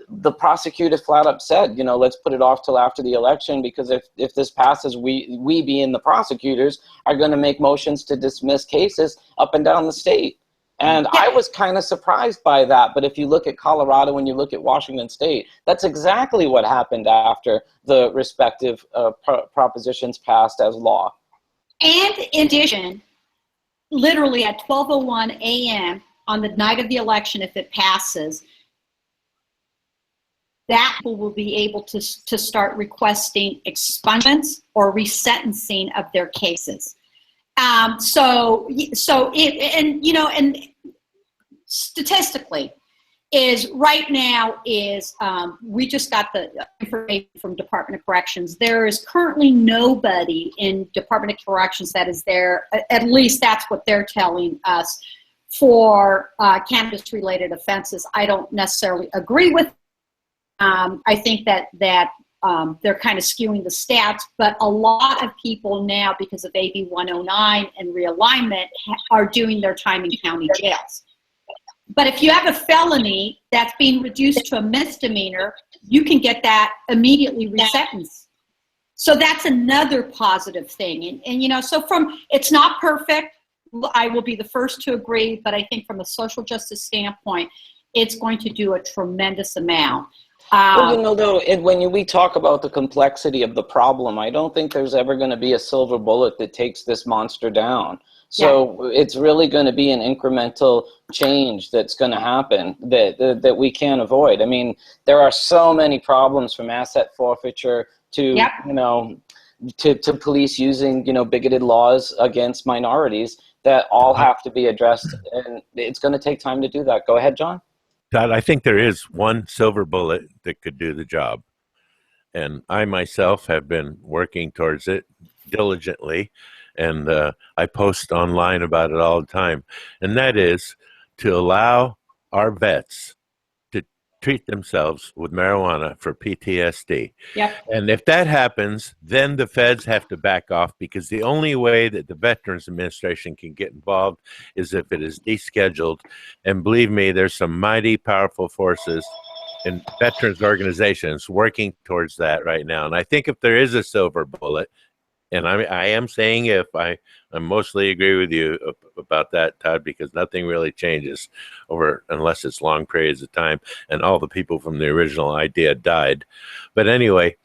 the prosecutor flat up said, you know, let's put it off till after the election, because if this passes, we being the prosecutors are going to make motions to dismiss cases up and down the state. And I was kind of surprised by that. But if you look at Colorado and you look at Washington State, that's exactly what happened after the respective propositions passed as law. And in addition, literally at 12:01 a.m. on the night of the election, if it passes, that people will be able to start requesting expungements or resentencing of their cases. So statistically is right now is, we just got the information from Department of Corrections. There is currently nobody in Department of Corrections that is there, at least that's what they're telling us, for cannabis-related offenses. I don't necessarily agree with. I think that they're kind of skewing the stats, but a lot of people now, because of AB 109 and realignment, are doing their time in county jails. But if you have a felony that's being reduced to a misdemeanor, you can get that immediately resentenced. So that's another positive thing. And you know, so it's not perfect. I will be the first to agree, but I think from a social justice standpoint, it's going to do a tremendous amount. Well, you know, though, when we talk about the complexity of the problem, I don't think there's ever going to be a silver bullet that takes this monster down. So it's really going to be an incremental change that's going to happen that we can't avoid. I mean, there are so many problems, from asset forfeiture to, you know, to police using, you know, bigoted laws against minorities that all have to be addressed. And it's going to take time to do that. Go ahead, John. Todd, I think there is one silver bullet that could do the job. And I myself have been working towards it diligently. And I post online about it all the time. And that is to allow our vets to treat themselves with marijuana for PTSD. Yep. And if that happens, then the feds have to back off, because the only way that the Veterans Administration can get involved is if it is descheduled. And believe me, there's some mighty powerful forces in veterans organizations working towards that right now. And I think if there is a silver bullet, and I am saying if, I mostly agree with you about that, Todd, because nothing really changes unless it's long periods of time, and all the people from the original idea died. But anyway,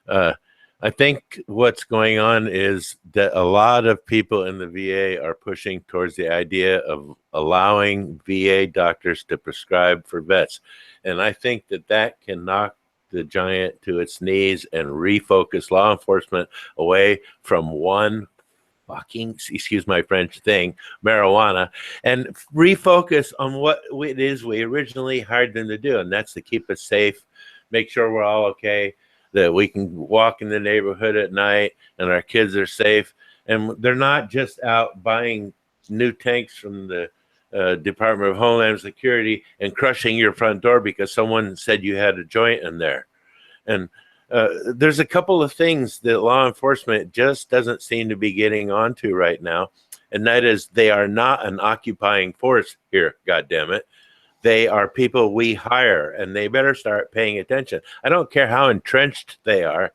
I think what's going on is that a lot of people in the VA are pushing towards the idea of allowing VA doctors to prescribe for vets. And I think that can knock the giant to its knees and refocus law enforcement away from one fucking, excuse my French, thing, marijuana, and refocus on what it is we originally hired them to do, and that's to keep us safe, make sure we're all okay, that we can walk in the neighborhood at night and our kids are safe. And they're not just out buying new tanks from the Department of Homeland Security and crushing your front door because someone said you had a joint in there. And there's a couple of things that law enforcement just doesn't seem to be getting onto right now. And that is, they are not an occupying force here, goddammit. They are people we hire, and they better start paying attention. I don't care how entrenched they are.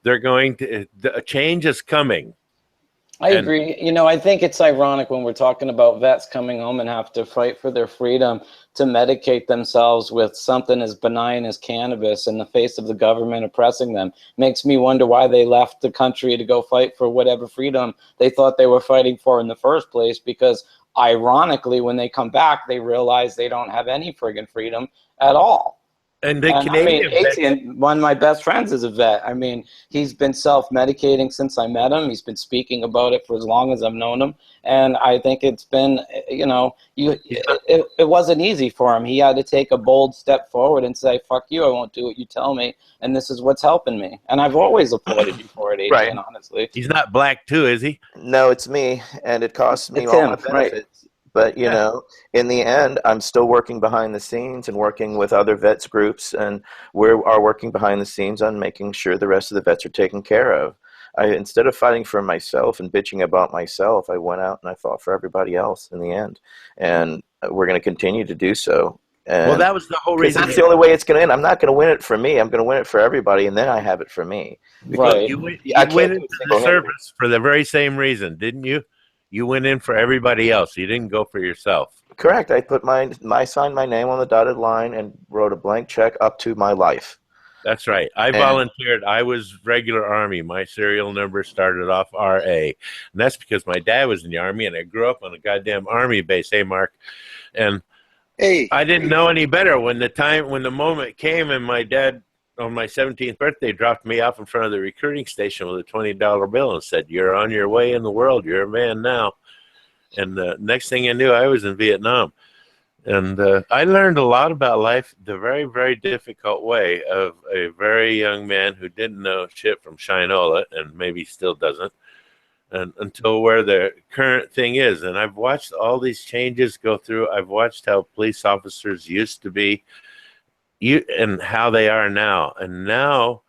They're going to, the change is coming. I agree. You know, I think it's ironic when we're talking about vets coming home and have to fight for their freedom to medicate themselves with something as benign as cannabis in the face of the government oppressing them. Makes me wonder why they left the country to go fight for whatever freedom they thought they were fighting for in the first place, because ironically, when they come back, they realize they don't have any friggin' freedom at all. And the Canadian Etienne, one of my best friends, is a vet. I mean, he's been self-medicating since I met him. He's been speaking about it for as long as I've known him. And I think it's been, you know, it wasn't easy for him. He had to take a bold step forward and say, fuck you, I won't do what you tell me. And this is what's helping me. And I've always applauded you for it, Etienne, right. Honestly. He's not black too, is he? No, it's me. And it costs me all my benefits. Right. But, you know, in the end, I'm still working behind the scenes and working with other vets groups, and we are working behind the scenes on making sure the rest of the vets are taken care of. Instead of fighting for myself and bitching about myself, I went out and I fought for everybody else in the end. And we're going to continue to do so. And well, that was the whole reason. That's the only way it's going to end. I'm not going to win it for me. I'm going to win it for everybody, and then I have it for me. Because right. You went into the service for the very same reason, didn't you? You went in for everybody else. You didn't go for yourself. Correct. I put signed my name on the dotted line and wrote a blank check up to my life. That's right. I volunteered. I was regular Army. My serial number started off RA. And that's because my dad was in the Army, and I grew up on a goddamn Army base. Hey, Mark. And I didn't know any better when the moment came, and my dad, on my 17th birthday, dropped me off in front of the recruiting station with a $20 bill and said, "You're on your way in the world. You're a man now." And the next thing I knew, I was in Vietnam. And I learned a lot about life the very, very difficult way of a very young man who didn't know shit from Shinola, and maybe still doesn't, and until where the current thing is. And I've watched all these changes go through. I've watched how police officers used to be, and how they are now. And now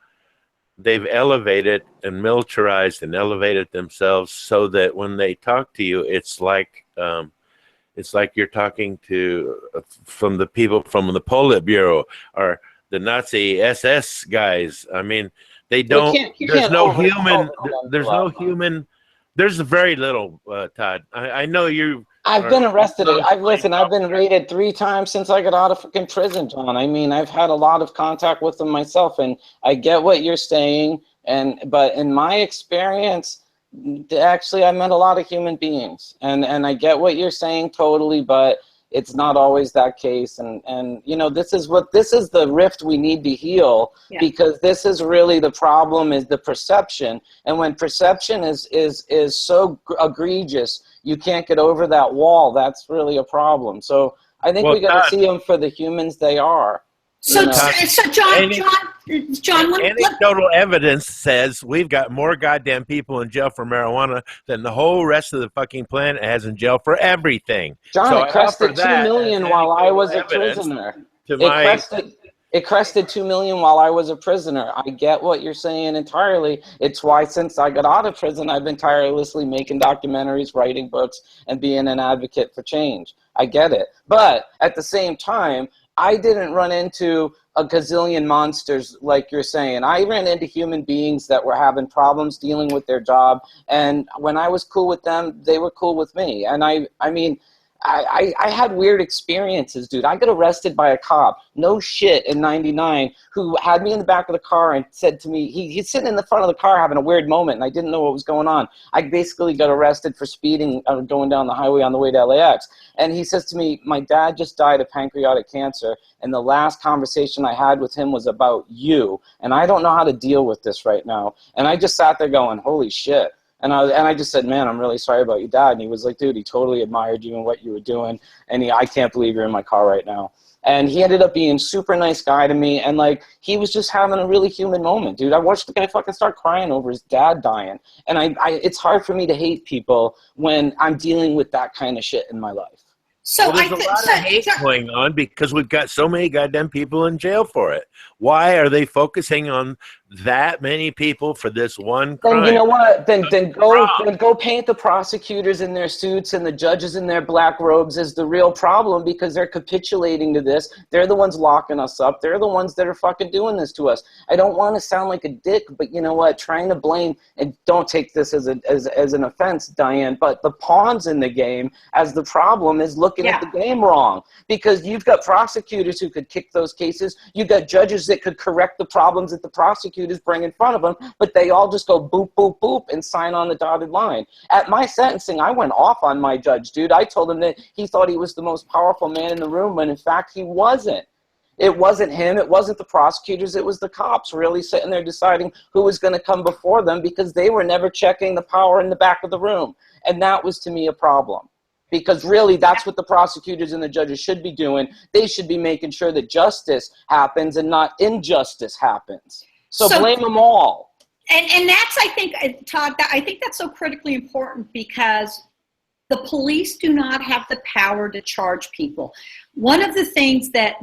they've elevated and militarized and elevated themselves so that when they talk to you, it's like you're talking to from the people from the Politburo or the Nazi SS guys. I mean, they don't. There's no human. There's very little, Todd. I know you. I've been arrested. I've been raided 3 times since I got out of freaking prison, John. I mean, I've had a lot of contact with them myself, and I get what you're saying. But in my experience, actually, I met a lot of human beings, and I get what you're saying totally. But it's not always that case, and you know, this is the rift we need to heal, because this is really the problem, is the perception. And when perception is so egregious, you can't get over that wall. That's really a problem. So I think we got to see them for the humans they are. So, John, anecdotal evidence says we've got more goddamn people in jail for marijuana than the whole rest of the fucking planet has in jail for everything. John, so it crested 2 million while I was a prisoner. It crested 2 million while I was a prisoner. I get what you're saying entirely. It's why since I got out of prison, I've been tirelessly making documentaries, writing books, and being an advocate for change. I get it. But at the same time, I didn't run into a gazillion monsters like you're saying. I ran into human beings that were having problems dealing with their job. And when I was cool with them, they were cool with me. And I mean, I had weird experiences, dude. I got arrested by a cop, no shit, in '99, who had me in the back of the car and said to me, he's sitting in the front of the car having a weird moment, and I didn't know what was going on. I basically got arrested for speeding going down the highway on the way to LAX. And he says to me, my dad just died of pancreatic cancer, and the last conversation I had with him was about you, and I don't know how to deal with this right now. And I just sat there going, holy shit. And I just said, man, I'm really sorry about your dad. And he was like, dude, he totally admired you and what you were doing. And I can't believe you're in my car right now. And he ended up being a super nice guy to me. And, like, he was just having a really human moment, dude. I watched the guy fucking start crying over his dad dying. And it's hard for me to hate people when I'm dealing with that kind of shit in my life. So there's a lot of hate going on because we've got so many goddamn people in jail for it. Why are they focusing on that many people for this one crime? Then you know what? Then go paint the prosecutors in their suits and the judges in their black robes as the real problem, because they're capitulating to this. They're the ones locking us up. They're the ones that are fucking doing this to us. I don't want to sound like a dick, but you know what? Trying to blame, and don't take this as an offense, Diane, but the pawns in the game as the problem is looking at the game wrong, because you've got prosecutors who could kick those cases. You've got judges that could correct the problems that the prosecutors bring in front of them, but they all just go boop, boop, boop and sign on the dotted line. At my sentencing, I went off on my judge, dude. I told him that he thought he was the most powerful man in the room, when in fact he wasn't. It wasn't him. It wasn't the prosecutors. It was the cops really sitting there deciding who was going to come before them, because they were never checking the power in the back of the room. And that was, to me, a problem. Because really, that's what the prosecutors and the judges should be doing. They should be making sure that justice happens and not injustice happens. So blame them all. And that's, I think, Todd, I think that's so critically important, because the police do not have the power to charge people. One of the things that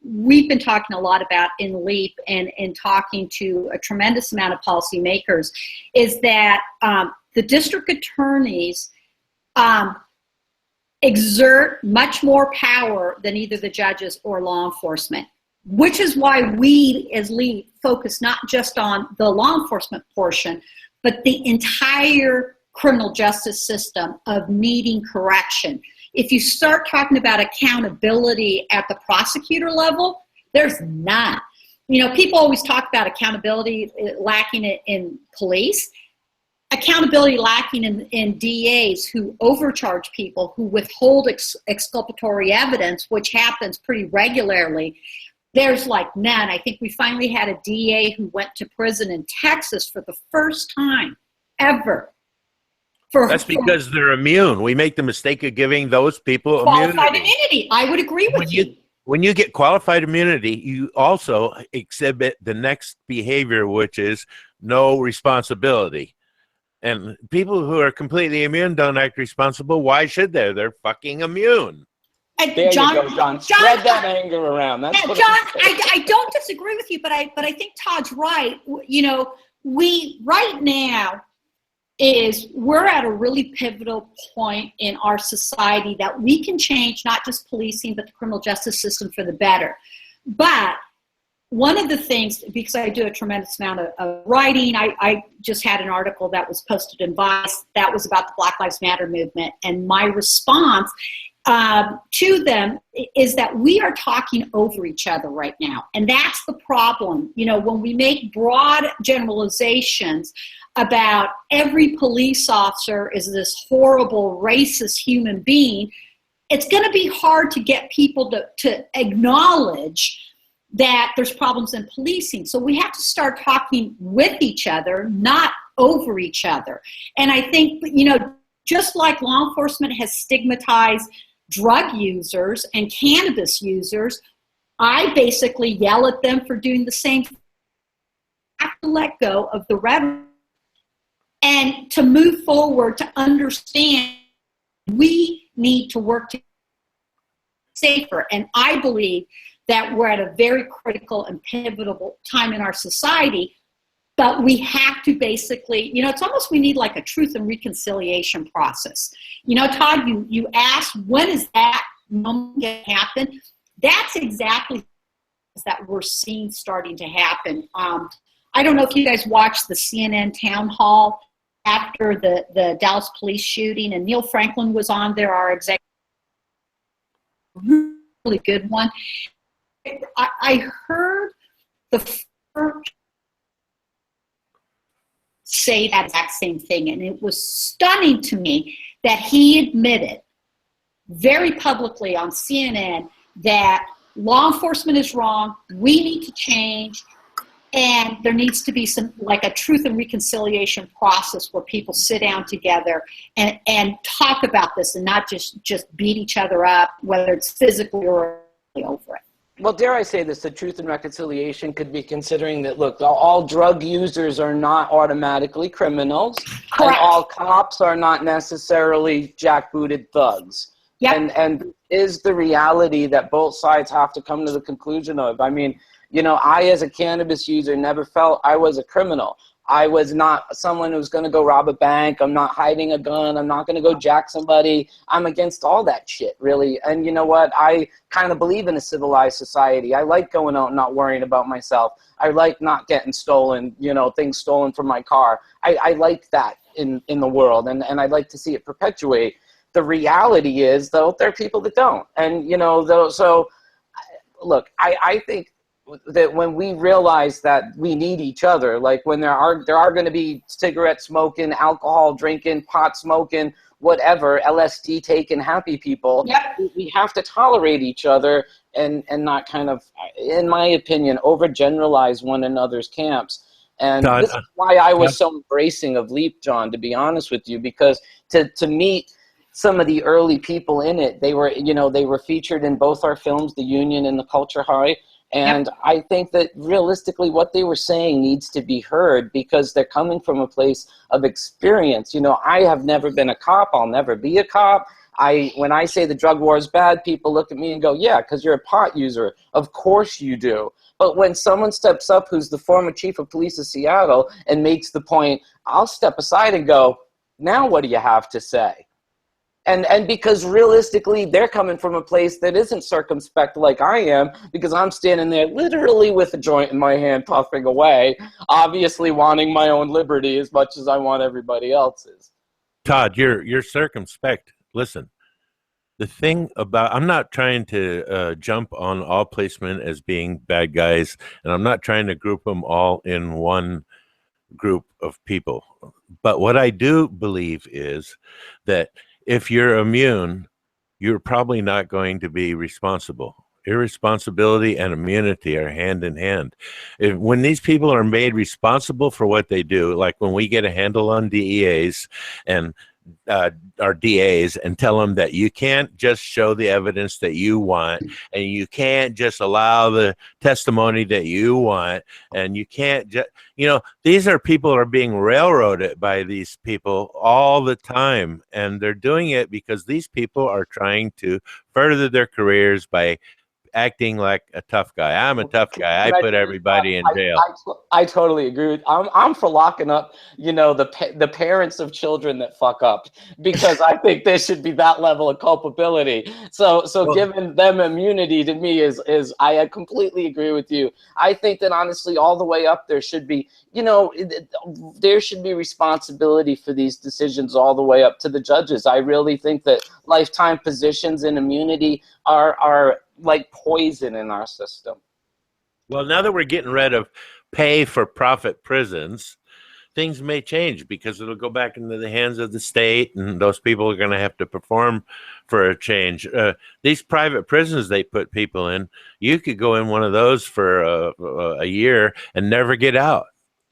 we've been talking a lot about in LEAP and in talking to a tremendous amount of policymakers is that the district attorneys exert much more power than either the judges or law enforcement, which is why we as LEAP focus not just on the law enforcement portion, but the entire criminal justice system of needing correction. If you start talking about accountability at the prosecutor level, there's none. You know, people always talk about accountability lacking in police. Accountability lacking in DAs who overcharge people, who withhold exculpatory evidence, which happens pretty regularly. There's like none. I think we finally had a DA who went to prison in Texas for the first time ever. That's because they're immune. We make the mistake of giving those people qualified immunity. I would agree with you. When you get qualified immunity, you also exhibit the next behavior, which is no responsibility. And people who are completely immune don't act responsible. Why should they? They're fucking immune. There you go, John. Spread that anger around. That's John, I don't disagree with you, but I think Todd's right. You know, right now we're at a really pivotal point in our society that we can change not just policing, but the criminal justice system for the better. But one of the things, because I do a tremendous amount of writing, I just had an article that was posted in Vice that was about the Black Lives Matter movement. And my response to them is that we are talking over each other right now. And that's the problem. You know, when we make broad generalizations about every police officer is this horrible, racist human being, it's going to be hard to get people to acknowledge that there's problems in policing. So we have to start talking with each other, not over each other. And I think, you know, just like law enforcement has stigmatized drug users and cannabis users, I basically yell at them for doing the same thing. I have to let go of the rhetoric and to move forward, to understand we need to work to safer. And I believe that we're at a very critical and pivotal time in our society, but we have to basically, you know, it's almost we need like a truth and reconciliation process. You know, Todd, you asked, when is that moment going to happen? That's exactly that we're seeing starting to happen. I don't know if you guys watched the CNN town hall after the Dallas police shooting, and Neil Franklin was on there, our executive, really good one. I heard the first say that exact same thing, and it was stunning to me that he admitted very publicly on CNN that law enforcement is wrong, we need to change, and there needs to be some, like a truth and reconciliation process where people sit down together and talk about this and not just beat each other up, whether it's physically or over it. Well, dare I say this, the truth and reconciliation could be considering that, look, all drug users are not automatically criminals. Correct. And all cops are not necessarily jackbooted thugs. Yep. And is the reality that both sides have to come to the conclusion of. I mean, you know, I as a cannabis user never felt I was a criminal. I was not someone who's going to go rob a bank. I'm not hiding a gun. I'm not going to go jack somebody. I'm against all that shit, really. And you know what? I kind of believe in a civilized society. I like going out and not worrying about myself. I like not getting stolen, you know, things stolen from my car. I like that in the world, and I'd like to see it perpetuate. The reality is, though, there are people that don't. And, you know, so, look, I think that when we realize that we need each other, like when there are going to be cigarette smoking, alcohol drinking, pot smoking, whatever, LSD taking happy people, yep, we have to tolerate each other and not kind of, in my opinion, overgeneralize one another's camps. And Todd, this is why I was so embracing of LEAP, John, to be honest with you, because to meet some of the early people in it, they were featured in both our films, The Union and The Culture High. And yep, I think that realistically what they were saying needs to be heard because they're coming from a place of experience. You know, I have never been a cop. I'll never be a cop. When I say the drug war is bad, people look at me and go, yeah, because you're a pot user. Of course you do. But when someone steps up who's the former chief of police of Seattle and makes the point, I'll step aside and go, now what do you have to say? And because realistically, they're coming from a place that isn't circumspect like I am, because I'm standing there literally with a joint in my hand, puffing away, obviously wanting my own liberty as much as I want everybody else's. Todd, you're circumspect. Listen, the thing about, I'm not trying to jump on all policemen as being bad guys, and I'm not trying to group them all in one group of people. But what I do believe is that if you're immune, you're probably not going to be responsible. Irresponsibility and immunity are hand in hand. When these people are made responsible for what they do, like when we get a handle on DEAs and our DAs and tell them that you can't just show the evidence that you want, and you can't just allow the testimony that you want, and you can't just, you know, these are people are being railroaded by these people all the time, and they're doing it because these people are trying to further their careers by acting like a tough guy. I'm a tough guy. I put everybody in jail. I totally agree with. I'm for locking up, you know, the parents of children that fuck up, because I think there should be that level of culpability. So giving them immunity to me is I completely agree with you. I think that honestly, all the way up there should be, you know, there should be responsibility for these decisions all the way up to the judges. I really think that lifetime positions and immunity are like poison in our system. Well, now that we're getting rid of pay-for-profit prisons, things may change because it'll go back into the hands of the state, and those people are going to have to perform for a change. These private prisons they put people in, you could go in one of those for a year and never get out.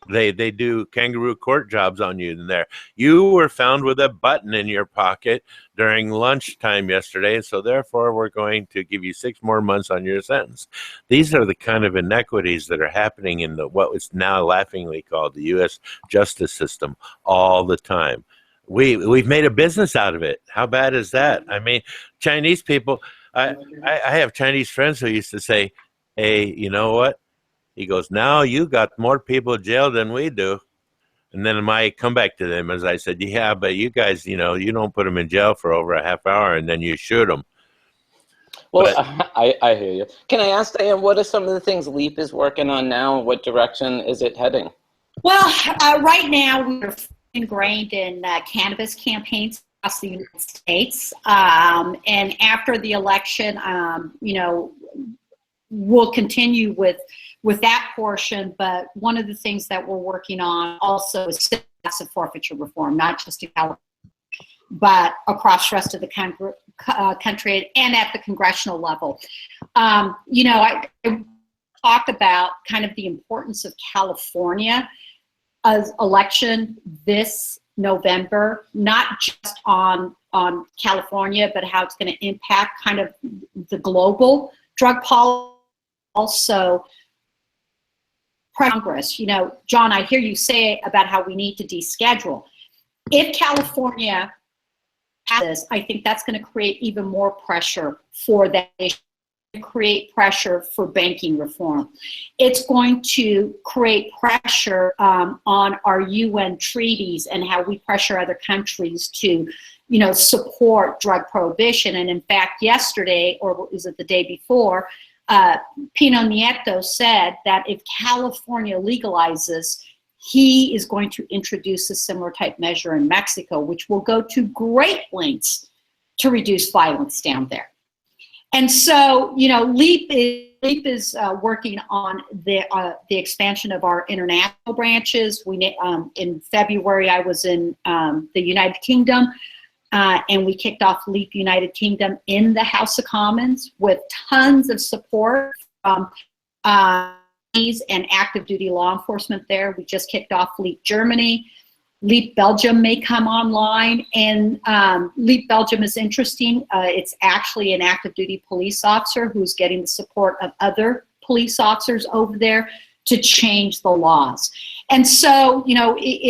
They do kangaroo court jobs on you in there. You were found with a button in your pocket during lunchtime yesterday, so therefore we're going to give you 6 more months on your sentence. These are the kind of inequities that are happening in what is now laughingly called the U.S. justice system all the time. We've made a business out of it. How bad is that? I mean, Chinese people, I have Chinese friends who used to say, hey, you know what? He goes, now you got more people jailed than we do. And then I come back to them as I said, yeah, but you guys, you know, you don't put them in jail for over a half hour and then you shoot them. Well, I hear you. Can I ask, Diane, what are some of the things LEAP is working on now? What direction is it heading? Well, right now we're ingrained in cannabis campaigns across the United States. And after the election, we'll continue with that portion. But one of the things that we're working on also is asset forfeiture reform, not just in California, but across the rest of the country and at the congressional level. I talked about kind of the importance of California as election this November, not just on California, but how it's going to impact kind of the global drug policy. Also, Congress, John, I hear you say about how we need to deschedule. If California has this, I think that's going to create even more pressure for that issue, create pressure for banking reform. It's going to create pressure on our UN treaties and how we pressure other countries to, support drug prohibition. And in fact, yesterday, or was it the day before, Pino Nieto said that if California legalizes, he is going to introduce a similar type measure in Mexico, which will go to great lengths to reduce violence down there. And so, LEAP is working on the expansion of our international branches. In February, I was in the United Kingdom, and we kicked off LEAP United Kingdom in the House of Commons with tons of support from and active duty law enforcement there. We just kicked off LEAP Germany. LEAP Belgium may come online, and LEAP Belgium is interesting. It's actually an active duty police officer who's getting the support of other police officers over there to change the laws. And so,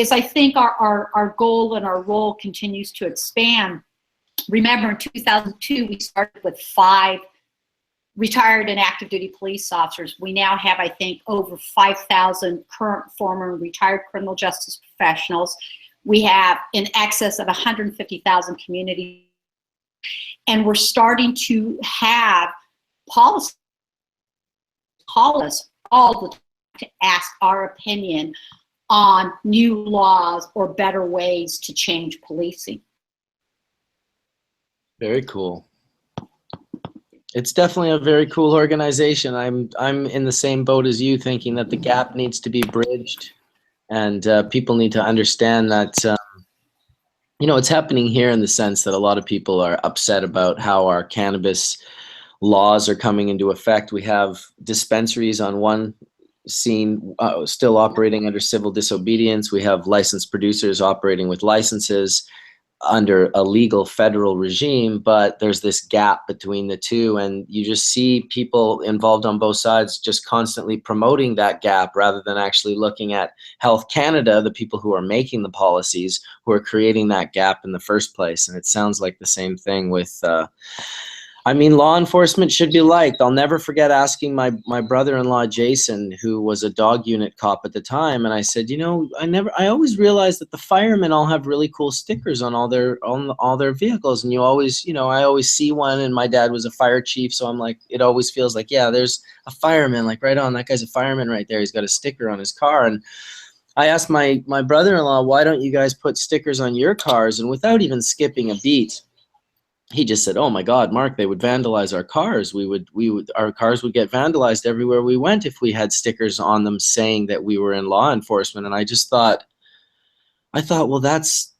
as I think our goal and our role continues to expand, remember in 2002, we started with 5 retired and active duty police officers. We now have, I think, over 5,000 current, former, and retired criminal justice professionals. We have in excess of 150,000 community, and we're starting to have policy call us all the time to ask our opinion on new laws or better ways to change policing. Very cool. It's definitely a very cool organization. I'm in the same boat as you, thinking that the gap needs to be bridged, and people need to understand that it's happening here in the sense that a lot of people are upset about how our cannabis laws are coming into effect. We have dispensaries on one scene still operating under civil disobedience. We have licensed producers operating with licenses under a legal federal regime, but there's this gap between the two, and you just see people involved on both sides just constantly promoting that gap rather than actually looking at Health Canada, the people who are making the policies, who are creating that gap in the first place. And it sounds like the same thing with law enforcement should be liked. I'll never forget asking my brother-in-law, Jason, who was a dog unit cop at the time, and I said, I always realized that the firemen all have really cool stickers on all their vehicles, and I always see one, and my dad was a fire chief, so I'm like, it always feels like, yeah, there's a fireman, like right on, that guy's a fireman right there, he's got a sticker on his car. And I asked my brother-in-law, why don't you guys put stickers on your cars? And without even skipping a beat, he just said, "Oh my God, Mark, they would vandalize our cars. Our cars would get vandalized everywhere we went if we had stickers on them saying that we were in law enforcement." And I thought, well, that's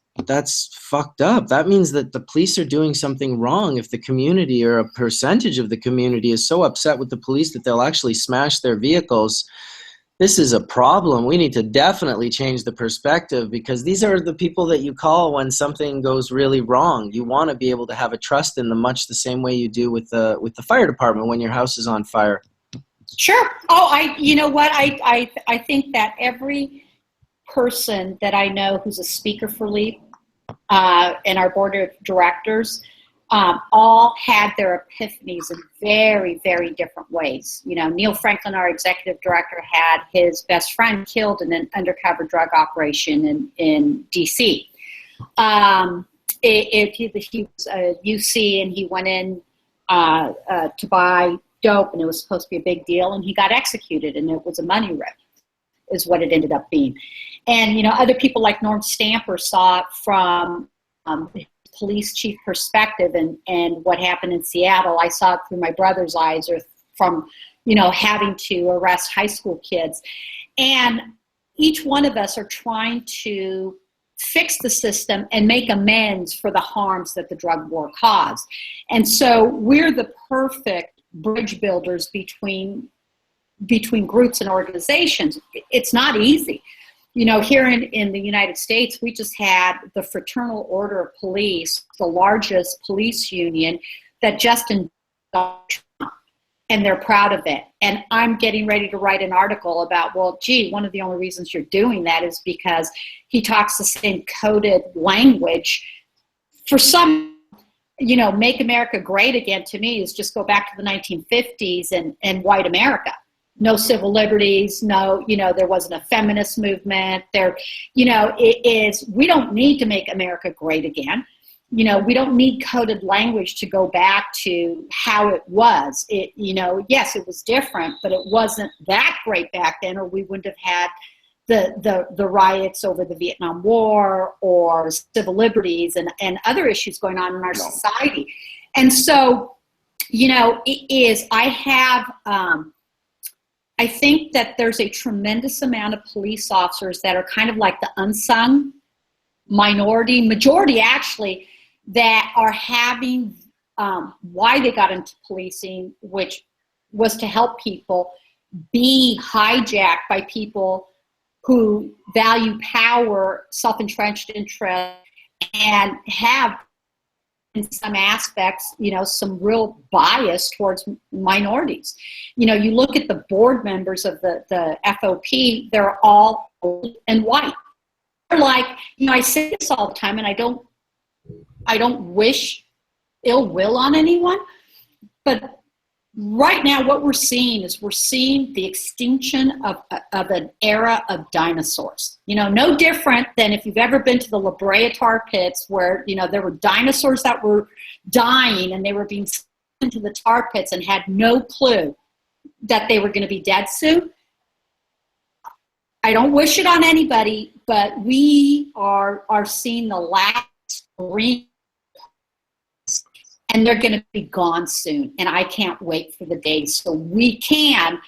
fucked up. That means that the police are doing something wrong. If the community or a percentage of the community is so upset with the police that they'll actually smash their vehicles, this is a problem. We need to definitely change the perspective, because these are the people that you call when something goes really wrong. You want to be able to have a trust in them, much the same way you do with the fire department when your house is on fire. Sure. Oh, you know what? I think that every person that I know who's a speaker for LEAP and our board of directors all had their epiphanies in very, very different ways. Neil Franklin, our executive director, had his best friend killed in an undercover drug operation in D.C. He was a UC, and he went in to buy dope, and it was supposed to be a big deal, and he got executed, and it was a money rip. is what it ended up being. And, you know, other people like Norm Stamper saw it from the police chief perspective, and what happened in Seattle. I saw it through my brother's eyes, or from, you know, having to arrest high school kids. And each one of us are trying to fix the system and make amends for the harms that the drug war caused. And so we're the perfect bridge builders between groups and organizations. It's not easy. You know, here in the United States, we just had the Fraternal Order of Police, the largest police union, that just endorsed Trump, and they're proud of it. And I'm getting ready to write an article about, well, gee, one of the only reasons you're doing that is because he talks the same coded language. For some, you know, make America great again to me is just go back to the 1950s and white America. No civil liberties, no, you know, there wasn't a feminist movement. There, you know, it is, we don't need to make America great again. You know, we don't need coded language to go back to how it was. It, you know, yes, it was different, but it wasn't that great back then, or we wouldn't have had the riots over the Vietnam War, or civil liberties and other issues going on in our society. And so, you know, it is, I think that there's a tremendous amount of police officers that are kind of like the unsung majority actually, that are having why they got into policing, which was to help people, be hijacked by people who value power, self-entrenched interest, and have, in some aspects, you know, some real bias towards minorities. You know, you look at the board members of the FOP, they're all old and white. They're like, you know, I say this all the time, and I don't wish ill will on anyone, but right now what we're seeing is the extinction of an era of dinosaurs. You know, no different than if you've ever been to the La Brea tar pits, where, you know, there were dinosaurs that were dying and they were being sent into the tar pits and had no clue that they were going to be dead soon. I don't wish it on anybody, but we are seeing the last green, and they're going to be gone soon. And I can't wait for the day so we can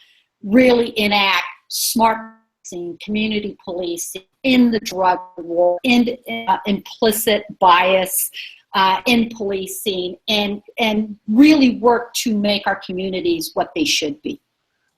really enact smart policing, community policing in the drug war, in implicit bias in policing, and really work to make our communities what they should be.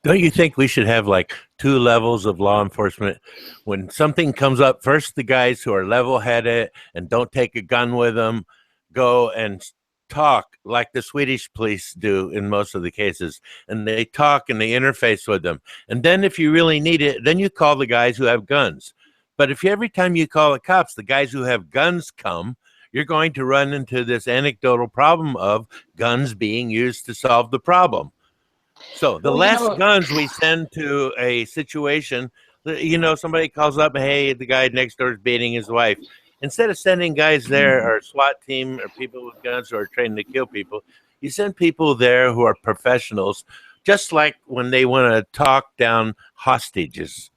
Don't you think we should have like 2 levels of law enforcement? When something comes up, first the guys who are level-headed and don't take a gun with them go and talk like the Swedish police do in most of the cases, and they talk and they interface with them. And then if you really need it, then you call the guys who have guns. But if every time you call the cops, the guys who have guns come, you're going to run into this anecdotal problem of guns being used to solve the problem. So the less guns we send to a situation, you know, somebody calls up, hey, the guy next door is beating his wife. Instead of sending guys there, or a SWAT team, or people with guns who are trained to kill people, you send people there who are professionals, just like when they want to talk down hostages.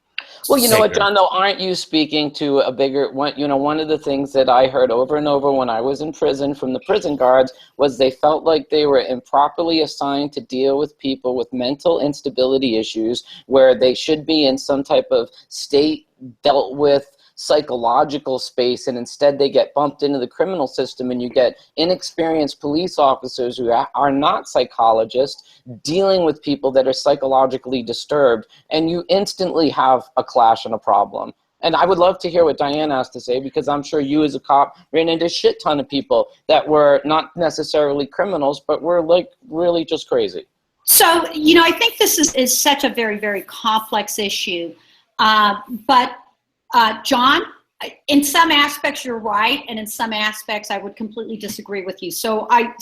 Well, you know what, John, though, aren't you speaking to a bigger one? You know, one of the things that I heard over and over when I was in prison from the prison guards was they felt like they were improperly assigned to deal with people with mental instability issues, where they should be in some type of state dealt with psychological space, and instead they get bumped into the criminal system, and you get inexperienced police officers who are not psychologists dealing with people that are psychologically disturbed, and you instantly have a clash and a problem. And I would love to hear what Diane has to say, because I'm sure you as a cop ran into a shit ton of people that were not necessarily criminals, but were like really just crazy. So, you know, I think this is such a very, very complex issue, but John, in some aspects you're right, and in some aspects I would completely disagree with you. So I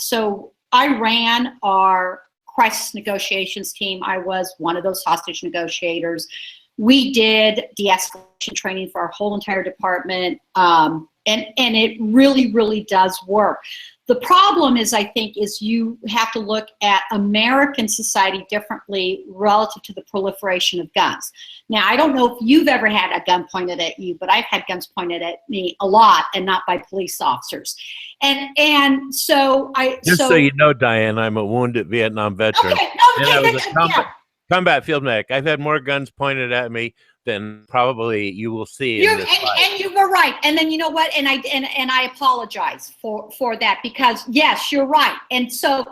ran our crisis negotiations team. I was one of those hostage negotiators. We did de-escalation training for our whole entire department, and it really, really does work. The problem is, I think, is you have to look at American society differently relative to the proliferation of guns. Now, I don't know if you've ever had a gun pointed at you, but I've had guns pointed at me a lot, and not by police officers. And so I just so you know, Diane, I'm a wounded Vietnam veteran. Okay, and I was a combat field medic. I've had more guns pointed at me than probably you will see. And you were right. And then you know what? And I apologize for that, because yes, you're right. And so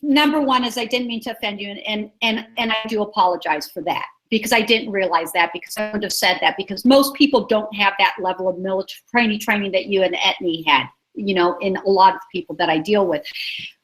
number one is I didn't mean to offend you, and I do apologize for that, because I didn't realize that, because I would have said that, because most people don't have that level of military training that you and Etienne had, you know, in a lot of people that I deal with.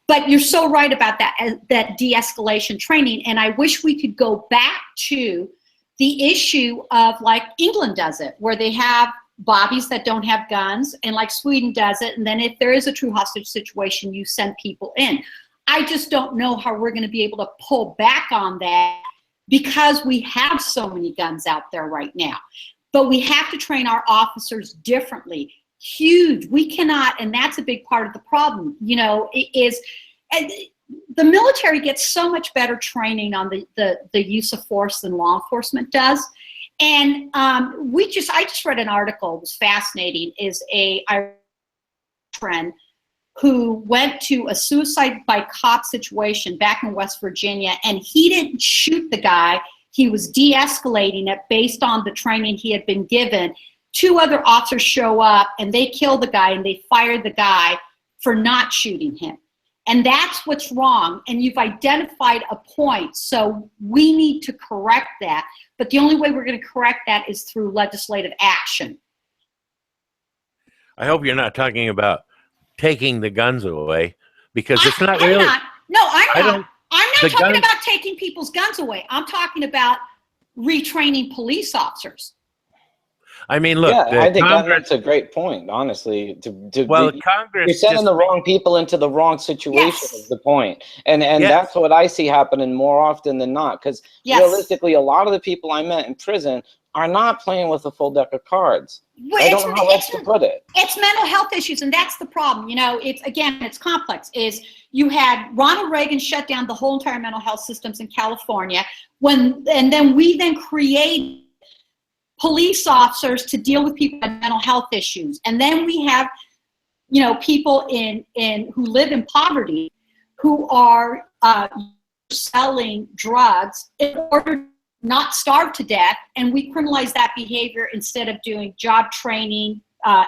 But you're so right about that de-escalation training. And I wish we could go back to the issue of, like England does it, where they have bobbies that don't have guns, and like Sweden does it. And then if there is a true hostage situation, you send people in. I just don't know how we're going to be able to pull back on that, because we have so many guns out there right now. But we have to train our officers differently. Huge. We cannot, and that's a big part of the problem, you know, is the military gets so much better training on the use of force than law enforcement does. And I just read an article, it was fascinating, is a friend who went to a suicide by cop situation back in West Virginia, and he didn't shoot the guy. He was de-escalating it based on the training he had been given. 2 other officers show up, and they kill the guy, and they fire the guy for not shooting him. And that's what's wrong. And you've identified a point. So we need to correct that. But the only way we're going to correct that is through legislative action. I hope you're not talking about taking the guns away, because it's not really. I'm not talking about taking people's guns away. I'm talking about retraining police officers. I mean, look. Yeah, I think that's a great point, honestly. Congress, you're sending the wrong people into the wrong situation. Yes. Is the point, and yes. That's what I see happening more often than not. Because realistically, a lot of the people I met in prison are not playing with a full deck of cards. I don't know how else to put it. It's mental health issues, and that's the problem. You know, it's complex. Is you had Ronald Reagan shut down the whole entire mental health systems in California, and then we create police officers to deal with people with mental health issues. And then we have, you know, people who live in poverty who are selling drugs in order to not starve to death. And we criminalize that behavior instead of doing job training,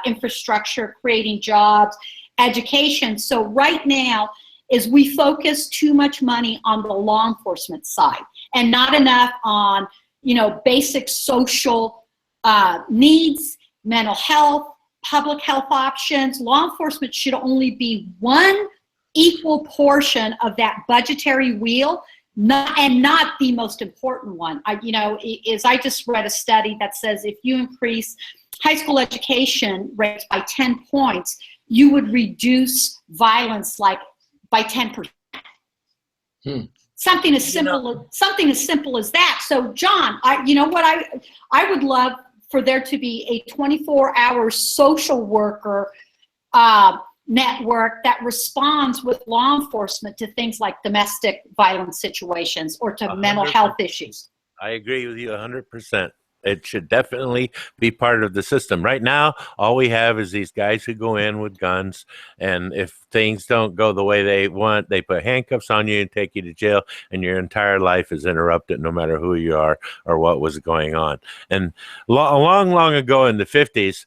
infrastructure, creating jobs, education. So right now is we focus too much money on the law enforcement side and not enough on, you know, basic social needs, mental health, public health options. Law enforcement should only be one equal portion of that budgetary wheel, not the most important one. I just read a study that says if you increase high school education rates by 10 points, you would reduce violence like by 10%. Something as simple as that. So, John, I would love for there to be a 24-hour social worker network that responds with law enforcement to things like domestic violence situations or to 100%. Mental health issues. I agree with you 100%. It should definitely be part of the system. Right now, all we have is these guys who go in with guns, and if things don't go the way they want, they put handcuffs on you and take you to jail, and your entire life is interrupted no matter who you are or what was going on. And long ago in the 50s,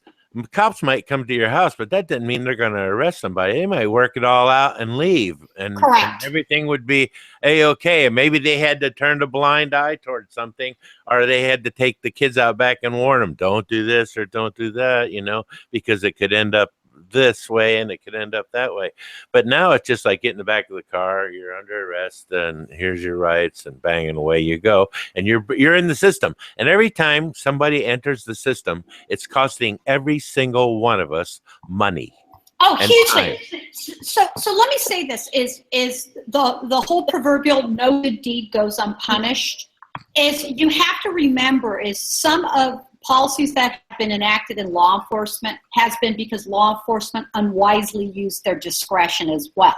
cops might come to your house, but that didn't mean they're going to arrest somebody. They might work it all out and leave, and everything would be A-okay. And maybe they had to turn a blind eye towards something, or they had to take the kids out back and warn them, don't do this or don't do that, you know, because it could end up this way and it could end up that way. But now it's just like get in the back of the car, you're under arrest, and here's your rights, and bang, and away you go, and you're in the system. And every time somebody enters the system, it's costing every single one of us money. Oh, hugely. So let me say this: is the whole proverbial no good deed goes unpunished. Is you have to remember is some of policies that have been enacted in law enforcement has been because law enforcement unwisely used their discretion as well.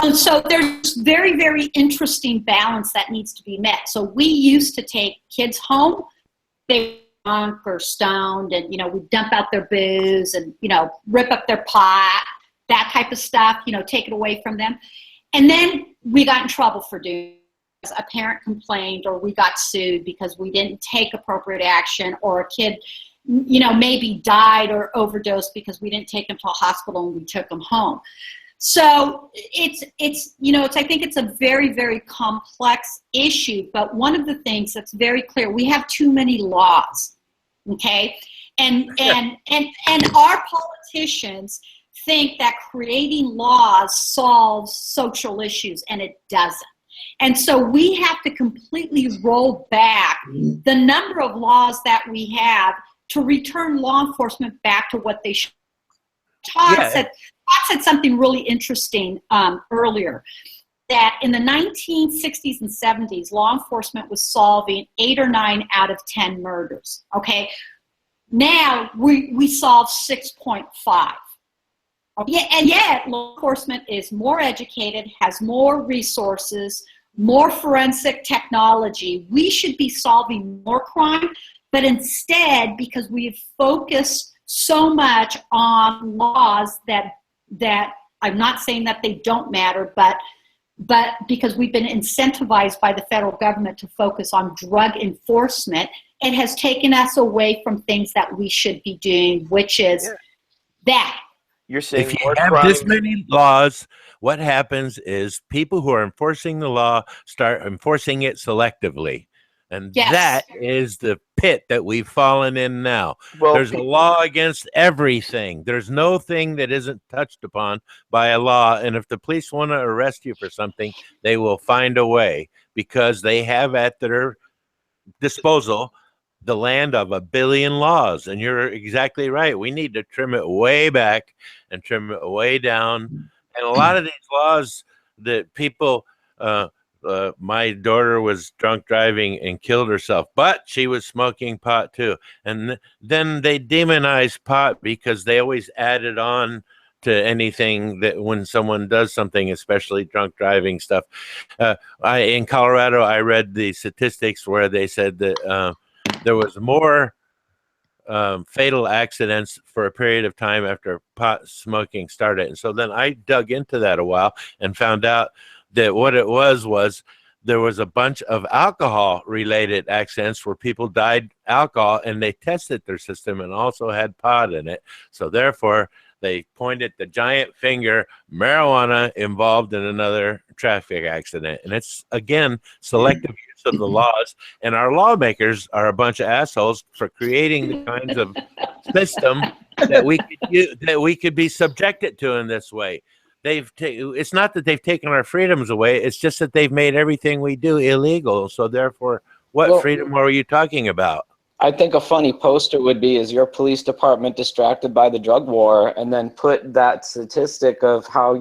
And so there's very, very interesting balance that needs to be met. So we used to take kids home, they were drunk or stoned, and, we dump out their booze and, rip up their pot, that type of stuff, take it away from them. And then we got in trouble for doing it. A parent complained or we got sued because we didn't take appropriate action, or a kid, maybe died or overdosed because we didn't take them to a hospital and we took them home. So it's I think it's a very, very complex issue, but one of the things that's very clear, we have too many laws, okay? And our politicians think that creating laws solves social issues, and it doesn't. And so we have to completely roll back the number of laws that we have to return law enforcement back to what they should. Todd said something really interesting earlier, that in the 1960s and 70s, law enforcement was solving 8 or 9 out of 10 murders, okay? Now we solve 6.5. Yeah, and yet law enforcement is more educated, has more resources, more forensic technology. We should be solving more crime, but instead, because we have focused so much on laws that I'm not saying that they don't matter, but because we've been incentivized by the federal government to focus on drug enforcement, it has taken us away from things that we should be doing, which is that. You're saying if you have this many laws, what happens is people who are enforcing the law start enforcing it selectively. And that is the pit that we've fallen in now. Well, there's a law against everything. There's no thing that isn't touched upon by a law. And if the police want to arrest you for something, they will find a way, because they have at their disposal the land of 1 billion laws. And you're exactly right. We need to trim it way back and trim it way down. And a lot of these laws that people, my daughter was drunk driving and killed herself, but she was smoking pot too. And then they demonize pot because they always add it on to anything that when someone does something, especially drunk driving stuff. In Colorado, I read the statistics where they said that there was more fatal accidents for a period of time after pot smoking started. And so then I dug into that a while and found out that what it was there was a bunch of alcohol related accidents where people died alcohol, and they tested their system and also had pot in it. So therefore they pointed the giant finger, marijuana involved in another traffic accident. And it's, again, selective use of the laws. And our lawmakers are a bunch of assholes for creating the kinds of system that we could be subjected to in this way. It's not that they've taken our freedoms away. It's just that they've made everything we do illegal. So therefore, what freedom are you talking about? I think a funny poster would be, is your police department distracted by the drug war? And then put that statistic of how,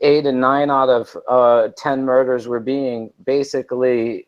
8 and 9 out of 10 murders were being basically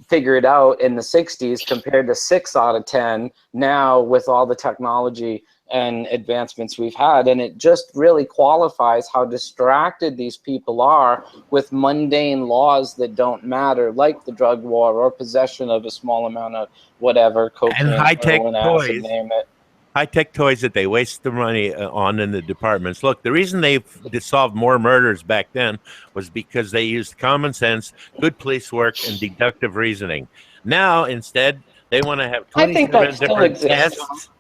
figured out in the 60s compared to 6 out of 10 now with all the technology and advancements we've had. And it just really qualifies how distracted these people are with mundane laws that don't matter, like the drug war or possession of a small amount of whatever, cocaine, and high-tech toys. Name it. High-tech toys that they waste the money on in the departments. Look, the reason they solved more murders back then was because they used common sense, good police work, and deductive reasoning. Now, instead, they want to have 27 different tests.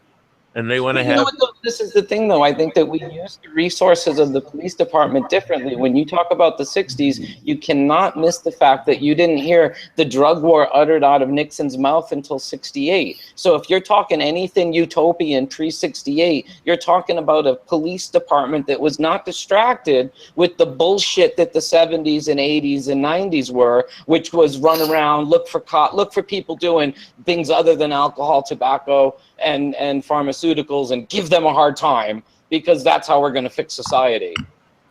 And they want to have. This is the thing, though. I think that we use the resources of the police department differently. When you talk about the 60s, you cannot miss the fact that you didn't hear the drug war uttered out of Nixon's mouth until 68. So if you're talking anything utopian pre-68, you're talking about a police department that was not distracted with the bullshit that the 70s and 80s and 90s were, which was run around, look for people doing things other than alcohol, tobacco, and pharmaceuticals, and give them a hard time, because that's how we're going to fix society.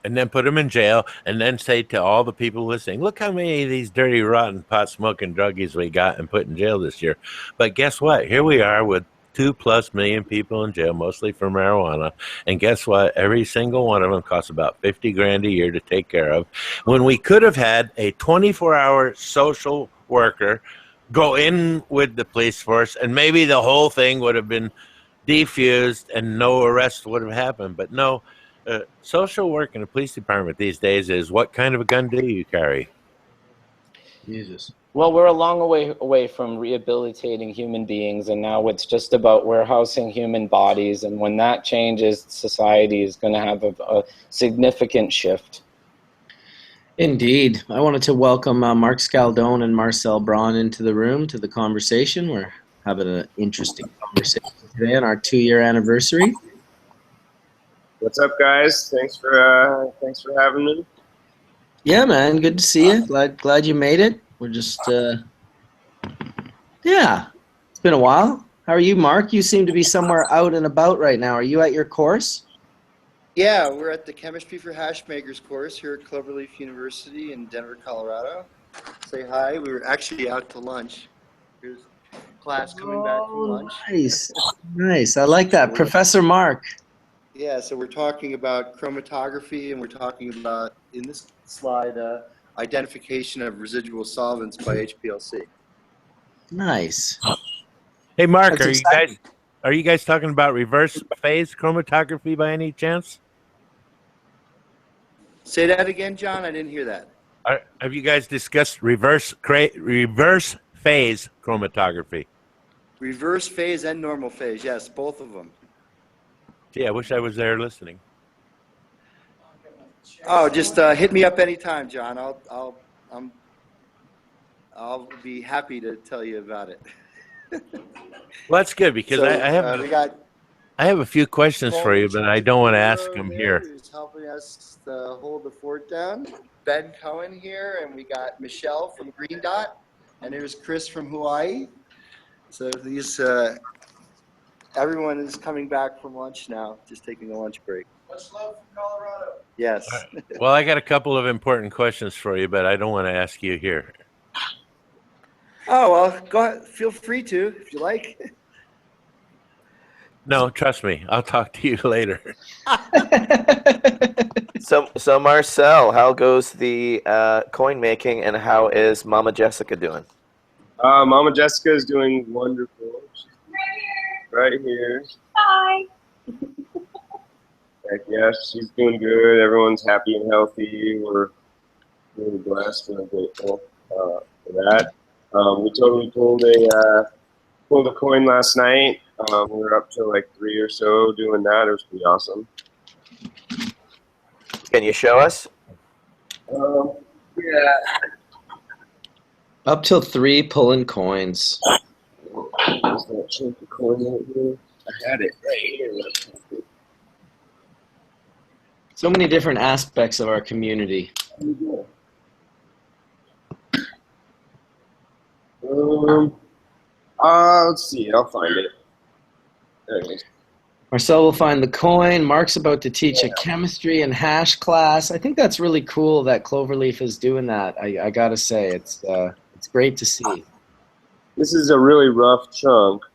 and then put them in jail, and then say to all the people listening, look how many of these dirty, rotten, pot-smoking druggies we got and put in jail this year. But guess what? Here we are with 2+ million people in jail, mostly for marijuana. And guess what? Every single one of them costs about $50,000 a year to take care of, when we could have had a 24-hour social worker go in with the police force, and maybe the whole thing would have been defused and no arrest would have happened. But no, social work in the police department these days is, what kind of a gun do you carry? Jesus. Well, we're a long way away from rehabilitating human beings, and now it's just about warehousing human bodies. And when that changes, society is going to have a significant shift. Indeed. I wanted to welcome Mark Scialdone and Marcel Braun into the room, to the conversation. We're having an interesting conversation today on our 2-year anniversary. What's up, guys? Thanks for having me. Yeah, man. Good to see you. Glad you made it. We're just, yeah, it's been a while. How are you, Mark? You seem to be somewhere out and about right now. Are you at your course? Yeah, we're at the Chemistry for Hash Makers course here at Cloverleaf University in Denver, Colorado. Say hi. We were actually out to lunch. Here's class coming back from lunch. Nice. Nice. I like that. Professor Mark. Yeah, so we're talking about chromatography, and we're talking about, in this slide, identification of residual solvents by HPLC. Nice. Hey, Mark, That's are you guys talking about reverse phase chromatography by any chance? Say that again, John. I didn't hear that. Have you guys discussed reverse phase chromatography? Reverse phase and normal phase, yes, both of them. Gee, I wish I was there listening. Oh, just hit me up anytime, John. I'll be happy to tell you about it. Well, that's good, because So, I have a few questions for you, but I don't want to ask them here. Who's helping us hold the fort down? Ben Cohen here, and we got Michelle from Green Dot, and there's Chris from Hawaii. So these, everyone is coming back from lunch now, just taking a lunch break. Much love from Colorado. Yes. Well, I got a couple of important questions for you, but I don't want to ask you here. Oh, well, go ahead. Feel free to, if you like. No, trust me. I'll talk to you later. So Marcel, how goes the coin making, and how is Mama Jessica doing? Mama Jessica is doing wonderful. She's right here. Hi. Heck yeah, she's doing good. Everyone's happy and healthy. We're really blessed and grateful for that. We totally pulled a coin last night. We were up to like 3 or so doing that. It was pretty awesome. Can you show us? Yeah. Up till 3 pulling coins. There's that chunk of coin right here. I had it right here. So many different aspects of our community. Let's see. I'll find it. There it is. Marcel will find the coin. Mark's about to teach a chemistry and hash class. I think that's really cool that Cloverleaf is doing that. I gotta say, it's great to see. This is a really rough chunk.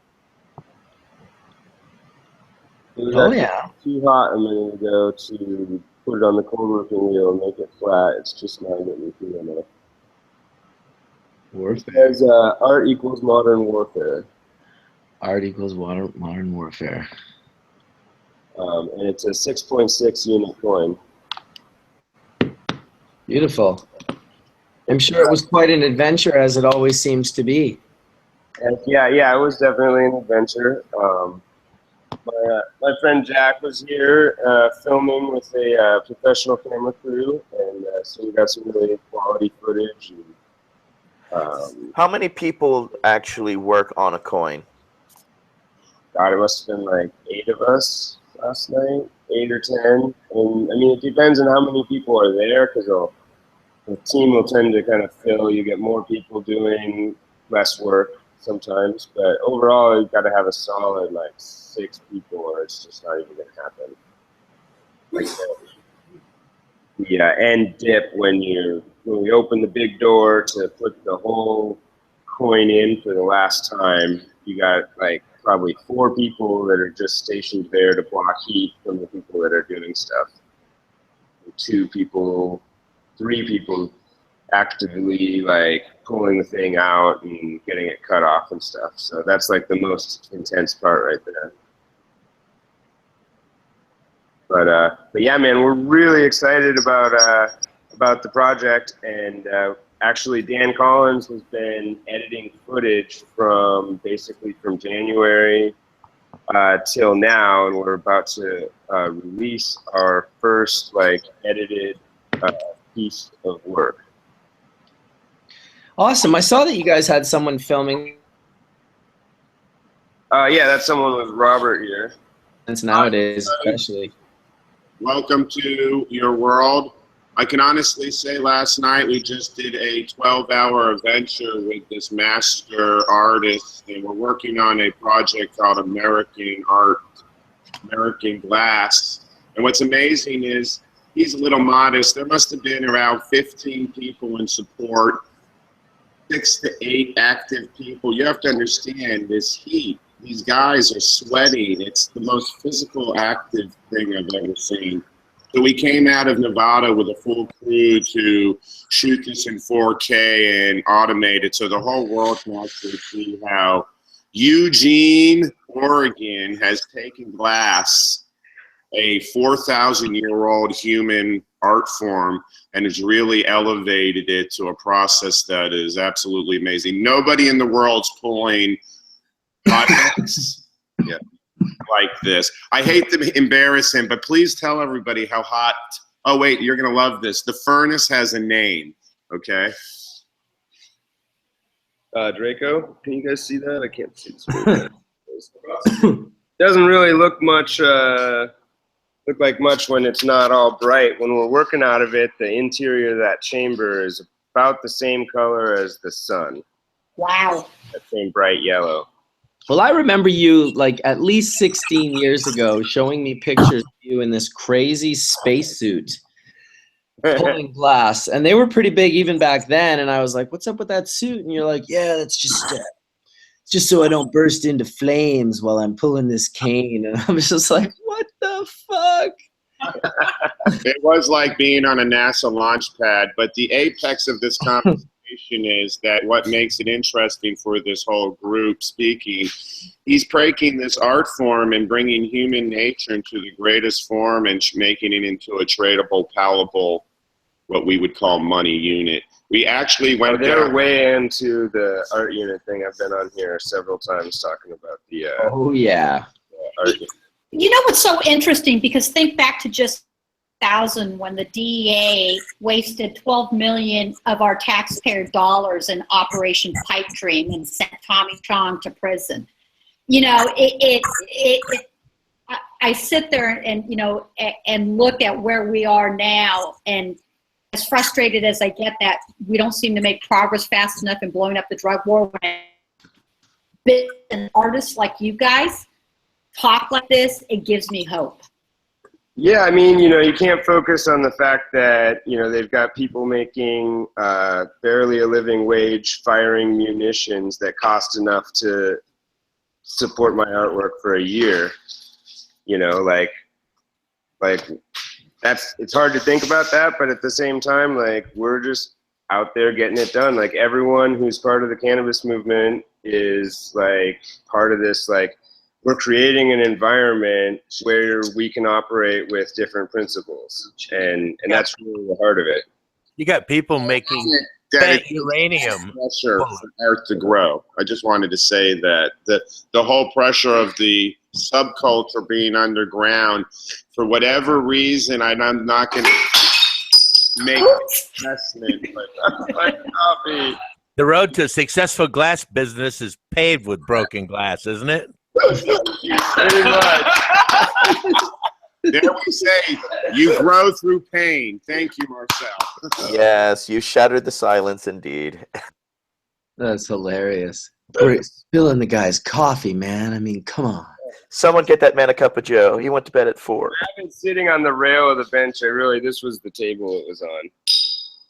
It was too hot a minute ago to put it on the cold working wheel and make it flat. It's just not getting through enough. It says art equals modern warfare. Art equals modern warfare. And it's a 6.6 unit coin. Beautiful. I'm sure it was quite an adventure, as it always seems to be. Yeah, it was definitely an adventure. My friend Jack was here filming with a professional camera crew, and so we got some really quality footage. And, how many people actually work on a coin? God, it must have been like 8 of us last night, 8 or 10. And I mean, it depends on how many people are there, because the team will tend to kind of fill. You get more people doing less work sometimes, but overall, you've got to have a solid like 6 people, or it's just not even going to happen. the end dip when we open the big door to put the whole coin in for the last time. You got like probably 4 people that are just stationed there to block heat from the people that are doing stuff. 2 people, 3 people actively like pulling the thing out and getting it cut off and stuff. So that's like the most intense part right there. But yeah, man, we're really excited about the project, and actually Dan Collins has been editing footage from January till now, and we're about to release our first like edited piece of work. Awesome. I saw that you guys had someone filming. Yeah, that's someone with Robert here. Since nowadays, especially. Welcome to your world. I can honestly say last night we just did a 12-hour adventure with this master artist, and we're working on a project called American Glass. And what's amazing is he's a little modest. There must have been around 15 people in support, 6 to 8 active people. You have to understand this heat. These guys are sweating. It's the most physical, active thing I've ever seen. So we came out of Nevada with a full crew to shoot this in 4K and automate it so the whole world can actually see how Eugene, Oregon has taken glass, a 4,000-year-old human art form, and has really elevated it to a process that is absolutely amazing. Nobody in the world's pulling projects like this. I hate to embarrass him, but please tell everybody how hot. Oh wait, you're gonna love this. The furnace has a name, okay? Draco, can you guys see that? I can't see this. Doesn't really look like much when it's not all bright. When we're working out of it, the interior of that chamber is about the same color as the sun. Wow. That same bright yellow. Well, I remember you like at least 16 years ago showing me pictures of you in this crazy spacesuit pulling glass, and they were pretty big even back then. And I was like, "What's up with that suit?" And you're like, "Yeah, that's just so I don't burst into flames while I'm pulling this cane." And I was just like, "What the fuck?" It was like being on a NASA launch pad, but the apex of this conversation is that what makes it interesting for this whole group speaking, he's breaking this art form and bringing human nature into the greatest form and making it into a tradable, palatable, what we would call money unit. We actually went they're way into the art unit thing. I've been on here several times talking about the oh yeah art unit. You know what's so interesting, because think back to just 2000 when the DEA wasted 12 million of our taxpayer dollars in Operation Pipe Dream and sent Tommy Chong to prison. You know, I sit there and, you know, and look at where we are now, and as frustrated as I get that we don't seem to make progress fast enough in blowing up the drug war, when artists like you guys talk like this, it gives me hope. Yeah, I mean, you know, you can't focus on the fact that, you know, they've got people making barely a living wage firing munitions that cost enough to support my artwork for a year. You know, like it's hard to think about that, but at the same time, like, we're just out there getting it done. Like, everyone who's part of the cannabis movement is like part of this, like, we're creating an environment where we can operate with different principles, and that's really the heart of it. You got people making spent uranium pressure for art to grow. I just wanted to say that the whole pressure of the subculture being underground, for whatever reason, I'm not going to make an investment, but the road to a successful glass business is paved with broken glass, isn't it? Very much. There we say, you grow through pain. Thank you, Marcel. Yes, you shattered the silence indeed. That's hilarious. We're spilling the guy's coffee, man. I mean, come on. Someone get that man a cup of Joe. He went to bed at 4. I've been sitting on the rail of the bench. This was the table it was on.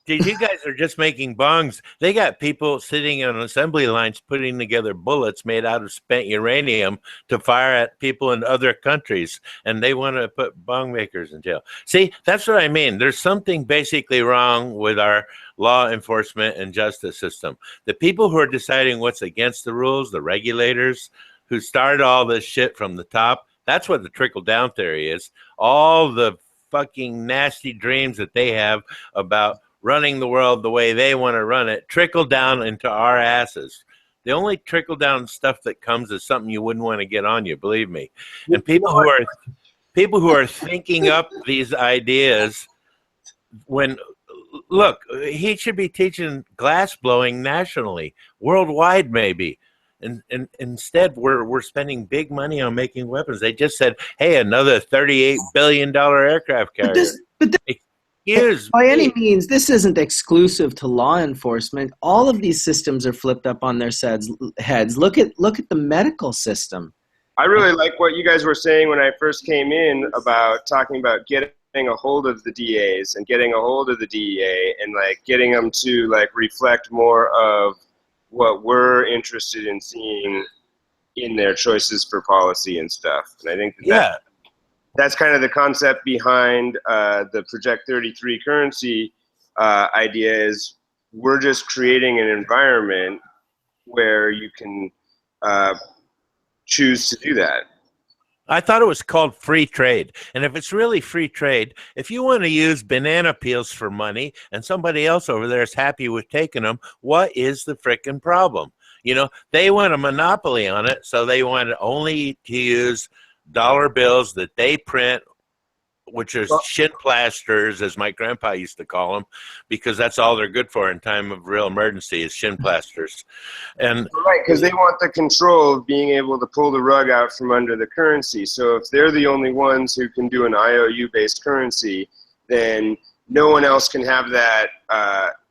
Dude, you guys are just making bongs. They got people sitting on assembly lines putting together bullets made out of spent uranium to fire at people in other countries, and they want to put bong makers in jail. See, that's what I mean. There's something basically wrong with our law enforcement and justice system. The people who are deciding what's against the rules, the regulators who started all this shit from the top, that's what the trickle-down theory is. All the fucking nasty dreams that they have about running the world the way they want to run it trickle down into our asses. The only trickle down stuff that comes is something you wouldn't want to get on you, believe me. And people who are thinking up these ideas, when look, he should be teaching glass blowing nationally, worldwide maybe. And instead, we're spending big money on making weapons. They just said, hey, another $38 billion aircraft carrier. By any means, this isn't exclusive to law enforcement. All of these systems are flipped up on their heads. Look at the medical system. I really like what you guys were saying when I first came in about talking about getting a hold of the DAs and getting a hold of the DEA and like getting them to like reflect more of what we're interested in seeing in their choices for policy and stuff. And I think that's kind of the concept behind the Project 33 currency idea is we're just creating an environment where you can choose to do that. I thought it was called free trade. And if it's really free trade, if you want to use banana peels for money and somebody else over there is happy with taking them, what is the frickin' problem? You know, they want a monopoly on it, so they want only to use dollar bills that they print, which are shin plasters, as my grandpa used to call them, because that's all they're good for in time of real emergency is shin plasters. And right, because they want the control of being able to pull the rug out from under the currency. So if they're the only ones who can do an IOU-based currency, then no one else can have that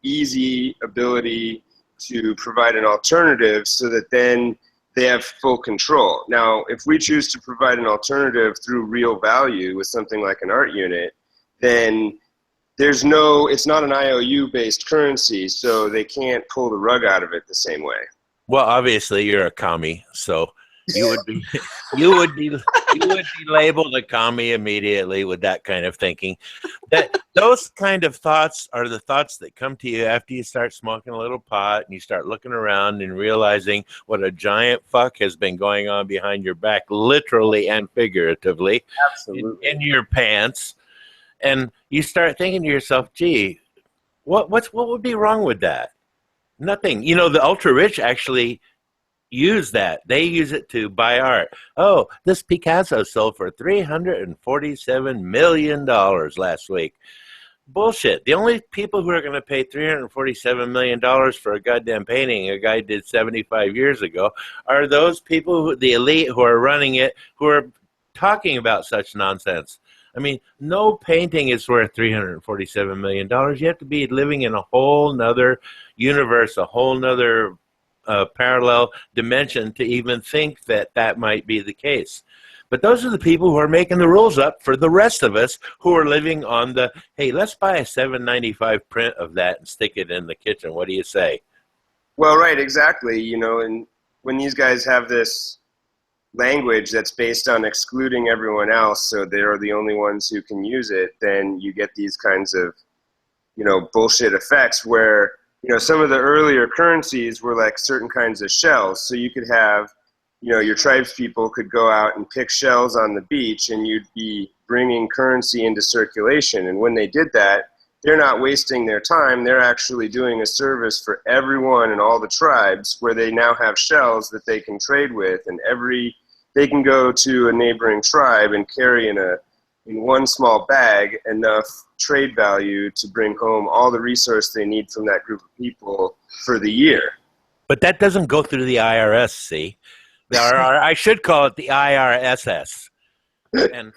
easy ability to provide an alternative so that then they have full control. Now, if we choose to provide an alternative through real value with something like an art unit, then it's not an IOU-based currency, so they can't pull the rug out of it the same way. Well, obviously you're a commie, so you would be labeled a commie immediately with that kind of thinking. Those kind of thoughts are the thoughts that come to you after you start smoking a little pot and you start looking around and realizing what a giant fuck has been going on behind your back, literally and figuratively. Absolutely. in your pants. And you start thinking to yourself, gee, what would be wrong with that? Nothing. You know, the ultra rich actually use that. They use it to buy art. Oh, this Picasso sold for $347 million last week. Bullshit. The only people who are going to pay $347 million for a goddamn painting a guy did 75 years ago are those people, the elite who are running it, who are talking about such nonsense. I mean, no painting is worth $347 million. You have to be living in a whole nother universe, a whole nother parallel dimension to even think that might be the case. But those are the people who are making the rules up for the rest of us who are living on the, hey, let's buy a $7.95 print of that and stick it in the kitchen. What do you say? Well, right, exactly. You know, and when these guys have this language that's based on excluding everyone else, so they're the only ones who can use it, then you get these kinds of, you know, bullshit effects where, you know, some of the earlier currencies were like certain kinds of shells. So you could have, you know, your tribes people could go out and pick shells on the beach and you'd be bringing currency into circulation. And when they did that, they're not wasting their time. They're actually doing a service for everyone and all the tribes where they now have shells that they can trade with. And they can go to a neighboring tribe and carry in one small bag enough trade value to bring home all the resource they need from that group of people for the year. But that doesn't go through the IRS, see? I should call it the IRSS. And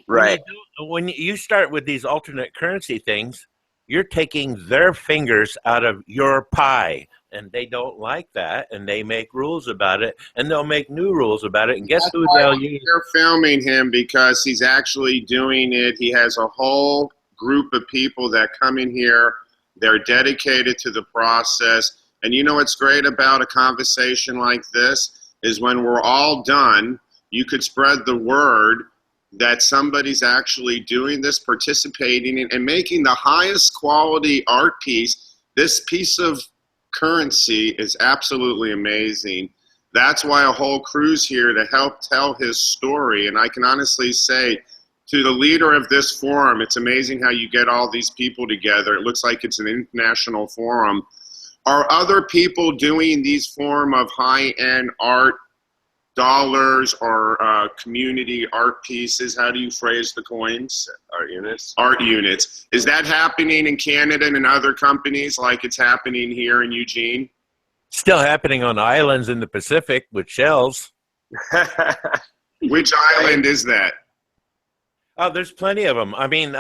right. When you start with these alternate currency things, you're taking their fingers out of your pie. and they don't like that, and they make rules about it, and they'll make new rules about it, and guess That's who why they'll use? they're filming him, because he's actually doing it. He has a whole group of people that come in here. They're dedicated to the process. And you know what's great about a conversation like this is when we're all done, you could spread the word that somebody's actually doing this, participating in, and making the highest quality art piece. This piece of currency is absolutely amazing. That's why a whole crew's here to help tell his story. And I can honestly say to the leader of this forum, it's amazing how you get all these people together. It looks like it's an international forum. Are other people doing these form of high-end art dollars or community art pieces? How do you phrase the coins? Art units. Art units. Is that happening in Canada and in other companies like it's happening here in Eugene? Still happening on islands in the Pacific with shells. Which island is that? Oh, there's plenty of them. I mean,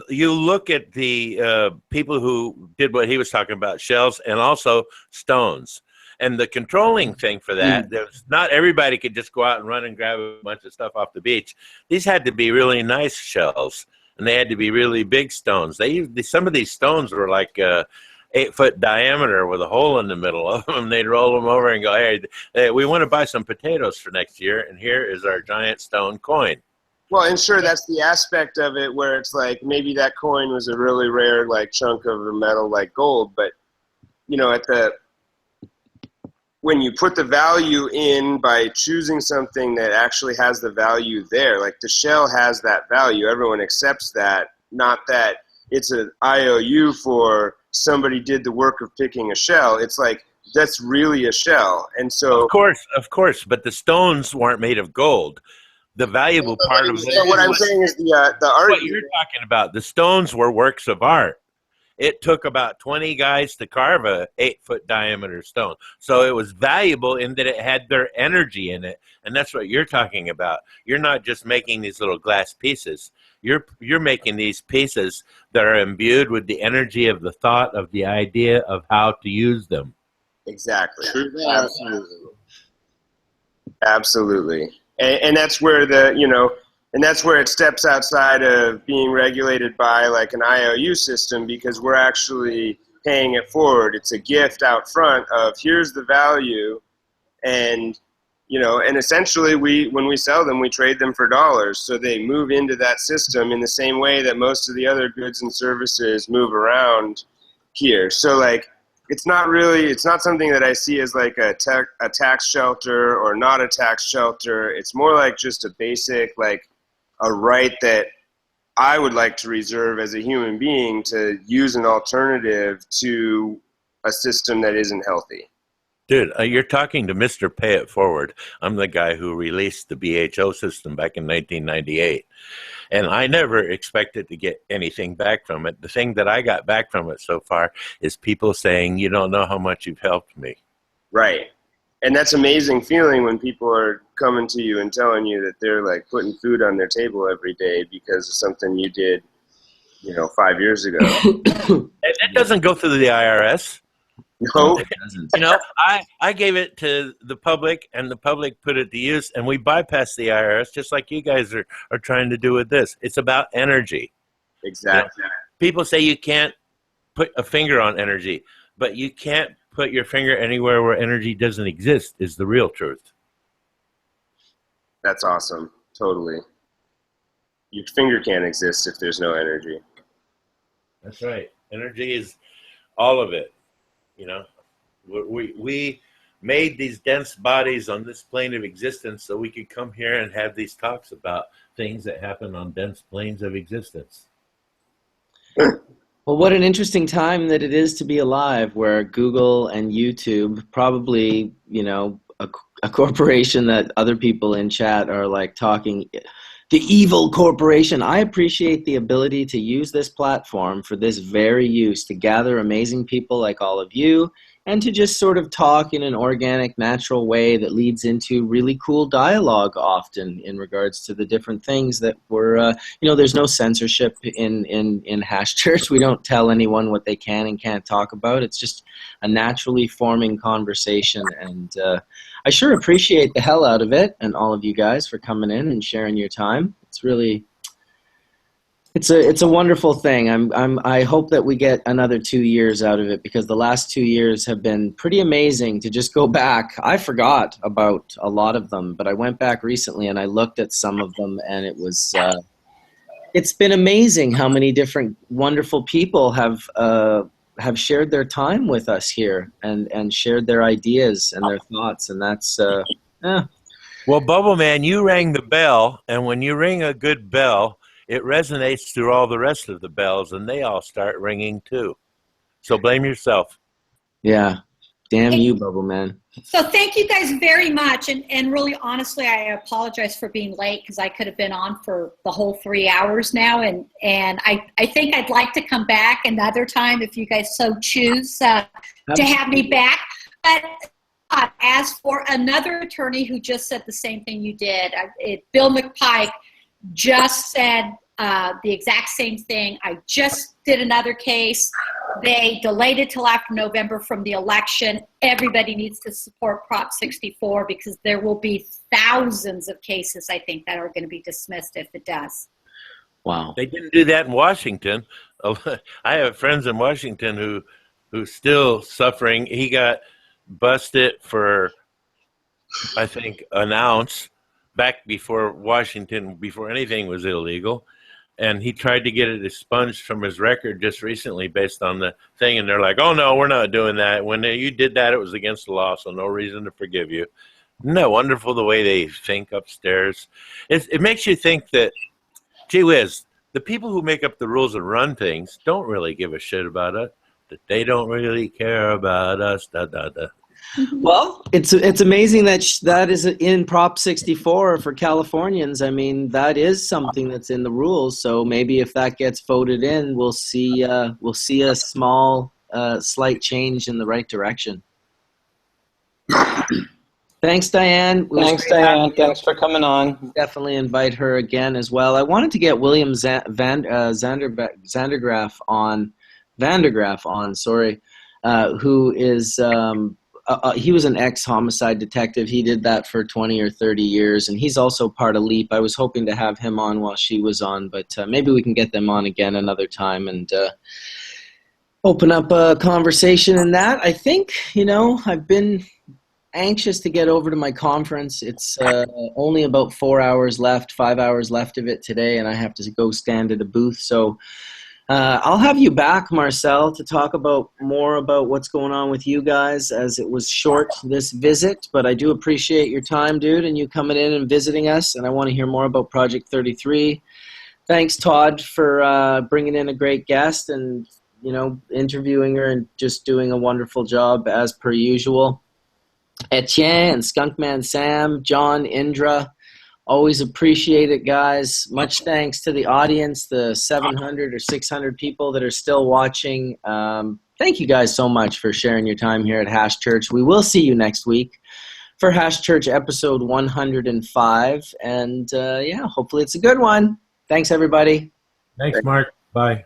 you look at the people who did what he was talking about, shells and also stones. And the controlling thing for that, there's not everybody could just go out and run and grab a bunch of stuff off the beach. These had to be really nice shells, and they had to be really big stones. Some of these stones were like 8-foot diameter with a hole in the middle of them. They'd roll them over and go, hey, we want to buy some potatoes for next year, and here is our giant stone coin. Well, and sure, that's the aspect of it where it's like maybe that coin was a really rare like chunk of a metal like gold, but you know, when you put the value in by choosing something that actually has the value there, like the shell has that value, everyone accepts that, not that it's an IOU for somebody did the work of picking a shell. It's like that's really a shell. And so of course, but the stones weren't made of gold. The valuable part of it. What I'm saying is the art. What you're talking about, the stones were works of art. It took about 20 guys to carve a 8-foot diameter stone. So it was valuable in that it had their energy in it. And that's what you're talking about. You're not just making these little glass pieces. You're making these pieces that are imbued with the energy of the thought, of the idea of how to use them. Exactly. Absolutely. And that's where and that's where it steps outside of being regulated by like an IOU system, because we're actually paying it forward. It's a gift out front of here's the value, and and essentially when we sell them, we trade them for dollars. So they move into that system in the same way that most of the other goods and services move around here. So like it's not something that I see as like a tax shelter or not a tax shelter. It's more like just a basic, like a right that I would like to reserve as a human being to use an alternative to a system that isn't healthy. Dude, you're talking to Mr. Pay It Forward. I'm the guy who released the BHO system back in 1998. And I never expected to get anything back from it. The thing that I got back from it so far is people saying, you don't know how much you've helped me. Right. And that's amazing feeling when people are coming to you and telling you that they're like putting food on their table every day because of something you did, 5 years ago. It doesn't go through the IRS. No, I gave it to the public, and the public put it to use, and we bypassed the IRS, just like you guys are trying to do with this. It's about energy. Exactly. People say you can't put a finger on energy, but you can't put your finger anywhere where energy doesn't exist, is the real truth. That's awesome. Totally. Your finger can't exist if there's no energy. That's right. Energy is all of it. We made these dense bodies on this plane of existence so we could come here and have these talks about things that happen on dense planes of existence. Well, what an interesting time that it is to be alive, where Google and YouTube, probably, a corporation that other people in chat are like talking, the evil corporation. I appreciate the ability to use this platform for this very use, to gather amazing people like all of you and to just sort of talk in an organic, natural way that leads into really cool dialogue often in regards to the different things that we're, there's no censorship in Hash Church. We don't tell anyone what they can and can't talk about. It's just a naturally forming conversation, and I sure appreciate the hell out of it, and all of you guys for coming in and sharing your time. It's really... It's a wonderful thing. I hope that we get another 2 years out of it, because the last 2 years have been pretty amazing to just go back. I forgot about a lot of them, but I went back recently and I looked at some of them, and it was it's been amazing how many different wonderful people have shared their time with us here and shared their ideas and their thoughts, and that's Well, Bubbleman, you rang the bell, and when you ring a good bell, it resonates through all the rest of the bells, and they all start ringing too. So blame yourself. Yeah. Damn you, Bubbleman. So thank you guys very much. And really, honestly, I apologize for being late, because I could have been on for the whole 3 hours now. And I think I'd like to come back another time if you guys so choose to have me back. But as for another attorney who just said the same thing you did, Bill McPike just said the exact same thing. I just did another case. They delayed it till after November from the election. Everybody needs to support Prop 64, because there will be thousands of cases, I think, that are going to be dismissed if it does. Wow. They didn't do that in Washington. I have friends in Washington who's still suffering. He got busted for, I think, an ounce back before Washington, before anything was illegal. And he tried to get it expunged from his record just recently based on the thing. And they're like, oh, no, we're not doing that. When you did that, it was against the law, so no reason to forgive you. Isn't that wonderful the way they think upstairs? It makes you think that, gee whiz, the people who make up the rules and run things don't really give a shit about us, that they don't really care about us, da-da-da. Well, it's amazing that is in Prop 64 for Californians. I mean, that is something that's in the rules. So maybe if that gets voted in, we'll see a small, slight change in the right direction. Thanks, Diane. Thanks, Diane. Thanks for coming on. Definitely invite her again as well. I wanted to get William Vandergraaf on. Sorry, who is. He was an ex-homicide detective. He did that for 20 or 30 years, and he's also part of LEAP. I was hoping to have him on while she was on, but maybe we can get them on again another time and open up a conversation in that. I think, I've been anxious to get over to my conference. It's only about 4 hours left, 5 hours left of it today, and I have to go stand at a booth. So I'll have you back, Marcel, to talk more about what's going on with you guys, as it was short, this visit. But I do appreciate your time, dude, and you coming in and visiting us. And I want to hear more about Project 33. Thanks, Todd, for bringing in a great guest and, interviewing her and just doing a wonderful job as per usual. Etienne and Skunkman Sam, John, INDRA. Always appreciate it, guys. Much thanks to the audience, the 700 or 600 people that are still watching. Thank you guys so much for sharing your time here at Hash Church. We will see you next week for Hash Church episode 105. And, hopefully it's a good one. Thanks, everybody. Thanks, Mark. Bye.